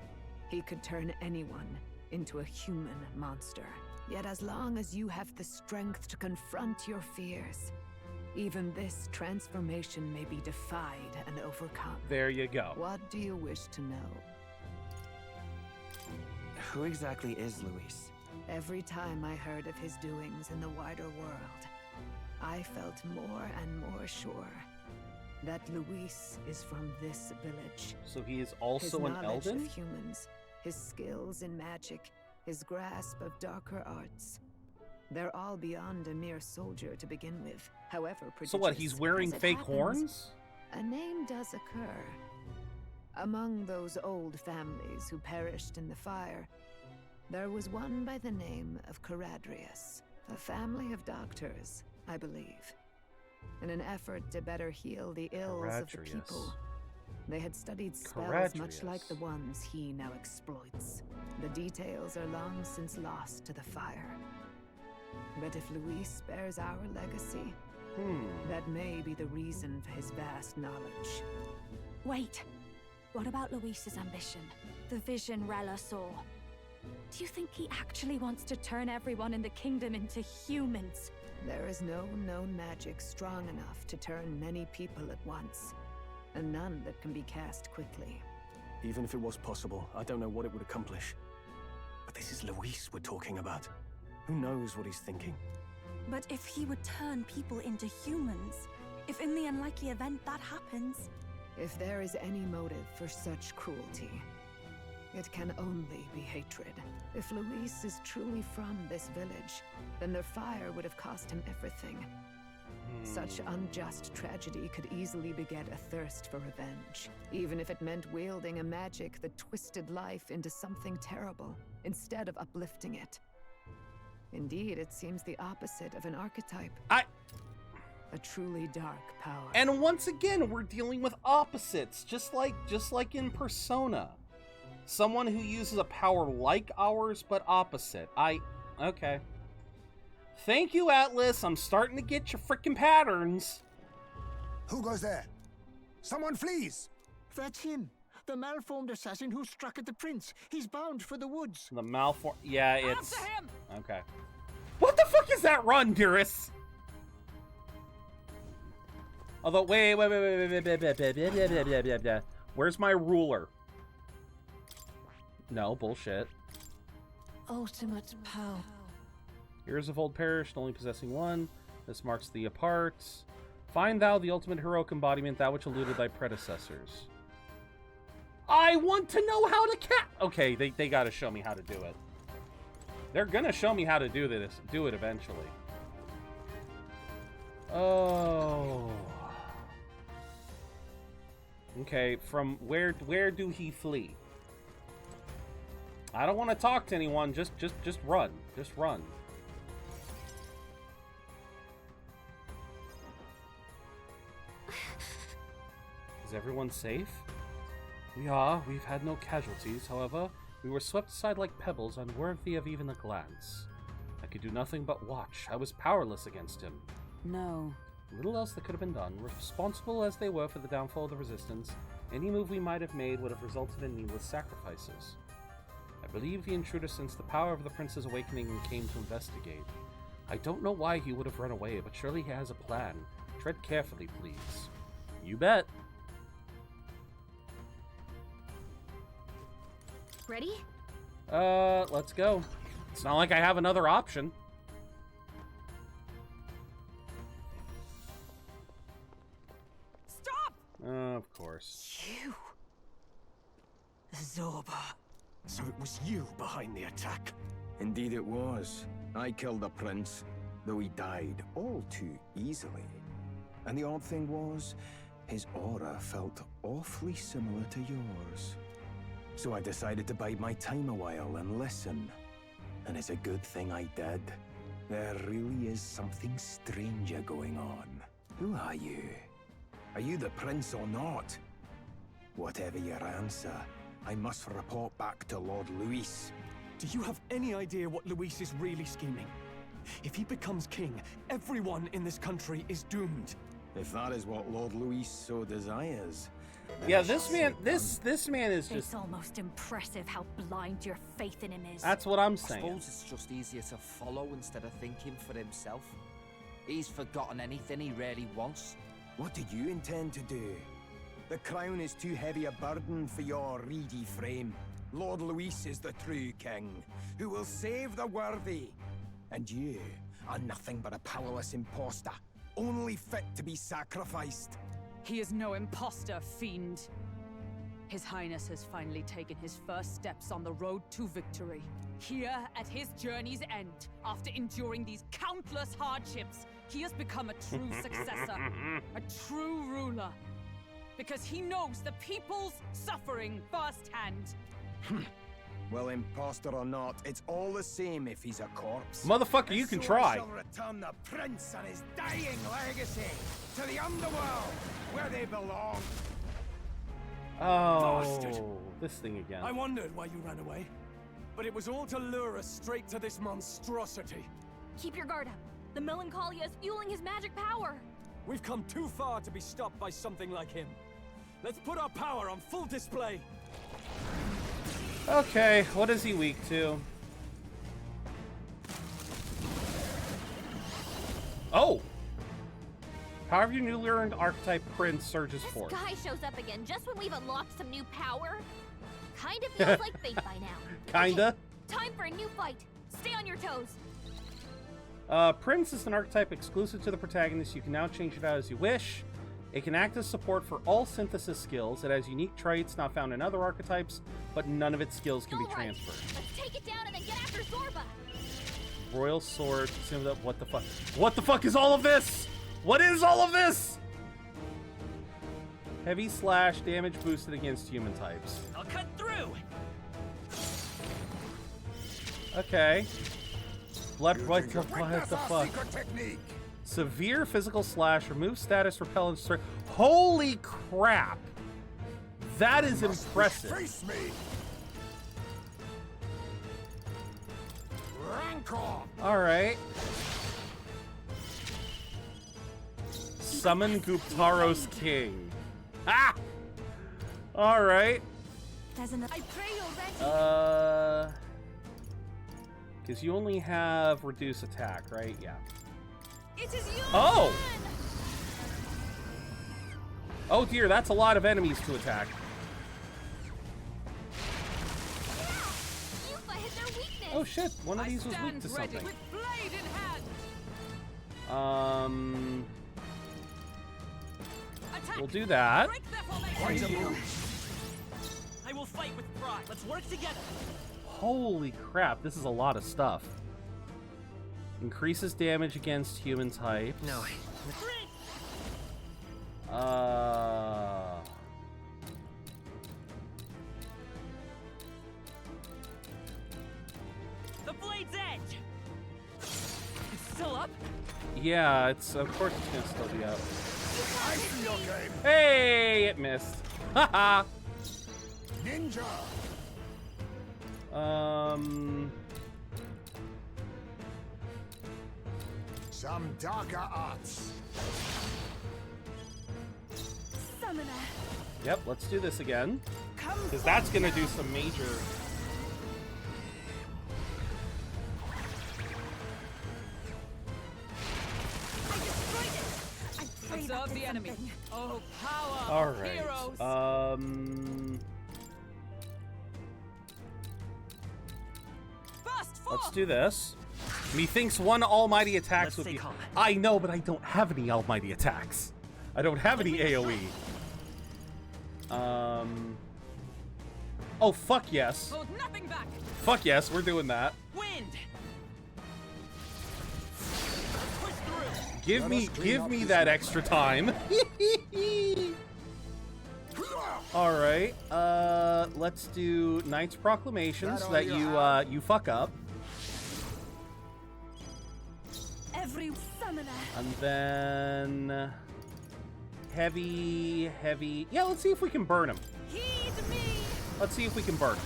he could turn anyone into a human monster. Yet as long as you have the strength to confront your fears, even this transformation may be defied and overcome. There you go. What do you wish to know? Who exactly is Luis? Every time I heard of his doings in the wider world, I felt more and more sure that Luis is from this village. So he is also an His knowledge Elden? of humans, his skills in magic, his grasp of darker arts. They're all beyond a mere soldier to begin with, however prodigious. So what, he's wearing As it fake happens, horns? A name does occur. Among those old families who perished in the fire, there was one by the name of Caradrius, a family of doctors, I believe. In an effort to better heal the ills of the people, they had studied spells much like the ones he now exploits. The details are long since lost to the fire. But if Luis bears our legacy, that may be the reason for his vast knowledge. Wait, what about Luis's ambition? The vision Rella saw. Do you think he actually wants to turn everyone in the kingdom into humans? There is no known magic strong enough to turn many people at once, and none that can be cast quickly. Even if it was possible, I don't know what it would accomplish. But this is Luis we're talking about. Who knows what he's thinking? But if he would turn people into humans, if in the unlikely event that happens... If there is any motive for such cruelty, it can only be hatred. If Luis is truly from this village, then their fire would have cost him everything. Such unjust tragedy could easily beget a thirst for revenge, even if it meant wielding a magic that twisted life into something terrible, instead of uplifting it. Indeed, it seems the opposite of an archetype. A truly dark power. And once again, we're dealing with opposites, just like in Persona. Someone who uses a power like ours, but opposite. Okay. Thank you, Atlas. I'm starting to get your freaking patterns. Who goes there? Someone flees! That's him. The malformed assassin who struck at the prince. He's bound for the woods. The malformed... Yeah, it's... After him! Okay. What the fuck is that run, Dearest? Although, wait. Where's my ruler? No, bullshit. Ultimate power. Heroes of old perished, only possessing one. This marks thee apart. Find thou the ultimate heroic embodiment, that which eluded thy predecessors. I want to know how to Okay, they gotta show me how to do it. They're gonna show me how to do it eventually. Oh. Okay, from where do he flee? I don't want to talk to anyone. Just run. Just run. Is everyone safe? We are. We've had no casualties. However, we were swept aside like pebbles, unworthy of even a glance. I could do nothing but watch. I was powerless against him. No. Little else that could have been done. Responsible as they were for the downfall of the Resistance, any move we might have made would have resulted in needless sacrifices. I believe the intruder sensed the power of the Prince's awakening and came to investigate. I don't know why he would have run away, but surely he has a plan. Tread carefully, please. You bet. Ready? Let's go. It's not like I have another option. Zorba. So it was you behind the attack? Indeed it was. I killed the prince, though he died all too easily. And the odd thing was, his aura felt awfully similar to yours. So I decided to bide my time a while and listen. And it's a good thing I did. There really is something stranger going on. Who are you? Are you the prince or not? Whatever your answer, I must report back to Lord Luis. Do you have any idea what Luis is really scheming? If he becomes king, everyone in this country is doomed. If that is what Lord Luis so desires. Yeah, this man is just... It's almost impressive how blind your faith in him is. That's what I'm saying. I suppose it's just easier to follow instead of thinking for himself. He's forgotten anything he really wants. What do you intend to do? The crown is too heavy a burden for your reedy frame. Lord Luis is the true king, who will save the worthy. And you are nothing but a powerless imposter, only fit to be sacrificed. He is no imposter, fiend. His Highness has finally taken his first steps on the road to victory. Here, at his journey's end, after enduring these countless hardships, he has become a true successor, a true ruler. Because he knows the people's suffering firsthand. Well, imposter or not, it's all the same if he's a corpse. Motherfucker, you can try. I shall return the prince and his dying legacy to the underworld, where they belong. Oh, Bastard. This thing again. I wondered why you ran away, but it was all to lure us straight to this monstrosity. Keep your guard up. The Melancholia is fueling his magic power. We've come too far to be stopped by something like him. Let's put our power on full display. Okay, what is he weak to? Oh! However, your newly earned archetype prince surges forth. This guy shows up again just when we've unlocked some new power. Kind of feels like fate by now. Kinda. Okay, time for a new fight. Stay on your toes. Prince is an archetype exclusive to the protagonist. You can now change it out as you wish. It can act as support for all synthesis skills. It has unique traits not found in other archetypes, but none of its skills can be transferred. Let's take it down and then get after Zorba. Royal Sword. What the fuck? What the fuck is all of this? What is all of this? Heavy slash, damage boosted against human types. I'll cut through. Okay. What the fuck? Severe physical slash, remove status, repellent strength. Holy crap! That is impressive. Face me. Rancor. All right. Summon Guptaro's king. Ah! All right. There's an. I pray you're ready. Because you only have reduce attack, right? Yeah. It is you. Oh! Oh dear, that's a lot of enemies to attack. You hit their weakness. Oh shit, one of these was weak to something. With blade in hand. We'll do that. I will fight with pride. Let's work together. Holy crap, this is a lot of stuff. Increases damage against human types. No. The blade's edge. It's still up? Yeah, it's of course it's gonna still be up. I see your game. Hey, it missed. Haha. Ninja. Some darker arts. Summoner. Yep, let's do this again. Because that's gonna do some major. Observe the enemy. Oh, power. All right. Heroes. Let's do this. Methinks one almighty attacks would be. I know, but I don't have any almighty attacks. I don't have any AoE. Oh, fuck yes. Hold nothing back. Fuck yes, we're doing that. Wind. Give me that extra time. All right. Let's do Knight's Proclamation so that you fuck up. Every summoner. And then heavy. Yeah, let's see if we can burn him. Heed me. Let's see if we can burn him.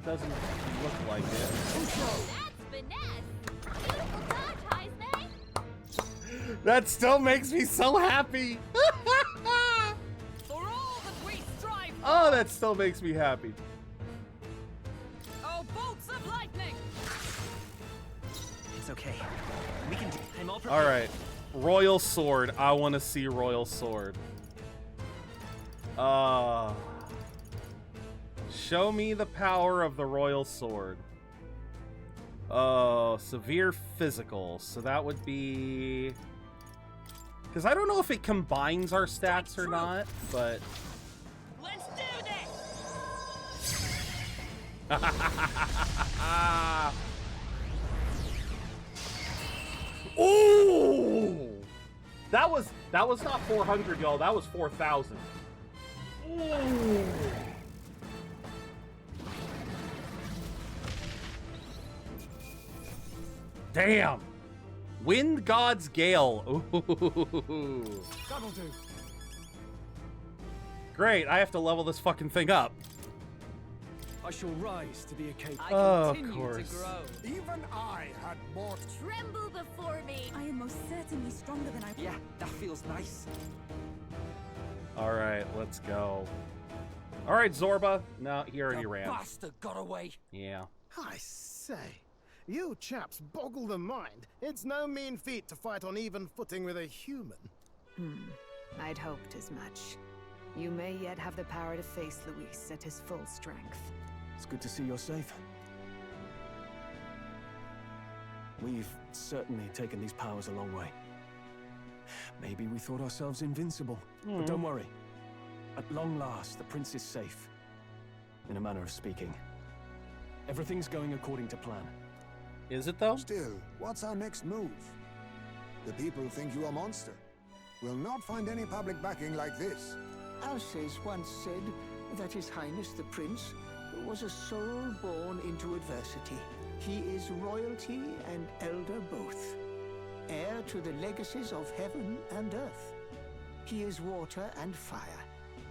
Doesn't look like it. That's finesse. Beautiful touch, Heisman. That still makes me so happy. For all that we strive for. Oh, that still makes me happy. Oh, bolts of lightning. It's okay. We can do. I'm all prepared. All right, Royal Sword. I want to see Royal Sword. Show me the power of the Royal Sword. Oh, severe physical. So that would be... Because I don't know if it combines our stats or not, but... Let's do this! Ooh! That was not 400, y'all. That was 4,000. Ooh! Damn! Wind God's Gale. Ooh. That'll do. Great, I have to level this fucking thing up. I shall rise to the occasion. Of course. Even I had more. Tremble before me. I am most certainly stronger than I. Yeah, that feels nice. Alright, let's go. Alright, Zorba. No, he already ran. Bastard got away. Yeah. I say, you chaps boggle the mind. It's no mean feat to fight on even footing with a human. I'd hoped as much. You may yet have the power to face Luis at his full strength. It's good to see you're safe. We've certainly taken these powers a long way. Maybe we thought ourselves invincible, but don't worry. At long last, the prince is safe. In a manner of speaking. Everything's going according to plan. Is it though? Still, what's our next move? The people think you a monster. We'll not find any public backing like this. Alces once said that His Highness the Prince was a soul born into adversity. He is royalty and elder both, heir to the legacies of heaven and earth. He is water and fire,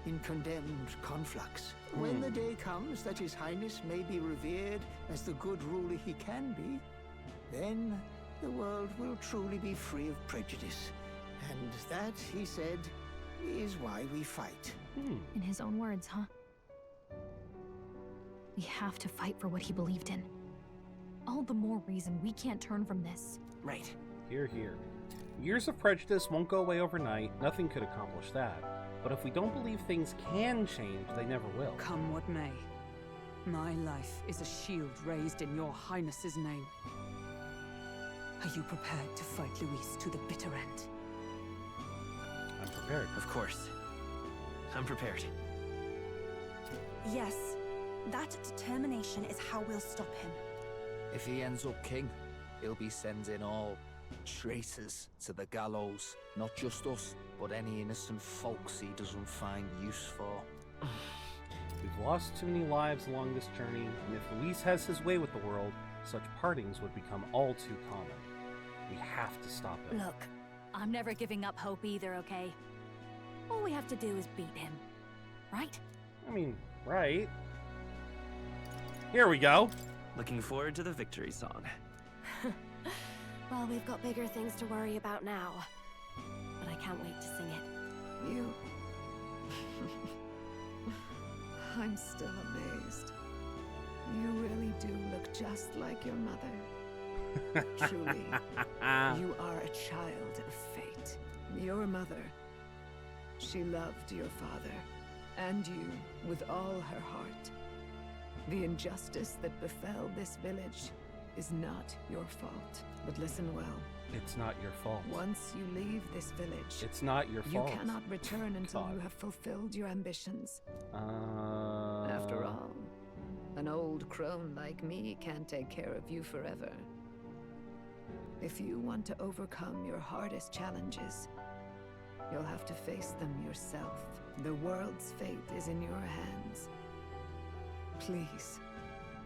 in condemned conflux. When the day comes that His Highness may be revered as the good ruler he can be, then the world will truly be free of prejudice. And that, he said, is why we fight. In his own words, huh? We have to fight for what he believed in. All the more reason we can't turn from this. Right. Here. Years of prejudice won't go away overnight. Nothing could accomplish that. But if we don't believe things can change, they never will. Come what may. My life is a shield raised in your highness's name. Are you prepared to fight Luis to the bitter end? I'm prepared. Of course. I'm prepared. Yes, that determination is how we'll stop him. If he ends up king, he'll be sending all traitors to the gallows. Not just us, but any innocent folks he doesn't find use for. We've lost too many lives along this journey, and if Luis has his way with the world, such partings would become all too common. We have to stop him. Look, I'm never giving up hope either, okay? All we have to do is beat him, right? I mean, right. Here we go. Looking forward to the victory song. Well, we've got bigger things to worry about now. But I can't wait to sing it. You... I'm still amazed. You really do look just like your mother. Truly, you are a child of fate. Your mother, she loved your father, and you with all her heart. The injustice that befell this village, is not your fault. But listen well. It's not your fault. Once you leave this village, it's not your fault. You cannot return until you have fulfilled your ambitions. After all, an old crone like me can't take care of you forever. If you want to overcome your hardest challenges, you'll have to face them yourself. The world's fate is in your hands. Please,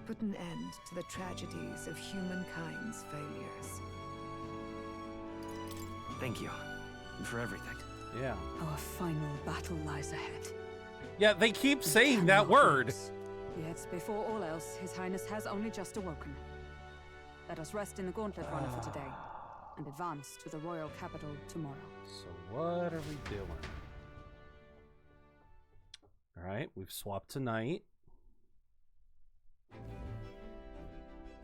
put an end to the tragedies of humankind's failures. Thank you for everything. Yeah. Our final battle lies ahead. Yeah, they keep saying that word. Yet, before all else, His Highness has only just awoken. Let us rest in the Gauntlet Runner for today, and advance to the royal capital tomorrow. So what are we doing? Alright, we've swapped tonight.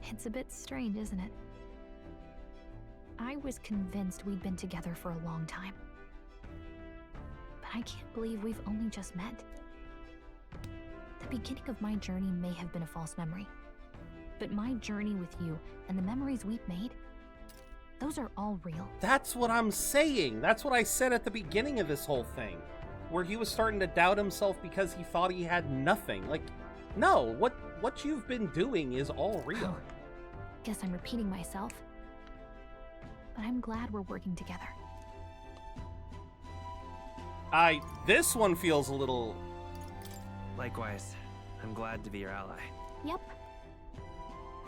It's a bit strange, isn't it? I was convinced we'd been together for a long time. But I can't believe we've only just met. The beginning of my journey may have been a false memory. But my journey with you and the memories we've made, those are all real. That's what I'm saying. That's what I said at the beginning of this whole thing. Where he was starting to doubt himself because he thought he had nothing. Like, no, what you've been doing is all real. Guess I'm repeating myself. But I'm glad we're working together. This one feels a little... Likewise, I'm glad to be your ally. Yep.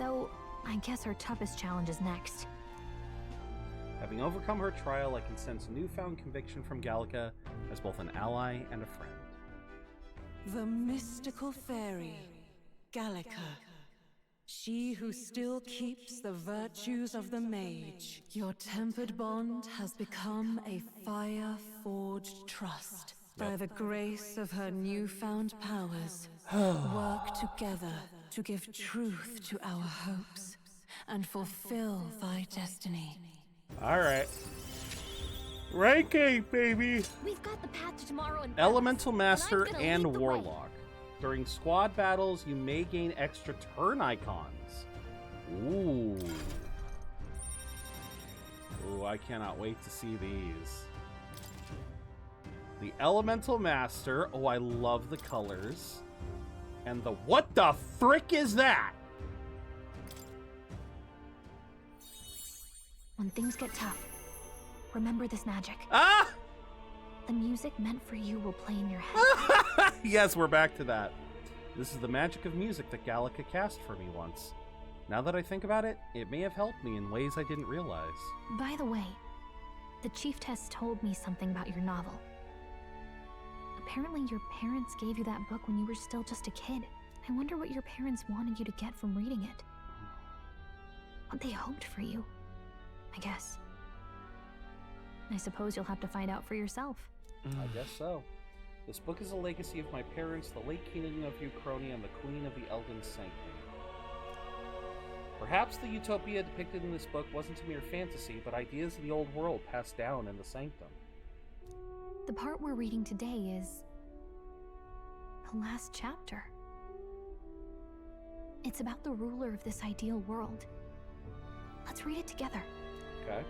Though, I guess our toughest challenge is next. Having overcome her trial, I can sense newfound conviction from Gallica as both an ally and a friend. The mystical fairy, Gallica. She who still keeps the virtues of the mage. Your tempered bond has become a fire-forged trust. By the grace of her newfound powers, work together to give truth to our hopes and fulfill thy destiny. Alright. Rank 8, baby! We've got the path to tomorrow in Elemental Master and Warlock. During squad battles, you may gain extra turn icons. Ooh. Ooh, I cannot wait to see these. The Elemental Master. Oh, I love the colors. And the... What the frick is that? When things get tough, remember this magic. Ah! The music meant for you will play in your head. Yes, we're back to that. This is the magic of music that Gallica cast for me once. Now that I think about it, it may have helped me in ways I didn't realize. By the way, the Chieftess told me something about your novel. Apparently your parents gave you that book when you were still just a kid. I wonder what your parents wanted you to get from reading it. What they hoped for you, I guess. I suppose you'll have to find out for yourself. I guess so. This book is a legacy of my parents, the late King of Uchronia and the Queen of the Elden Sanctum. Perhaps the utopia depicted in this book wasn't a mere fantasy, but ideas of the old world passed down in the Sanctum. The part we're reading today is the last chapter. It's about the ruler of this ideal world. Let's read it together. Okay.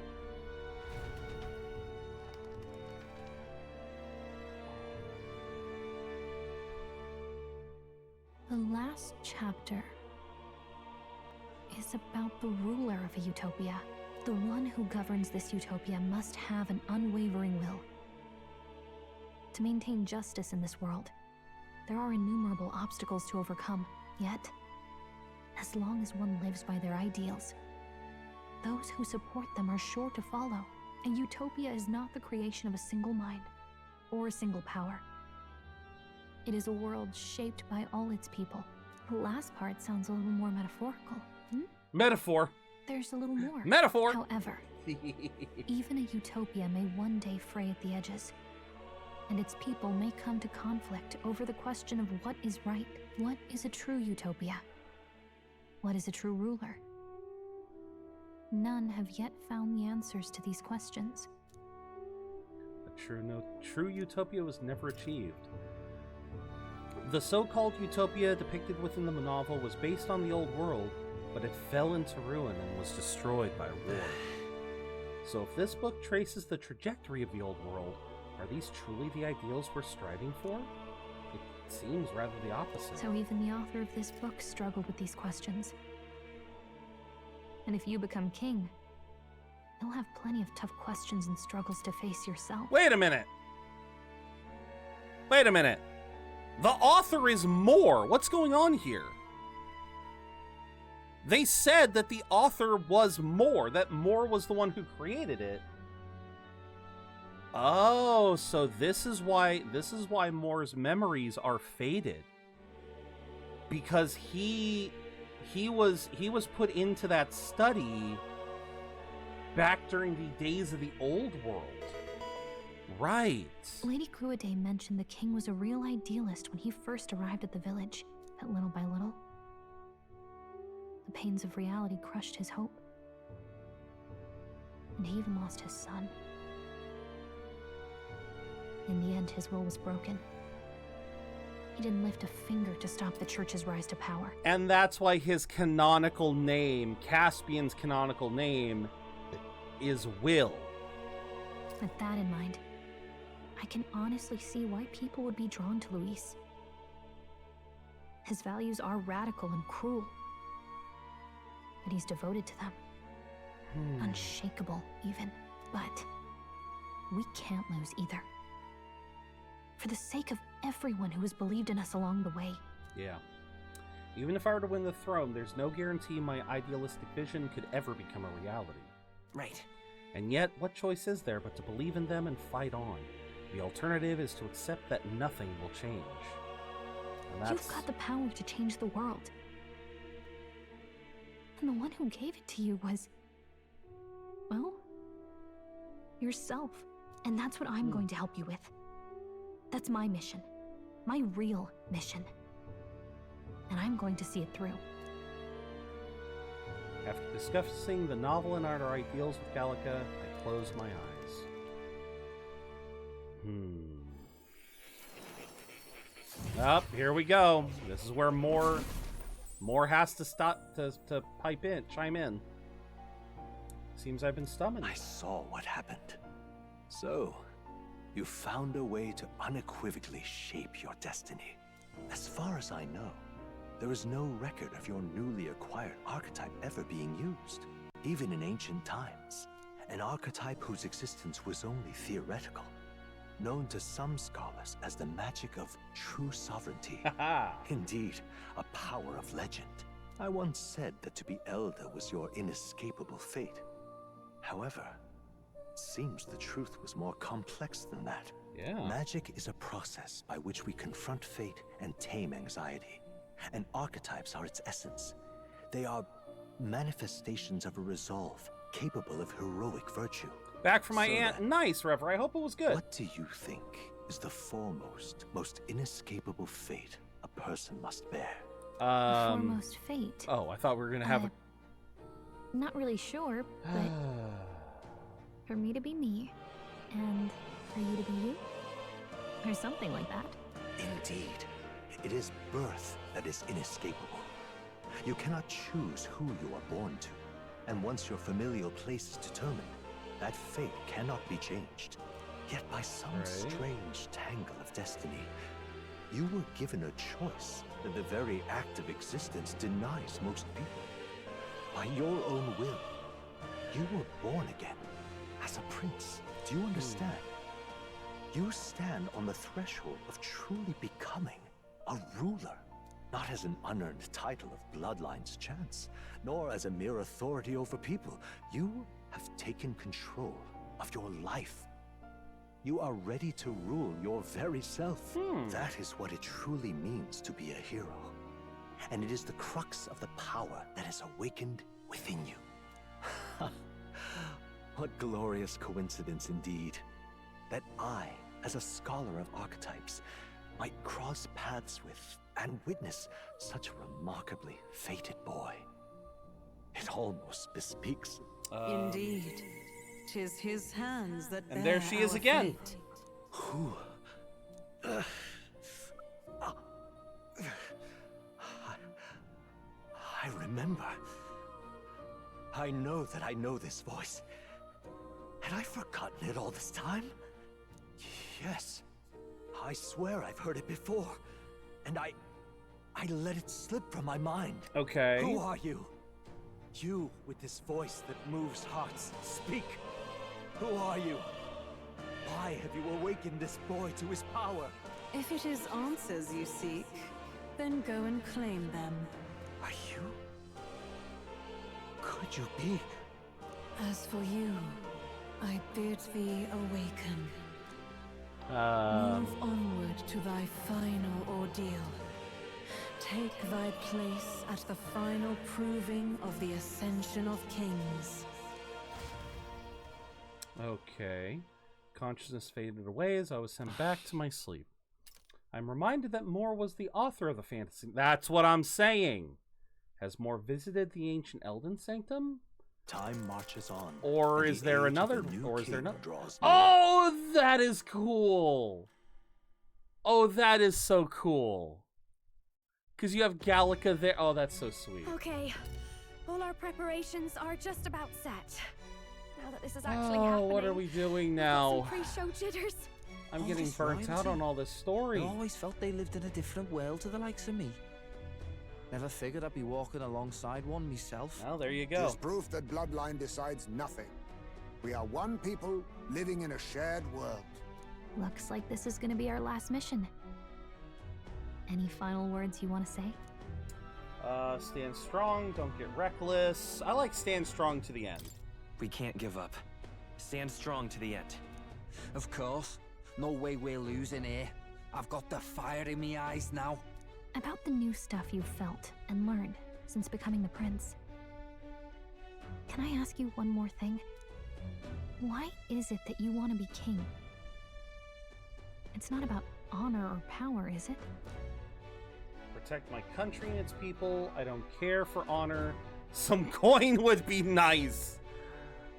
The last chapter is about the ruler of a utopia. The one who governs this utopia must have an unwavering will. To maintain justice in this world, there are innumerable obstacles to overcome. Yet, as long as one lives by their ideals, those who support them are sure to follow. A utopia is not the creation of a single mind or a single power. It is a world shaped by all its people. The last part sounds a little more metaphorical. Metaphor. There's a little more. Metaphor. However, even a utopia may one day fray at the edges, and its people may come to conflict over the question of what is right. What is a true utopia? What is a true ruler? None have yet found the answers to these questions. A true utopia was never achieved. The so-called utopia depicted within the novel was based on the old world, but it fell into ruin and was destroyed by war. So if this book traces the trajectory of the old world, are these truly the ideals we're striving for? It seems rather the opposite. So even the author of this book struggled with these questions. And if you become king, you'll have plenty of tough questions and struggles to face yourself. Wait a minute! Wait a minute! The author is Mor! What's going on here? They said that the author was Mor, that Mor was the one who created it. Oh, so this is why Mor's memories are faded. Because he was put into that study back during the days of the old world. Right. Lady Cruaday mentioned the king was a real idealist when he first arrived at the village, but little by little, the pains of reality crushed his hope. And he even lost his son. In the end, his will was broken. He didn't lift a finger to stop the church's rise to power. And that's why his canonical name, Caspian's canonical name, is Will. With that in mind, I can honestly see why people would be drawn to Luis. His values are radical and cruel, but he's devoted to them. Unshakable, even. But we can't lose either. For the sake of everyone who has believed in us along the way. Yeah. Even if I were to win the throne, there's no guarantee my idealistic vision could ever become a reality. Right. And yet, what choice is there but to believe in them and fight on? The alternative is to accept that nothing will change. And that's... You've got the power to change the world. And the one who gave it to you was... well, yourself. And that's what I'm going to help you with. That's my mission. My real mission. And I'm going to see it through. After discussing the novel and our ideals with Gallica, I closed my eyes. Up, here we go. This is where Mor has to stop to chime in. Seems I've been summoned. I saw what happened. So, you found a way to unequivocally shape your destiny. As far as I know, there is no record of your newly acquired archetype ever being used, even in ancient times. An archetype whose existence was only theoretical, known to some scholars as the magic of true sovereignty. Indeed, a power of legend. I once said that to be elder was your inescapable fate. However, it seems the truth was more complex than that. Yeah. Magic is a process by which we confront fate and tame anxiety. And archetypes are its essence. They are manifestations of a resolve capable of heroic virtue. Back from my aunt. Nice, Rever. I hope it was good. What do you think is the foremost, most inescapable fate a person must bear? The foremost fate. Oh, I thought we were going to have a... Not really sure, but... for me to be me, and for you to be you? Or something like that. Indeed. It is birth that is inescapable. You cannot choose who you are born to, and once your familial place is determined, that fate cannot be changed. Yet by some strange tangle of destiny, you were given a choice that the very act of existence denies most people. By your own will, you were born again as a prince. Do you understand? You stand on the threshold of truly becoming a ruler, not as an unearned title of bloodline's chance, nor as a mere authority over people. You have taken control of your life. You are ready to rule your very self. That is what it truly means to be a hero. And it is the crux of the power that is awakened within you. What glorious coincidence indeed, that I, as a scholar of archetypes, might cross paths with and witness such a remarkably fated boy. It almost bespeaks... Indeed. 'Tis his hands that bear and there she is our again. fate. Who? I remember. I know that I know this voice. Had I forgotten it all this time? Yes. I swear I've heard it before. And I let it slip from my mind. Okay. Who are you? You with this voice that moves hearts. Speak. Who are you? Why have you awakened this boy to his power? If it is answers you seek, then go and claim them. Are you? Could you be? As for you, I bid thee awaken. Move onward to thy final ordeal. Take thy place at the final proving of the ascension of kings. Okay. Consciousness faded away as I was sent back to my sleep. I'm reminded that Moore was the author of the fantasy. That's what I'm saying. Has Moore visited the ancient Elden Sanctum? Time marches on. Or is there another? Or is there another? Oh, that is cool. Oh, that is so cool. Because you have Gallica there. Oh, that's so sweet. Okay, all our preparations are just about set. Now that this is actually happening. What are we doing now? Pre-show jitters. I'm getting burnt out on all this story. I always felt they lived in a different world to the likes of me. Never figured I'd be walking alongside one myself. Well, there you go. It's proof that bloodline decides nothing. We are one people living in a shared world. Looks like this is gonna be our last mission. Any final words you want to say? Stand strong, don't get reckless. I like stand strong to the end. We can't give up. Stand strong to the end. Of course. No way we're losing here. I've got the fire in my eyes now. About the new stuff you've felt and learned since becoming the prince. Can I ask you one more thing? Why is it that you want to be king? It's not about honor or power, is it? Protect my country and its people. I don't care for honor. Some coin would be nice.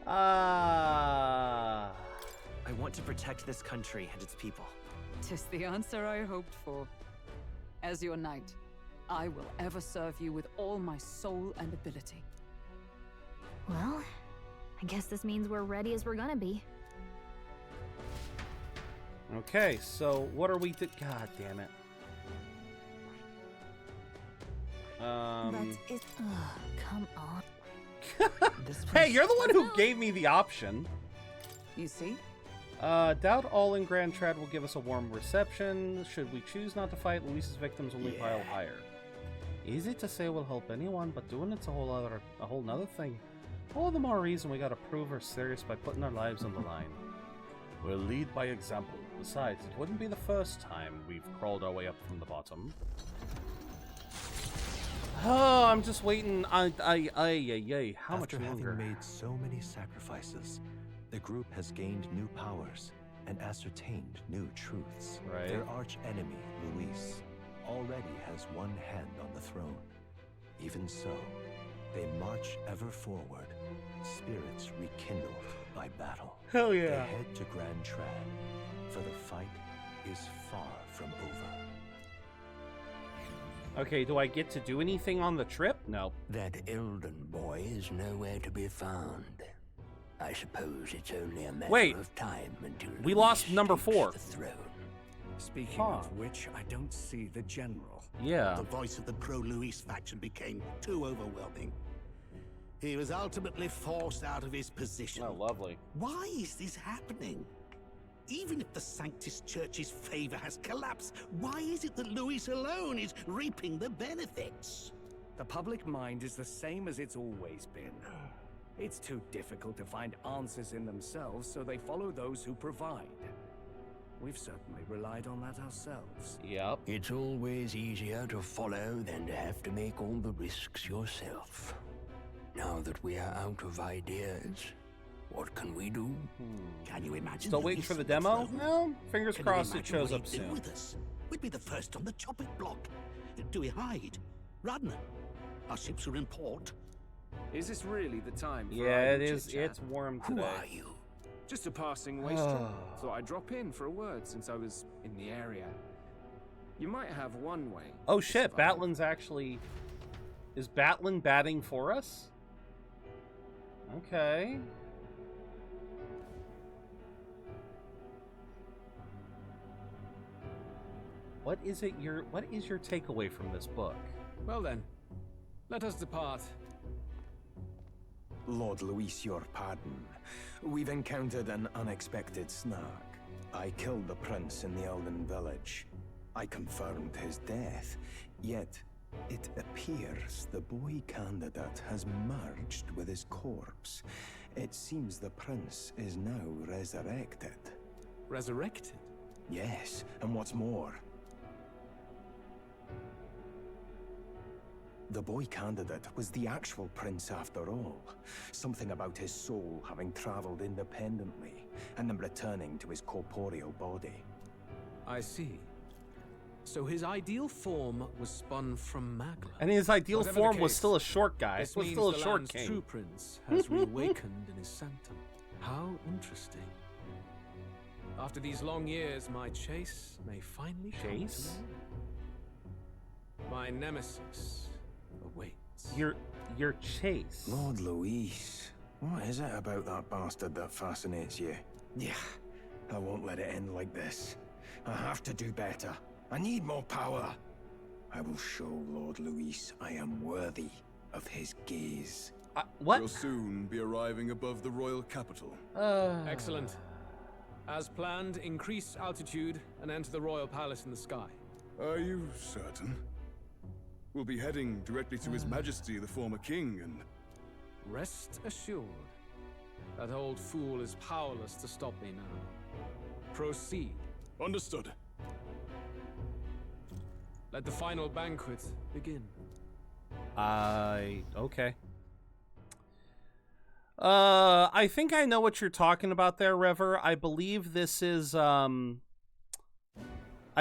I want to protect this country and its people. 'Tis the answer I hoped for. As your knight, I will ever serve you with all my soul and ability. Well, I guess this means we're ready as we're gonna be. Okay, so what are we God damn it. Come on. Hey, you're the one who gave me the option. You see? Doubt all in Grand Trad will give us a warm reception. Should we choose not to fight, Luis's victims only pile higher. Easy to say will help anyone, but doing it's a whole nother thing. All the more reason we gotta prove we're serious by putting our lives on the line. We'll lead by example. Besides, it wouldn't be the first time we've crawled our way up from the bottom. Oh, I'm just waiting. How much After longer? having made so many sacrifices, the group has gained new powers and ascertained new truths. Right. Their arch enemy, Luis, already has one hand on the throne. Even so, they march ever forward, spirits rekindled by battle. Hell yeah. They head to Grand Trad, for the fight is far from over. Okay, do I get to do anything on the trip? No. That Elden boy is nowhere to be found. I suppose it's only a matter of time until we lost number 4. the throne. Speaking of which, I don't see the general. Yeah. The voice of the pro-Luis faction became too overwhelming. He was ultimately forced out of his position. Oh, lovely. Why is this happening? Even if the Sanctus Church's favor has collapsed, why is it that Luis alone is reaping the benefits? The public mind is the same as it's always been. It's too difficult to find answers in themselves, so they follow those who provide. We've certainly relied on that ourselves. Yep. It's always easier to follow than to have to make all the risks yourself. Now that we are out of ideas, what can we do? Can you imagine? Still waiting for the demo? Well, fingers Can you crossed it imagine shows what up he'd do soon. with us? We'd be the first on the chopping block. Do we hide? Run? Our ships are in port. Is this really the time for Yeah, it idle is. chit-chat? It's warm today. Who are you? Just a passing wastrel. Thought I'd drop in for a word since I was in the area. You might have one way. Oh shit, Batlin's actually... Is Batlin batting for us? Okay. What is your takeaway from this book? Well then, let us depart. Lord Luis, your pardon. We've encountered an unexpected snag. I killed the prince in the Elden village. I confirmed his death, yet it appears the boy candidate has merged with his corpse. It seems the prince is now resurrected. Resurrected? Yes, and what's more, the boy candidate was the actual prince after all. Something about his soul having traveled independently and then returning to his corporeal body. I see. So his ideal form was spun from Magla. And his ideal Whatever form the was case, still a short guy. This Was means still a the short land's king. true prince has reawakened in his sanctum. How interesting. After these long years, my chase may finally come to Chase? an end. My nemesis awaits. Your chase. Lord Luis, what is it about that bastard that fascinates you? Yeah, I won't let it end like this. I have to do better. I need more power. I will show Lord Luis I am worthy of his gaze. What? You'll soon be arriving above the royal capital. Excellent. As planned, increase altitude and enter the royal palace in the sky. Are you certain? We'll be heading directly to His Majesty, the former king, and... Rest assured, that old fool is powerless to stop me now. Proceed. Understood. Let the final banquet begin. Okay. I think I know what you're talking about there, Rever. I believe this is, I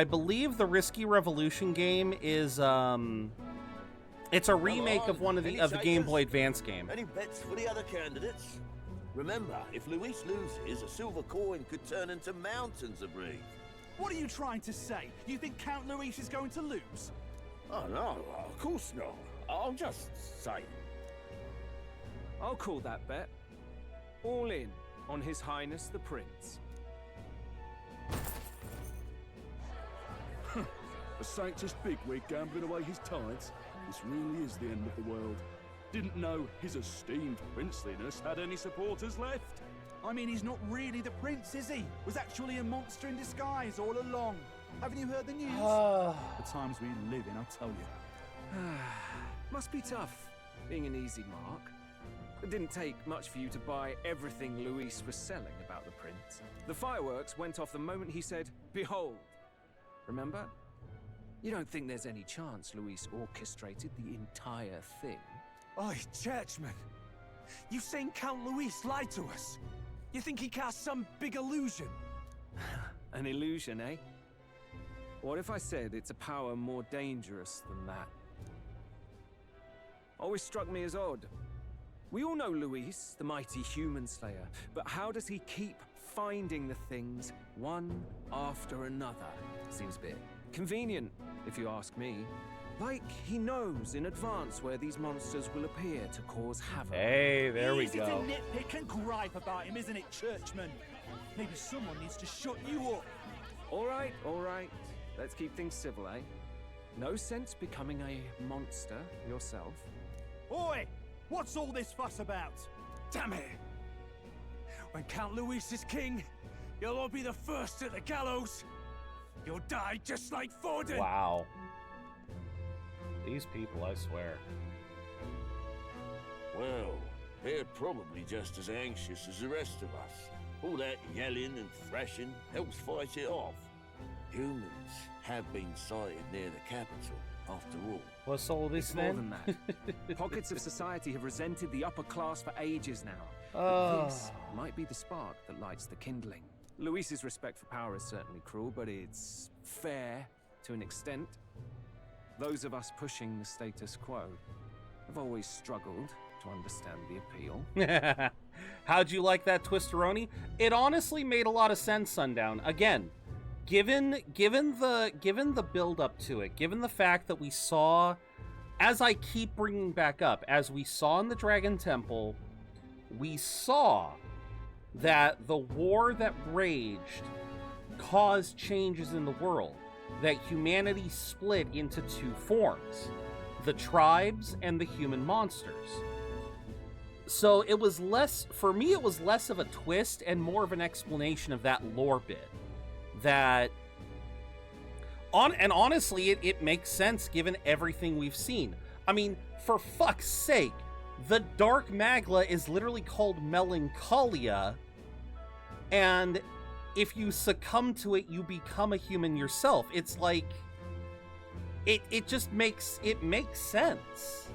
believe the Risky Revolution game is, it's a remake of one of the Game Boy Advance game. Any bets for the other candidates? Remember, if Luis loses, a silver coin could turn into mountains of Reef. What are you trying to say? You think Count Luis is going to lose? Oh, no, of course not. I'm just saying. I'll call that bet. All in on His Highness the Prince. A Sanctus bigwig gambling away his tides? This really is the end of the world. Didn't know his esteemed princeliness had any supporters left. I mean, he's not really the prince, is he? Was actually a monster in disguise all along. Haven't you heard the news? The times we live in, I'll tell you. Must be tough, being an easy mark. It didn't take much for you to buy everything Luis was selling about the prince. The fireworks went off the moment he said, "Behold." Remember? You don't think there's any chance Luis orchestrated the entire thing? Oi, churchman. You've seen Count Luis lie to us. You think he cast some big illusion? An illusion, eh? What if I said it's a power more dangerous than that? Always struck me as odd. We all know Luis, the mighty human slayer, but how does he keep finding the things one after another? Seems a bit convenient, if you ask me. Like he knows in advance where these monsters will appear to cause havoc. Hey, there we Easy go. to nitpick and gripe about him, isn't it, churchman? Maybe someone needs to shut you up. All right. Let's keep things civil, eh? No sense becoming a monster yourself. Oi! What's all this fuss about? Damn it! When Count Luis is king, you'll all be the first at the gallows. You'll die just like Forden. Wow. These people, I swear. Well, they're probably just as anxious as the rest of us. All that yelling and thrashing helps fight it off. Humans have been sighted near the capital, after all. What's all this It's more then? than that. Pockets of society have resented the upper class for ages now. This might be the spark that lights the kindling. Luis's respect for power is certainly cruel, but it's fair to an extent. Those of us pushing the status quo have always struggled to understand the appeal. How'd you like that, Twisteroni? It honestly made a lot of sense, Sundown. Again, given the build up to it, given the fact that we saw, as I keep bringing back up, as we saw in the Dragon Temple, we saw that the war that raged caused changes in the world, that humanity split into two forms, the tribes and the human monsters. So it was less, for me, it was less of a twist and more of an explanation of that lore bit. That, and honestly, it makes sense given everything we've seen. I mean, for fuck's sake, the Dark Magla is literally called Melancholia, and if you succumb to it, you become a human yourself. It's like, it just makes sense.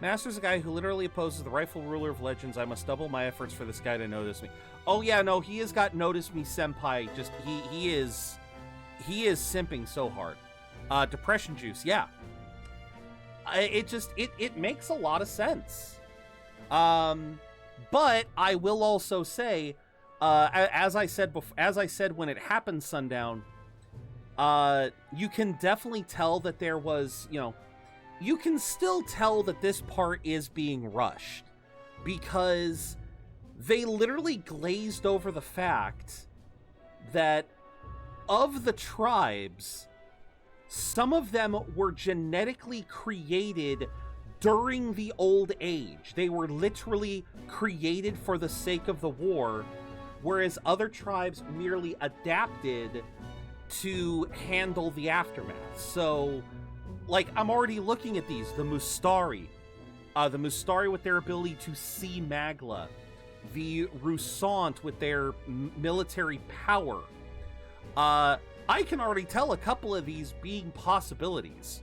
Master's a guy who literally opposes the rightful ruler of legends. I must double my efforts for this guy to notice me. Oh yeah, no, he has got notice me senpai. Just, he is simping so hard. Depression juice, yeah. It makes a lot of sense. But I will also say, as I said when it happened, Sundown, you can definitely tell that there was, you can still tell that this part is being rushed, because they literally glazed over the fact that of the tribes, some of them were genetically created during the Old Age. They were literally created for the sake of the war, whereas other tribes merely adapted to handle the aftermath. So, like, I'm already looking at these. The Mustari with their ability to see Magla. The Rusant with their military power. I can already tell a couple of these being possibilities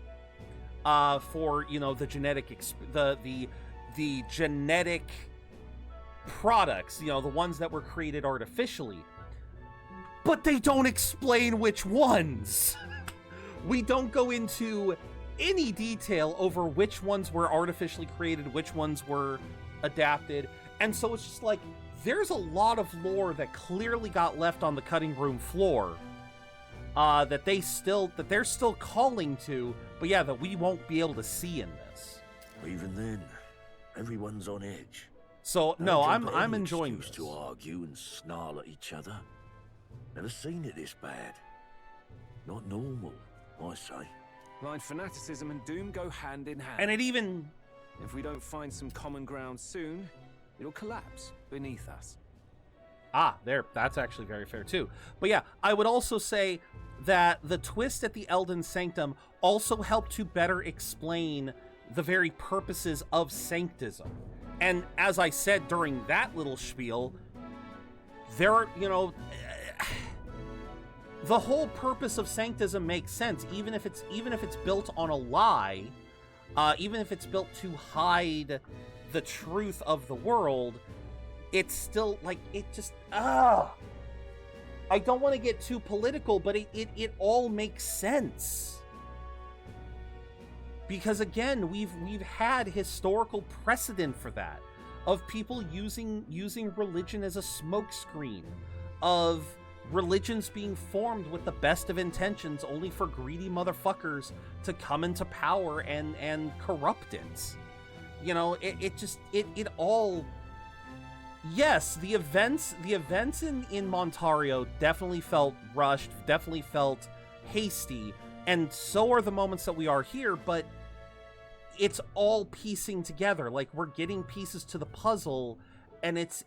for, the genetic, the genetic products, the ones that were created artificially. But they don't explain which ones. We don't go into any detail over which ones were artificially created, which ones were adapted. And so it's just like, there's a lot of lore that clearly got left on the cutting room floor that they're still calling to, but yeah, that we won't be able to see in this. Even then, everyone's on edge. So no, I'm enjoying this. To argue and snarl at each other. Never seen it this bad. Not normal, I say. Blind fanaticism and doom go hand in hand. And it even... If we don't find some common ground soon, it'll collapse beneath us. That's actually very fair too. But yeah, I would also say that the twist at the Elden Sanctum also helped to better explain the very purposes of Sanctism. And as I said during that little spiel, there are, the whole purpose of Sanctism makes sense, even if it's built on a lie, even if it's built to hide the truth of the world. It's still, like, it just, I don't want to get too political, but it all makes sense. Because, again, we've had historical precedent for that, of people using religion as a smokescreen, of religions being formed with the best of intentions, only for greedy motherfuckers to come into power and corrupt it. It all... Yes, the events in Montario definitely felt rushed, definitely felt hasty, and so are the moments that we are here, but it's all piecing together. Like, we're getting pieces to the puzzle, and it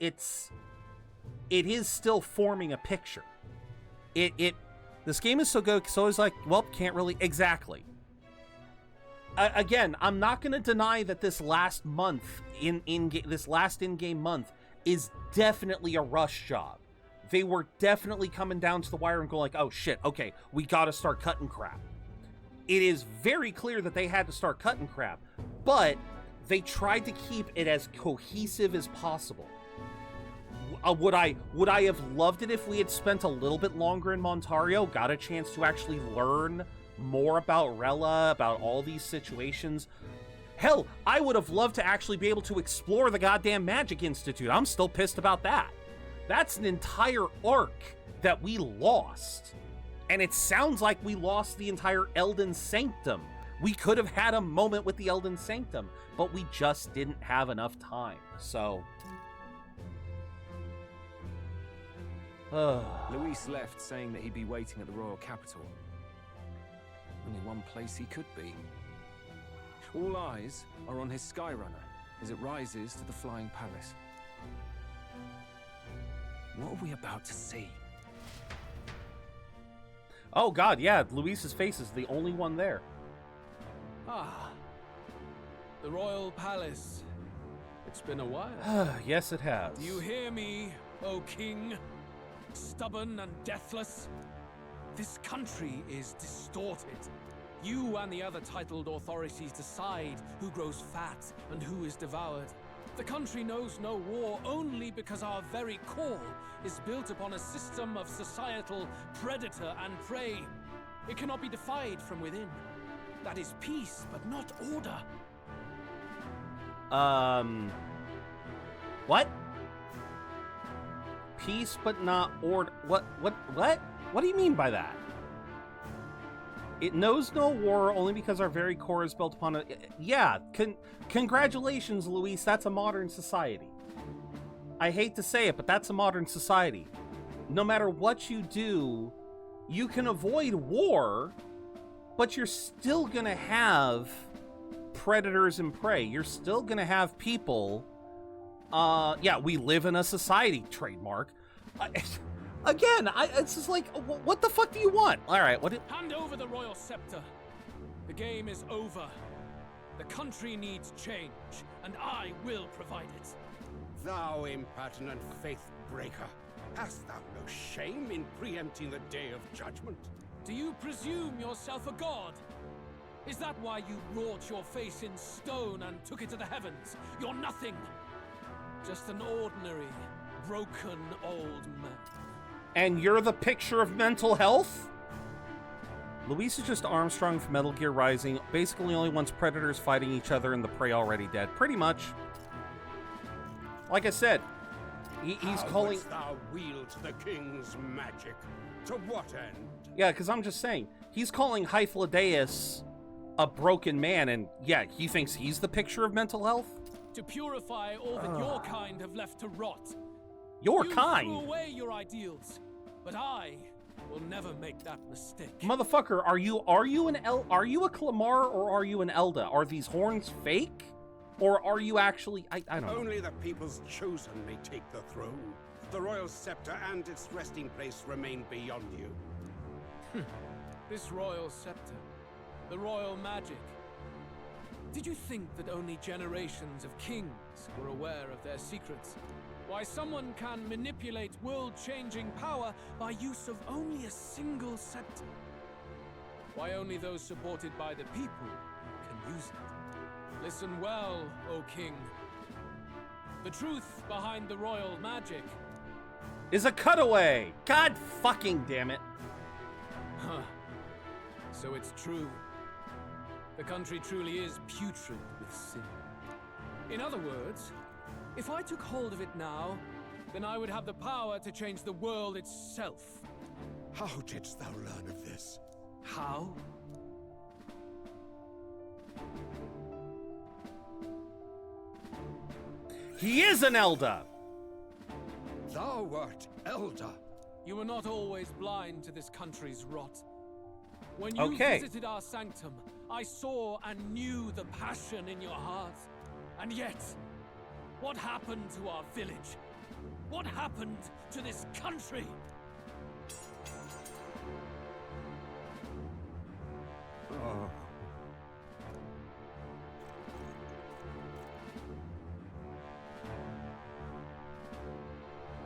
is still forming a picture. This game is so good, so it's like, well, can't really... Exactly. Again, I'm not going to deny that this last month, this last in-game month, is definitely a rush job. They were definitely coming down to the wire and going like, oh shit, okay, we gotta start cutting crap. It is very clear that they had to start cutting crap, but they tried to keep it as cohesive as possible. Would I have loved it if we had spent a little bit longer in Montario, got a chance to actually learn more about Rella, about all these situations? Hell, I would have loved to actually be able to explore the goddamn Magic Institute. I'm still pissed about that. That's an entire arc that we lost. And it sounds like we lost the entire Elden Sanctum. We could have had a moment with the Elden Sanctum, but we just didn't have enough time. So, Luis left saying that he'd be waiting at the royal capital. Only one place he could be. All eyes are on his Skyrunner as it rises to the flying palace. What are we about to see? Oh god, yeah, Luis's face is the only one there. Ah, the royal palace. It's been a while. Yes, it has. Do you hear me, O king? Stubborn and deathless? This country is distorted. You and the other titled authorities decide who grows fat and who is devoured. The country knows no war only because our very core is built upon a system of societal predator and prey. It cannot be defied from within. That is peace, but not order. What? Peace, but not order. What? What do you mean by that? It knows no war only because our very core is built upon a... Yeah, congratulations, Luis, that's a modern society. I hate to say it, but that's a modern society. No matter what you do, you can avoid war, but you're still gonna have predators and prey. You're still gonna have people... yeah, we live in a society, trademark. Again, it's just like, what the fuck do you want? All right, what? Hand over the royal scepter. The game is over. The country needs change, and I will provide it. Thou impertinent faith breaker, hast thou no shame in preempting the day of judgment? Do you presume yourself a god? Is that why you wrought your face in stone and took it to the heavens? You're nothing. Just an ordinary, broken old man. And you're the picture of mental health? Luis is just Armstrong from Metal Gear Rising, basically only wants predators fighting each other and the prey already dead. Pretty much. Like I said, he's calling... How wouldst thou wield the king's magic? To what end? Yeah, because I'm just saying, he's calling Hythlodaeus a broken man, and yeah, he thinks he's the picture of mental health? To purify all that your kind have left to rot. Your You kind? threw away your ideals, but I will never make that mistake. Motherfucker, are you a Clamar or are you an Elda? Are these horns fake? Or are you actually... I don't know. Only the people's chosen may take the throne. The royal scepter and its resting place remain beyond you. This royal scepter, the royal magic. Did you think that only generations of kings were aware of their secrets? Why someone can manipulate world-changing power by use of only a single scepter? Why only those supported by the people can use it? Listen well, O king. The truth behind the royal magic is a cutaway! God fucking damn it. Huh. So it's true. The country truly is putrid with sin. In other words, if I took hold of it now, then I would have the power to change the world itself. How didst thou learn of this? How? He is an Elder! Thou wert Elder. You were not always blind to this country's rot. When you visited our sanctum, I saw and knew the passion in your heart. And yet, what happened to our village? What happened to this country? Oh.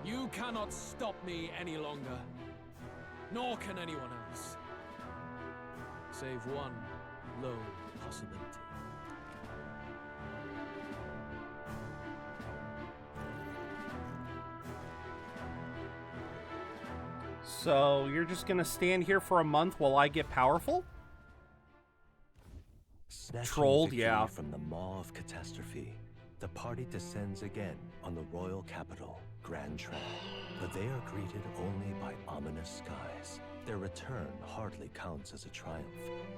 You cannot stop me any longer. Nor can anyone else. Save one lone possibility. So, you're just gonna stand here for a month while I get powerful? Trolled, yeah. From the maw of catastrophe, the party descends again on the royal capital, Grand Trek. But they are greeted only by ominous skies. Their return hardly counts as a triumph,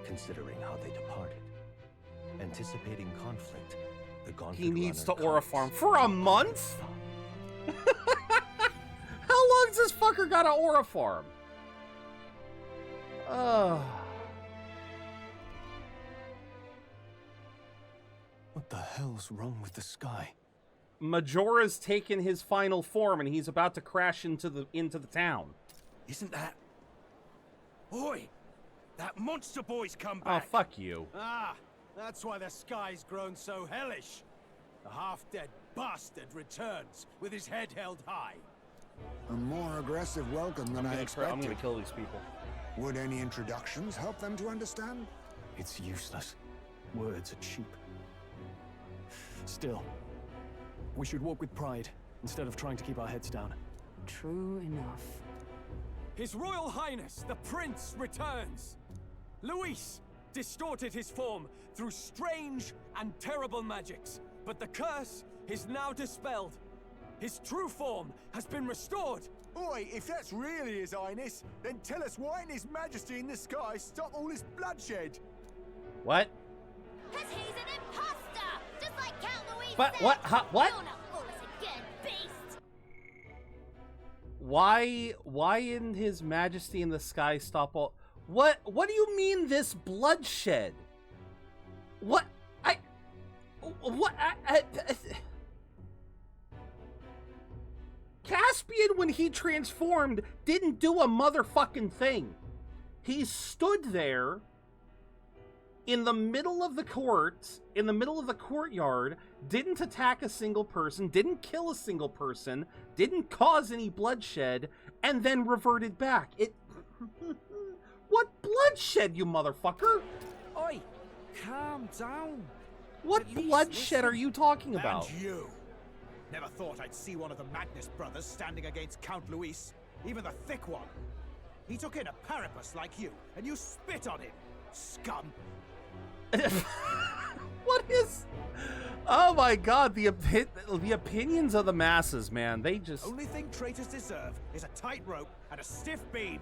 considering how they departed. Anticipating conflict, the Gauntlet He needs to Runner aura farm for a month? How long does this motherfucker got an aura farm. What the hell's wrong with the sky? Majora's taken his final form and he's about to crash into the town. Isn't that... Oi! That monster boy's come back! Oh, fuck you. Ah, that's why the sky's grown so hellish. The half-dead bastard returns with his head held high. A more aggressive welcome than I expected. I'm gonna kill these people. Would any introductions help them to understand? It's useless. Words are cheap. Still, we should walk with pride instead of trying to keep our heads down. True enough. His Royal Highness, the Prince, returns. Luis distorted his form through strange and terrible magics, but the curse is now dispelled. His true form has been restored. Oi, if that's really His Highness, then tell us why didn't His Majesty in the sky stop all this bloodshed? What? Cause he's an imposter, just like Count Louis But said. what? What? You'll not fool us again, beast. Why in His Majesty in the sky stop all... What do you mean this bloodshed? What? Caspian, when he transformed, didn't do a motherfucking thing. He stood there in the middle of the courtyard, didn't attack a single person, didn't kill a single person, didn't cause any bloodshed, and then reverted back. What bloodshed, you motherfucker? Oi, calm down. What bloodshed are you talking about? And you. Never thought I'd see one of the Magnus brothers standing against Count Luis, even the thick one. He took in a Paripus like you, and you spit on him, scum. What is... Oh my god, the opinions of the masses, man. They just... Only thing traitors deserve is a tight rope and a stiff beam.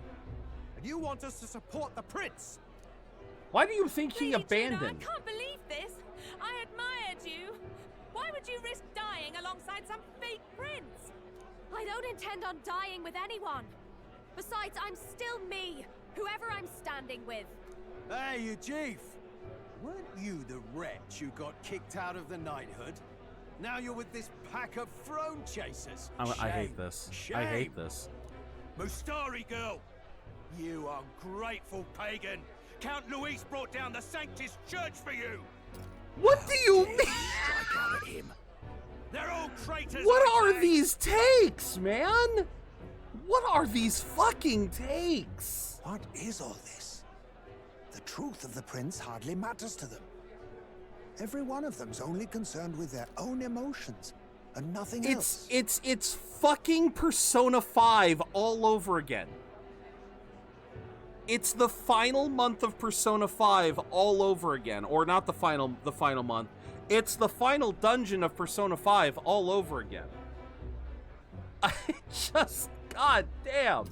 And you want us to support the prince? Why do you think he abandoned? I can't believe this. I admired you. Why would you risk dying alongside some fake prince? I don't intend on dying with anyone. Besides, I'm still me, whoever I'm standing with. Hey, you chief. Weren't you the wretch who got kicked out of the knighthood? Now you're with this pack of throne chasers. I hate this. Shame. I hate this. Mustari girl, you ungrateful pagan. Count Luis brought down the Sanctus Church for you. What do you mean? Strike out at him. They're all traitors. What are these takes, man? What are these fucking takes? What is all this? The truth of the prince hardly matters to them. Every one of them's only concerned with their own emotions and nothing else. It's fucking Persona 5 all over again. It's the final month of Persona 5 all over again. Or not the final month. It's the final dungeon of Persona 5 all over again. I just... God damn.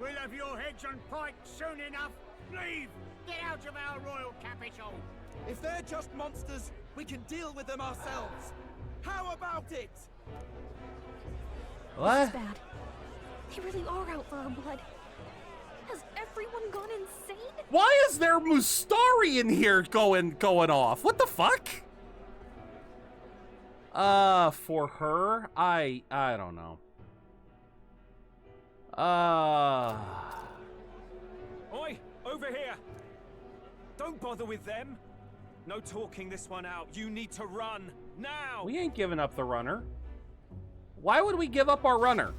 We'll have your heads on pike soon enough. Leave! Get out of our royal capital! If they're just monsters, we can deal with them ourselves. How about it? This is bad. They really are out for our blood. Has everyone gone insane? Why is there Mustari in here going off? What the fuck? For her? I don't know. Oi, over here! Don't bother with them. No talking this one out. You need to run, now! We ain't giving up the runner. Why would we give up our runner?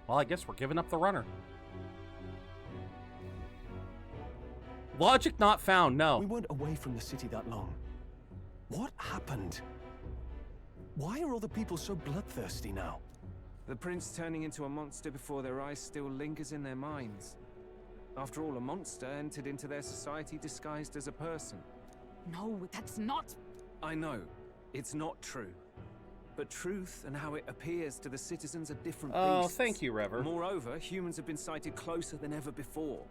Well, I guess we're giving up the runner. Logic not found, no. We weren't away from the city that long. What happened? Why are all the people so bloodthirsty now? The prince turning into a monster before their eyes still lingers in their minds. After all, a monster entered into their society disguised as a person. No, that's not... I know, it's not true. But truth and how it appears to the citizens are different beasts. Oh, thank you, Rever. Moreover, humans have been sighted closer than ever before.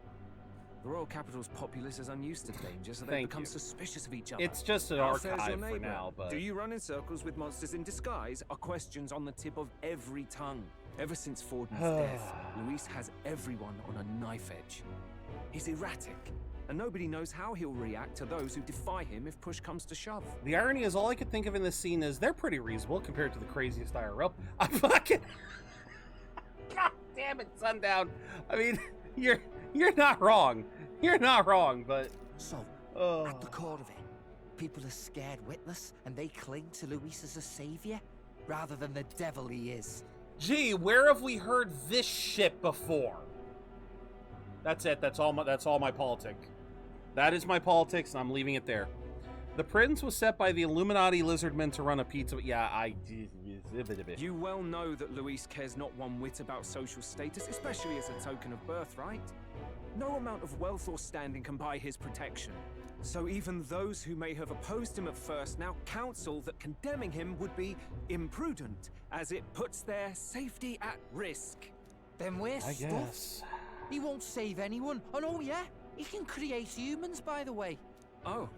The royal capital's populace is unused to danger, so they Thank become you. suspicious of each other. It's just an How fares your archive for neighbor? now, but... Do you run in circles with monsters in disguise? Are questions on the tip of every tongue. Ever since Forden's death, Luis has everyone on a knife edge. He's erratic, and nobody knows how he'll react to those who defy him if push comes to shove. The irony is, all I could think of in this scene is they're pretty reasonable compared to the craziest IRL. I fucking... God damn it, Sundown. I mean, you're not wrong. You're not wrong, but... So, at the core of it, people are scared witless, and they cling to Luis as a savior, rather than the devil he is. Gee, where have we heard this shit before? That's it. That's all my politic. That is my politics, and I'm leaving it there. The prince was set by the Illuminati lizardmen to run a pizza. Yeah, You well know that Luis cares not one whit about social status, especially as a token of birthright. No amount of wealth or standing can buy his protection. So even those who may have opposed him at first now counsel that condemning him would be imprudent, as it puts their safety at risk. Then we're I stuffed. guess. He won't save anyone. And oh yeah, he can create humans, by the way. Oh,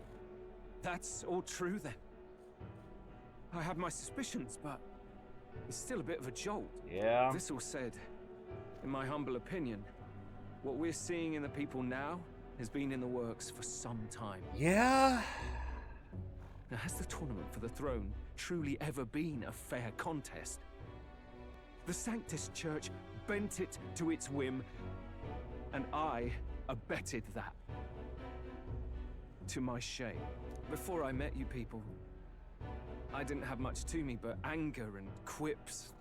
that's all true then. I have my suspicions, but it's still a bit of a jolt. Yeah. This all said, in my humble opinion, what we're seeing in the people now has been in the works for some time. Yeah. Now, has the tournament for the throne truly ever been a fair contest? The Sanctus Church bent it to its whim, and I abetted that. To my shame. Before I met you people, I didn't have much to me but anger and quips.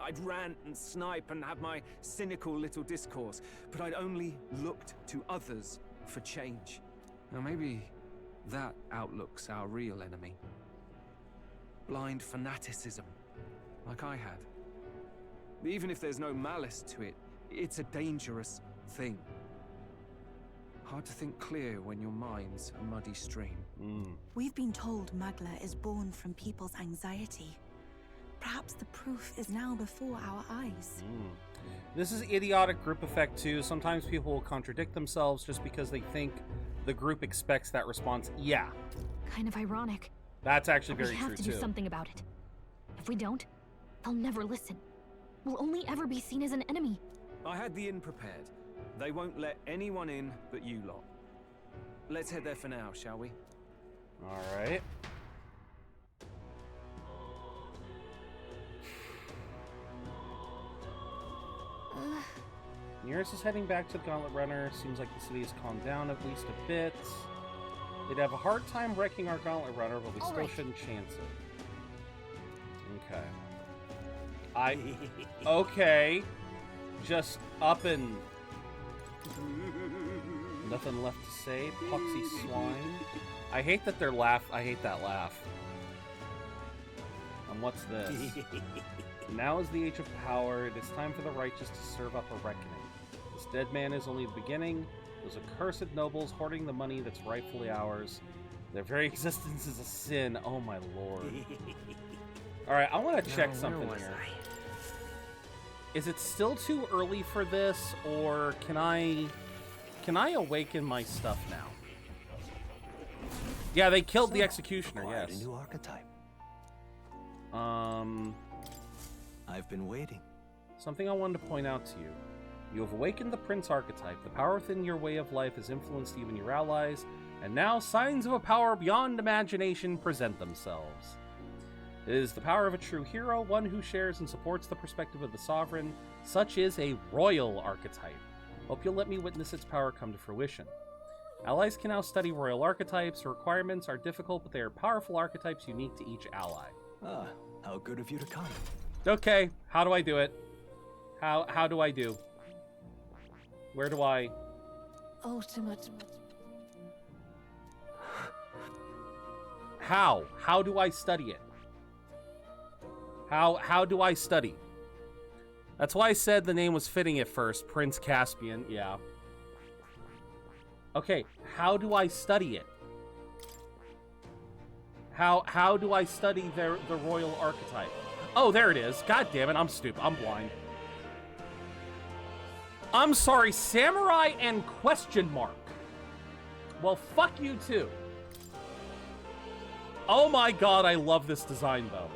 I'd rant and snipe and have my cynical little discourse, but I'd only looked to others for change. Now maybe that outlook's our real enemy. Blind fanaticism, like I had. Even if there's no malice to it, it's a dangerous thing. Hard to think clear when your mind's a muddy stream. We've been told Magla is born from people's anxiety. Perhaps the proof is now before our eyes. This is idiotic group effect too. Sometimes people will contradict themselves just because they think the group expects that response. Yeah. Kind of ironic. That's actually But very we have true to too. do something about it. If we don't, they'll never listen. We'll only ever be seen as an enemy. I had the inn prepared. They won't let anyone in but you lot. Let's head there for now, shall we? All right. Nearest is heading back to the Gauntlet Runner. Seems like the city has calmed down at least a bit. They'd have a hard time wrecking our Gauntlet Runner, but we still shouldn't chance it. Okay. Okay. Just up and... Nothing left to say. Poxy swine. I hate that they're I hate that laugh. And what's this? Now is the age of power. It is time for the righteous to serve up a reckoning. This dead man is only the beginning. Those accursed nobles hoarding the money that's rightfully ours. Their very existence is a sin. Oh my lord. Alright, I want to check something here. Is it still too early for this, or can I awaken my stuff now? Yeah, they killed the executioner, yes. A new archetype. I've been waiting. Something I wanted to point out to you. You have awakened the Prince archetype. The power within your way of life has influenced even your allies, and now signs of a power beyond imagination present themselves. It is the power of a true hero, one who shares and supports the perspective of the sovereign. Such is a royal archetype. Hope you'll let me witness its power come to fruition. Allies can now study royal archetypes. The requirements are difficult, but they are powerful archetypes unique to each ally. Ah, how good of you to come. Okay, how do I do it? How do I do? Where do I... Ultimate. How? How do I study it? How do I study? That's why I said the name was fitting at first. Prince Caspian, yeah. Okay, how do I study it? How do I study the royal archetype? Oh, there it is. God damn it, I'm stupid. I'm blind. I'm sorry, samurai and question mark. Well, fuck you too. Oh my god, I love this design though.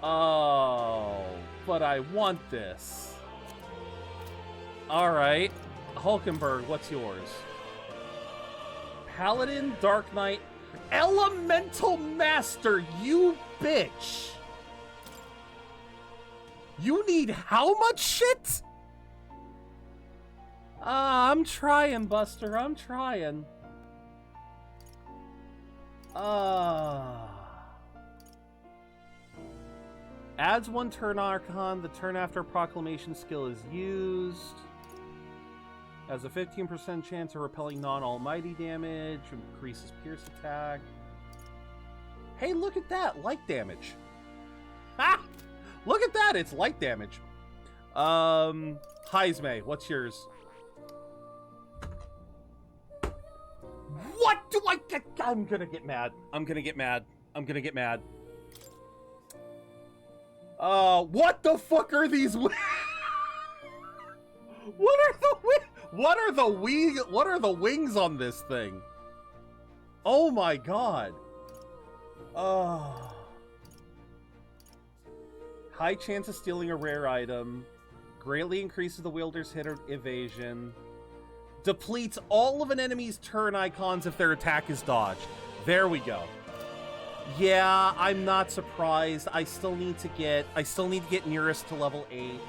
Oh, but I want this. Alright. Hulkenberg, what's yours? Paladin, Dark Knight, Elemental Master, you bitch! You need how much shit? I'm trying, Buster, I'm trying. Adds 1 turn Archon, the turn after proclamation skill is used. Has a 15% chance of repelling non-almighty damage, increases pierce attack. Hey, look at that, light damage. Ha! Look at that, it's light damage. Heisme, what's yours? What do I get? I'm gonna get mad. I'm gonna get mad. I'm gonna get mad. What the fuck are these? What are the wings on this thing? Oh my god. High chance of stealing a rare item. Greatly increases the wielder's hit or evasion. Depletes all of an enemy's turn icons if their attack is dodged. There we go. Yeah, I'm not surprised. I still need to get nearest to level 8.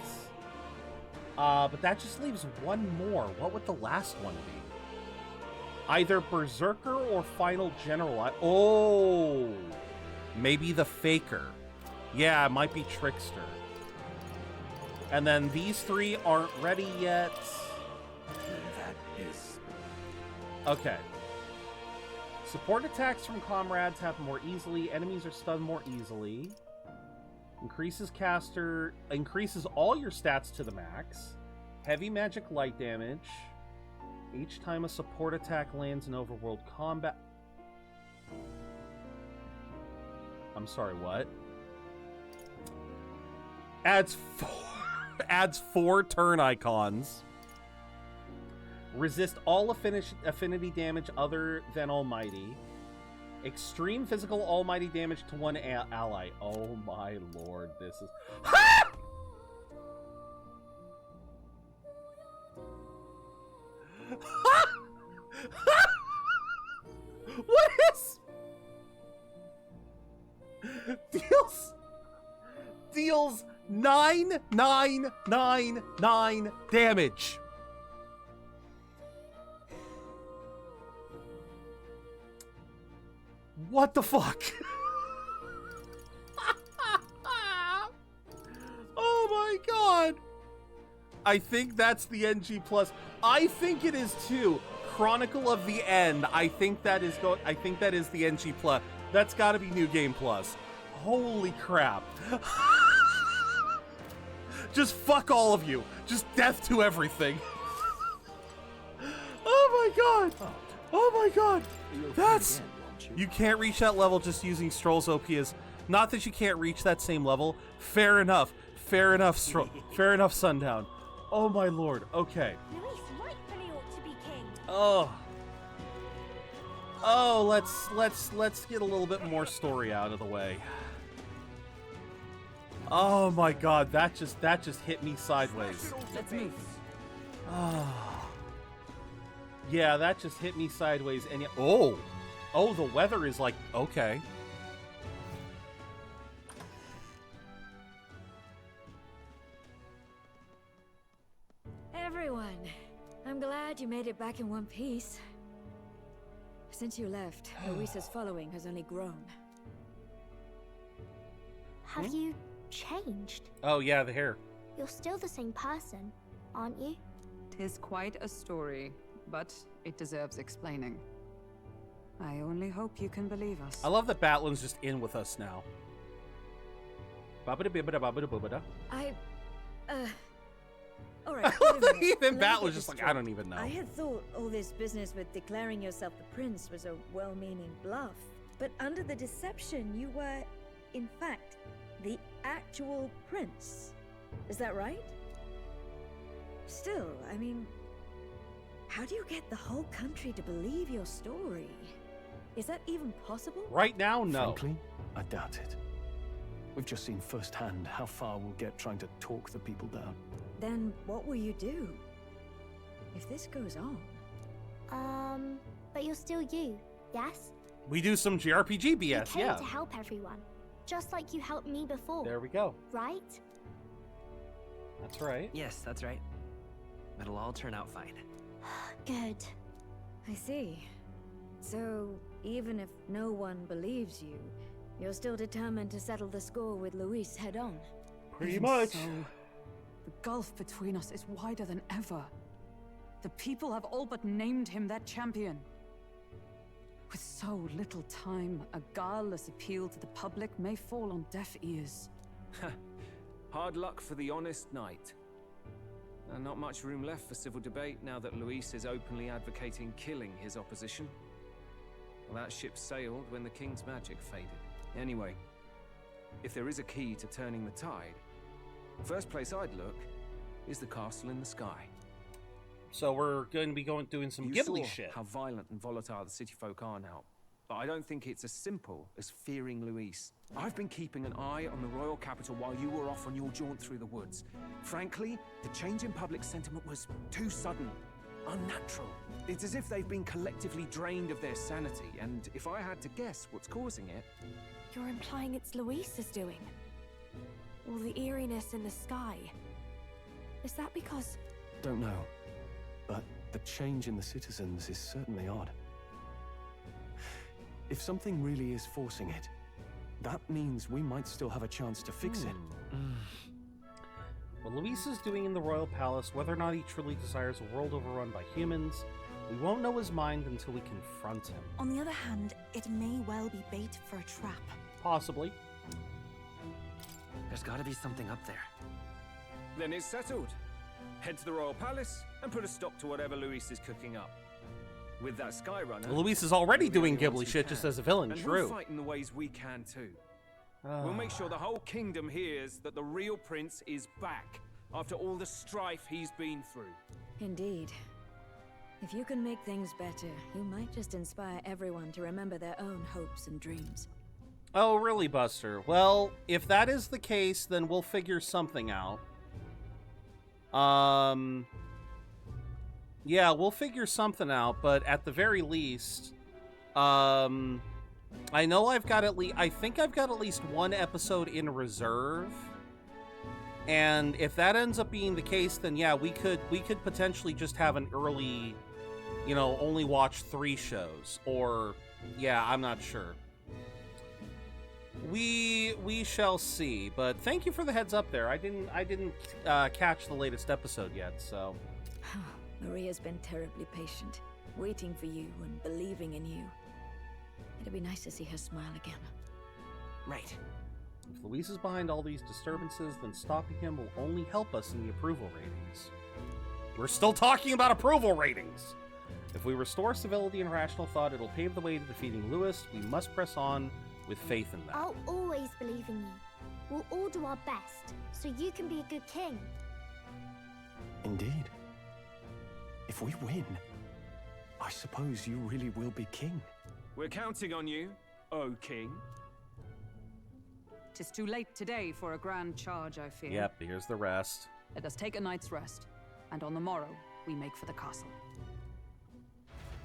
But that just leaves one more. What would the last one be? Either Berserker or Final General. Oh, maybe the Faker. Yeah, it might be Trickster. And then these 3 aren't ready yet. That is... Okay. Support attacks from comrades happen more easily. Enemies are stunned more easily. Increases all your stats to the max. Heavy magic light damage. Each time a support attack lands in overworld combat. I'm sorry, what? Adds 4 turn icons. Resist all affinity damage other than Almighty. Extreme physical Almighty damage to one ally. Oh my lord, this is... Ha! What is... Deals 9,999 damage. What the fuck? Oh my god. I think that's the NG+. I think it is too. Chronicle of the End. I think that is the NG+. That's got to be New Game Plus. Holy crap. Just fuck all of you. Just death to everything. Oh my god. Oh my god. That's... You can't reach that level just using Stroll's OP as... Not that you can't reach that same level. Fair enough. Fair enough, Stroll. Fair enough, Sundown. Oh my lord. Okay. Oh. Oh, let's get a little bit more story out of the way. Oh my god, that just hit me sideways. Let's move. Oh. Yeah, that just hit me sideways and oh, the weather is like okay. Everyone, I'm glad you made it back in one piece. Since you left, Luisa's following has only grown. Have you changed? Oh yeah, the hair. You're still the same person, aren't you? 'Tis quite a story, but it deserves explaining. I only hope you can believe us. I love that Batlin's just in with us now. Babada-bibada-babada-bubada. Alright, even Batlin's just like, I don't even know. I had thought all this business with declaring yourself the prince was a well-meaning bluff. But under the deception, you were, in fact, the actual prince. Is that right? Still, I mean, how do you get the whole country to believe your story? Is that even possible? Right now, no. Frankly, I doubt it. We've just seen firsthand how far we'll get trying to talk the people down. Then what will you do if this goes on? But you're still you, yes? We do some JRPG BS, You came yeah. to help everyone, just like you helped me before. There we go. Right? That's right. Yes, that's right. It'll all turn out fine. Good. I see. So, even if no one believes you, you're still determined to settle the score with Luis head on? Pretty Even much. so, the gulf between us is wider than ever. The people have all but named him their champion. With so little time, a guileless appeal to the public may fall on deaf ears. Hard luck for the honest knight. And not much room left for civil debate now that Luis is openly advocating killing his opposition. Well, that ship sailed when the king's magic faded. Anyway, if there is a key to turning the tide, first place I'd look is the castle in the sky. So we're going to be doing some You Ghibli saw shit. how violent and volatile the city folk are now. But I don't think it's as simple as fearing Luis. I've been keeping an eye on the royal capital while you were off on your jaunt through the woods. Frankly, the change in public sentiment was too sudden, unnatural. It's as if they've been collectively drained of their sanity, and if I had to guess what's causing it... You're implying it's Luis's doing? Or the eeriness in the sky? Is that because... Don't know, but the change in the citizens is certainly odd. If something really is forcing it, that means we might still have a chance to fix it. What Luis is doing in the royal palace, whether or not he truly desires a world overrun by humans, we won't know his mind until we confront him. On the other hand, it may well be bait for a trap. Possibly. There's gotta be something up there. Then it's settled. Head to the royal palace and put a stop to whatever Luis is cooking up. With that Skyrunner... Luis is already doing we'll Ghibli shit just as a villain, and true. we'll fight in the ways we can too. We'll make sure the whole kingdom hears that the real prince is back after all the strife he's been through. Indeed. If you can make things better, you might just inspire everyone to remember their own hopes and dreams. Oh, really, Buster? Well, if that is the case, then we'll figure something out. Yeah, we'll figure something out, but at the very least, I know I've got I think I've got at least one episode in reserve. And if that ends up being the case, then yeah, we could potentially just have an early, you know, only watch 3 shows, or yeah, I'm not sure. We shall see, but thank you for the heads up there. I didn't catch the latest episode yet, so. Maria's been terribly patient, waiting for you and believing in you. It'd be nice to see her smile again. Right. If Luis is behind all these disturbances, then stopping him will only help us in the approval ratings. We're still talking about approval ratings! If we restore civility and rational thought, it'll pave the way to defeating Luis. We must press on with faith in that. I'll always believe in you. We'll all do our best, so you can be a good king. Indeed. If we win, I suppose you really will be king. We're counting on you, O king. 'Tis too late today for a grand charge, I fear. Yep, here's the rest. Let us take a night's rest, and on the morrow, we make for the castle.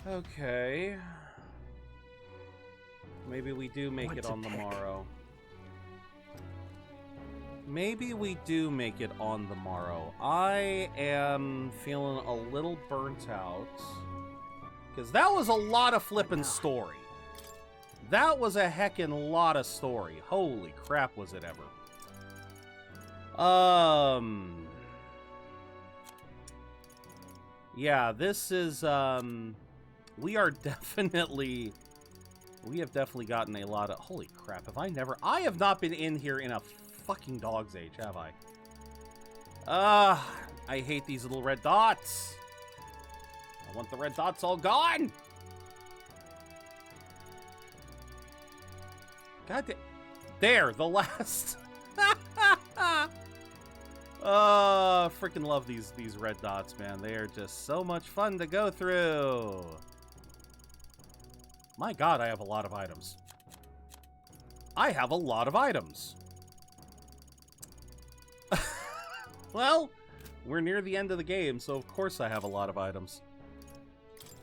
Okay. Maybe we do make it on the morrow. Maybe we do make it on the morrow. I am feeling a little burnt out. Because that was a lot of flippin' story. That was a heckin' lot of story. Holy crap, was it ever. Yeah, this is, we have definitely gotten a lot of, holy crap, I have not been in here in a fucking dog's age, have I? I hate these little red dots. I want the red dots all gone. God damn. There, the last. Freaking love these red dots, man. They are just so much fun to go through. My god, I have a lot of items. I have a lot of items. Well, we're near the end of the game, so of course I have a lot of items.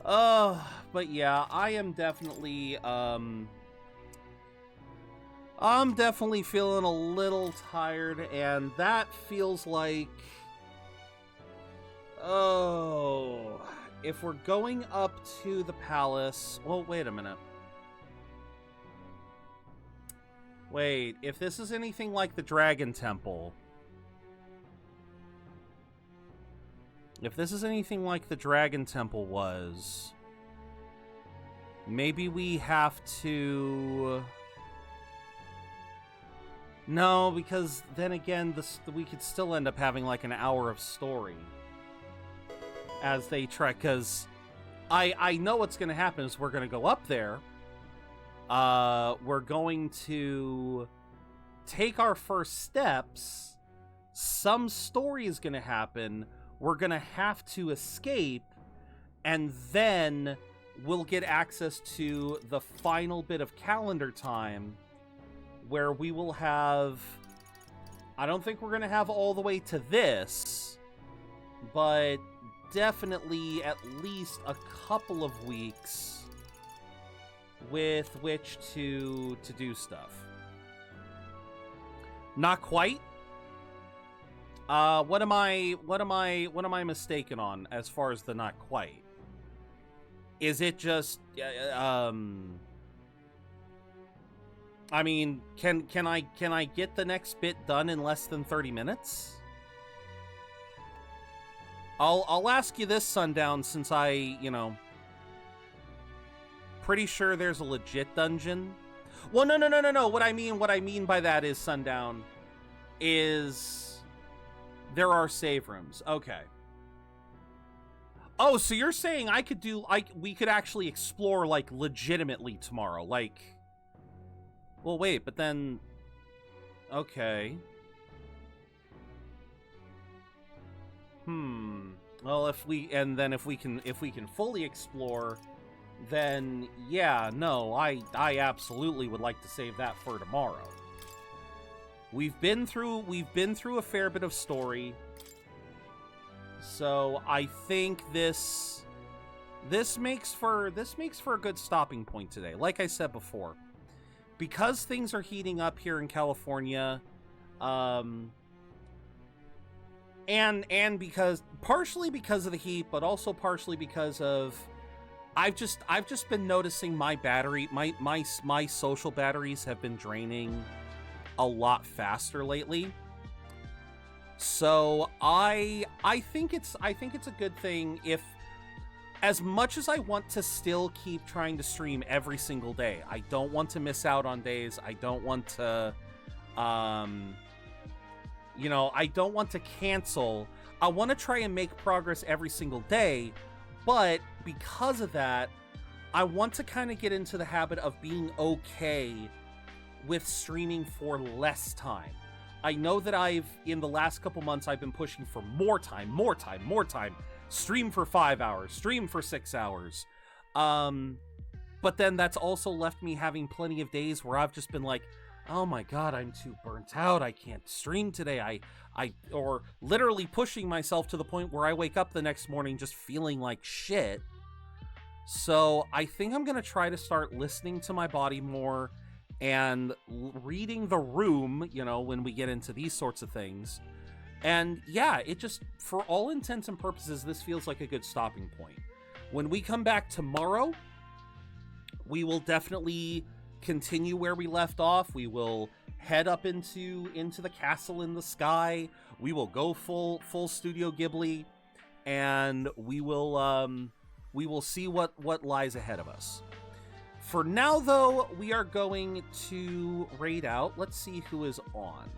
But yeah, I am definitely, I'm definitely feeling a little tired, and that feels like... Oh... If we're going up to the palace... Well, wait a minute. Wait, if this is anything like the Dragon Temple... If this is anything like the Dragon Temple was... Maybe we have to... No, because then again, we could still end up having like an hour of story as they trek, because I know what's going to happen is we're going to go up there. We're going to take our first steps. Some story is going to happen. We're going to have to escape, and then we'll get access to the final bit of calendar time where we will have... I don't think we're going to have all the way to this, but definitely at least a couple of weeks with which to do stuff. Not quite. What am I mistaken on as far as the not quite? Is it just I mean, can I get the next bit done in less than 30 minutes? I'll ask you this, Sundown, since I, you know, pretty sure there's a legit dungeon. Well, no. What I mean by that is, Sundown, is there are save rooms. Okay. Oh, so you're saying we could actually explore, like, legitimately tomorrow, like... Well, wait, but then... Okay. Well, if we can fully explore, then yeah, no, I absolutely would like to save that for tomorrow. We've been through a fair bit of story. So I think this makes for a good stopping point today. Like I said before, because things are heating up here in California, and because partially because of the heat, but also partially because of I've just been noticing my battery, my social batteries have been draining a lot faster lately. So I think it's a good thing if, as much as I want to still keep trying to stream every single day, I don't want to miss out on days. I don't want to you know, I don't want to cancel. I want to try and make progress every single day, but because of that, I want to kind of get into the habit of being okay with streaming for less time. I know that in the last couple months, I've been pushing for more time. Stream for 5 hours, stream for 6 hours. But then that's also left me having plenty of days where I've just been like, oh my god, I'm too burnt out, I can't stream today, or literally pushing myself to the point where I wake up the next morning just feeling like shit. So I think I'm gonna try to start listening to my body more and reading the room, you know, when we get into these sorts of things. And yeah, it just, for all intents and purposes, this feels like a good stopping point. When we come back tomorrow, we will definitely continue where we left off. We will head up into the castle in the sky. We will go full Studio Ghibli, and we will see what lies ahead of us. For now, though, we are going to raid out. Let's see who is on.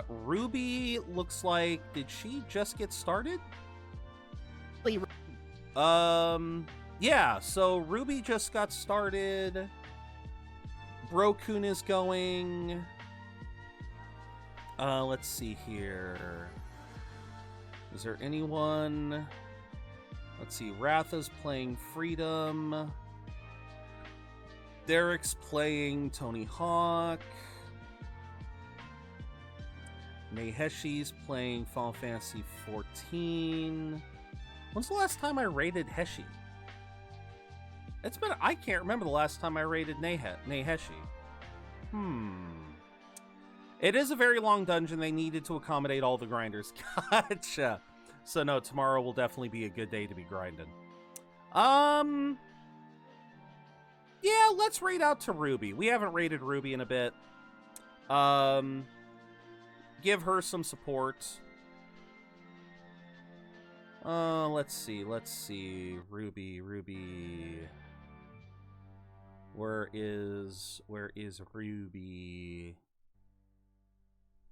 Ruby looks like, did she just get started? Yeah, so Ruby just got started. Brokun is going. Let's see here. Is there anyone? Let's see. Ratha's playing Freedom. Derek's playing Tony Hawk. Neheshi's playing Final Fantasy XIV. When's the last time I raided Heshi? It's been... I can't remember the last time I raided Neheshi. It is a very long dungeon. They needed to accommodate all the grinders. Gotcha. So no, tomorrow will definitely be a good day to be grinding. Yeah, let's raid out to Ruby. We haven't raided Ruby in a bit. Give her some support. Let's see. Ruby. Where is Ruby?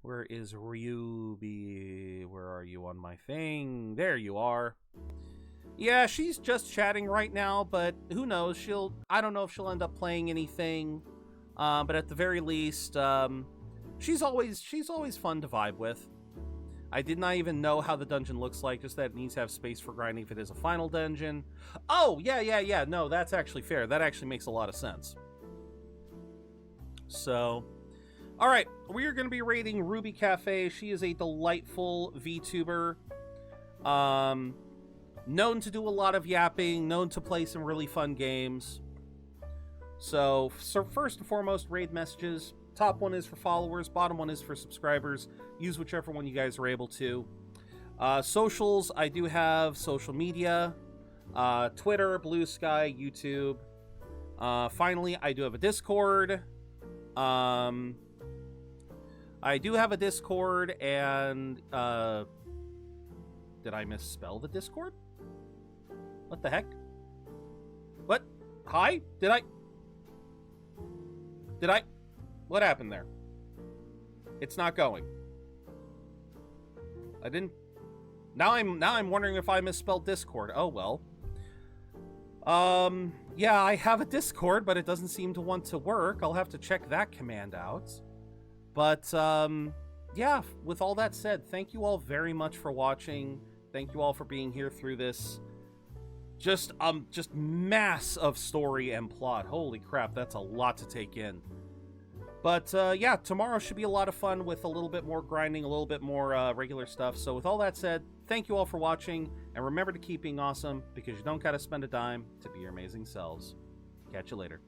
Where is Ruby? Where are you on my thing? There you are. Yeah, she's just chatting right now, but who knows? I don't know if she'll end up playing anything. But at the very least, she's always fun to vibe with. I did not even know how the dungeon looks like, just that it needs to have space for grinding if it is a final dungeon. Oh, yeah. No, that's actually fair. That actually makes a lot of sense. So, all right. We are going to be raiding Ruby Cafe. She is a delightful VTuber. Known to do a lot of yapping, known to play some really fun games. So first and foremost, raid messages. Top one is for followers, bottom one is for subscribers. Use whichever one you guys are able to. Socials, I do have social media. Twitter, Blue Sky, YouTube. Finally, I do have a Discord. I do have a Discord, and did I misspell the Discord? What the heck? What? Hi? Did I? What happened there? It's not going. I didn't... Now I'm wondering if I misspelled Discord. Oh, well. Yeah, I have a Discord, but it doesn't seem to want to work. I'll have to check that command out. But, yeah, with all that said, thank you all very much for watching. Thank you all for being here through this just mass of story and plot. Holy crap, that's a lot to take in. But, yeah, tomorrow should be a lot of fun with a little bit more grinding, a little bit more regular stuff. So with all that said, thank you all for watching, and remember to keep being awesome, because you don't gotta spend a dime to be your amazing selves. Catch you later.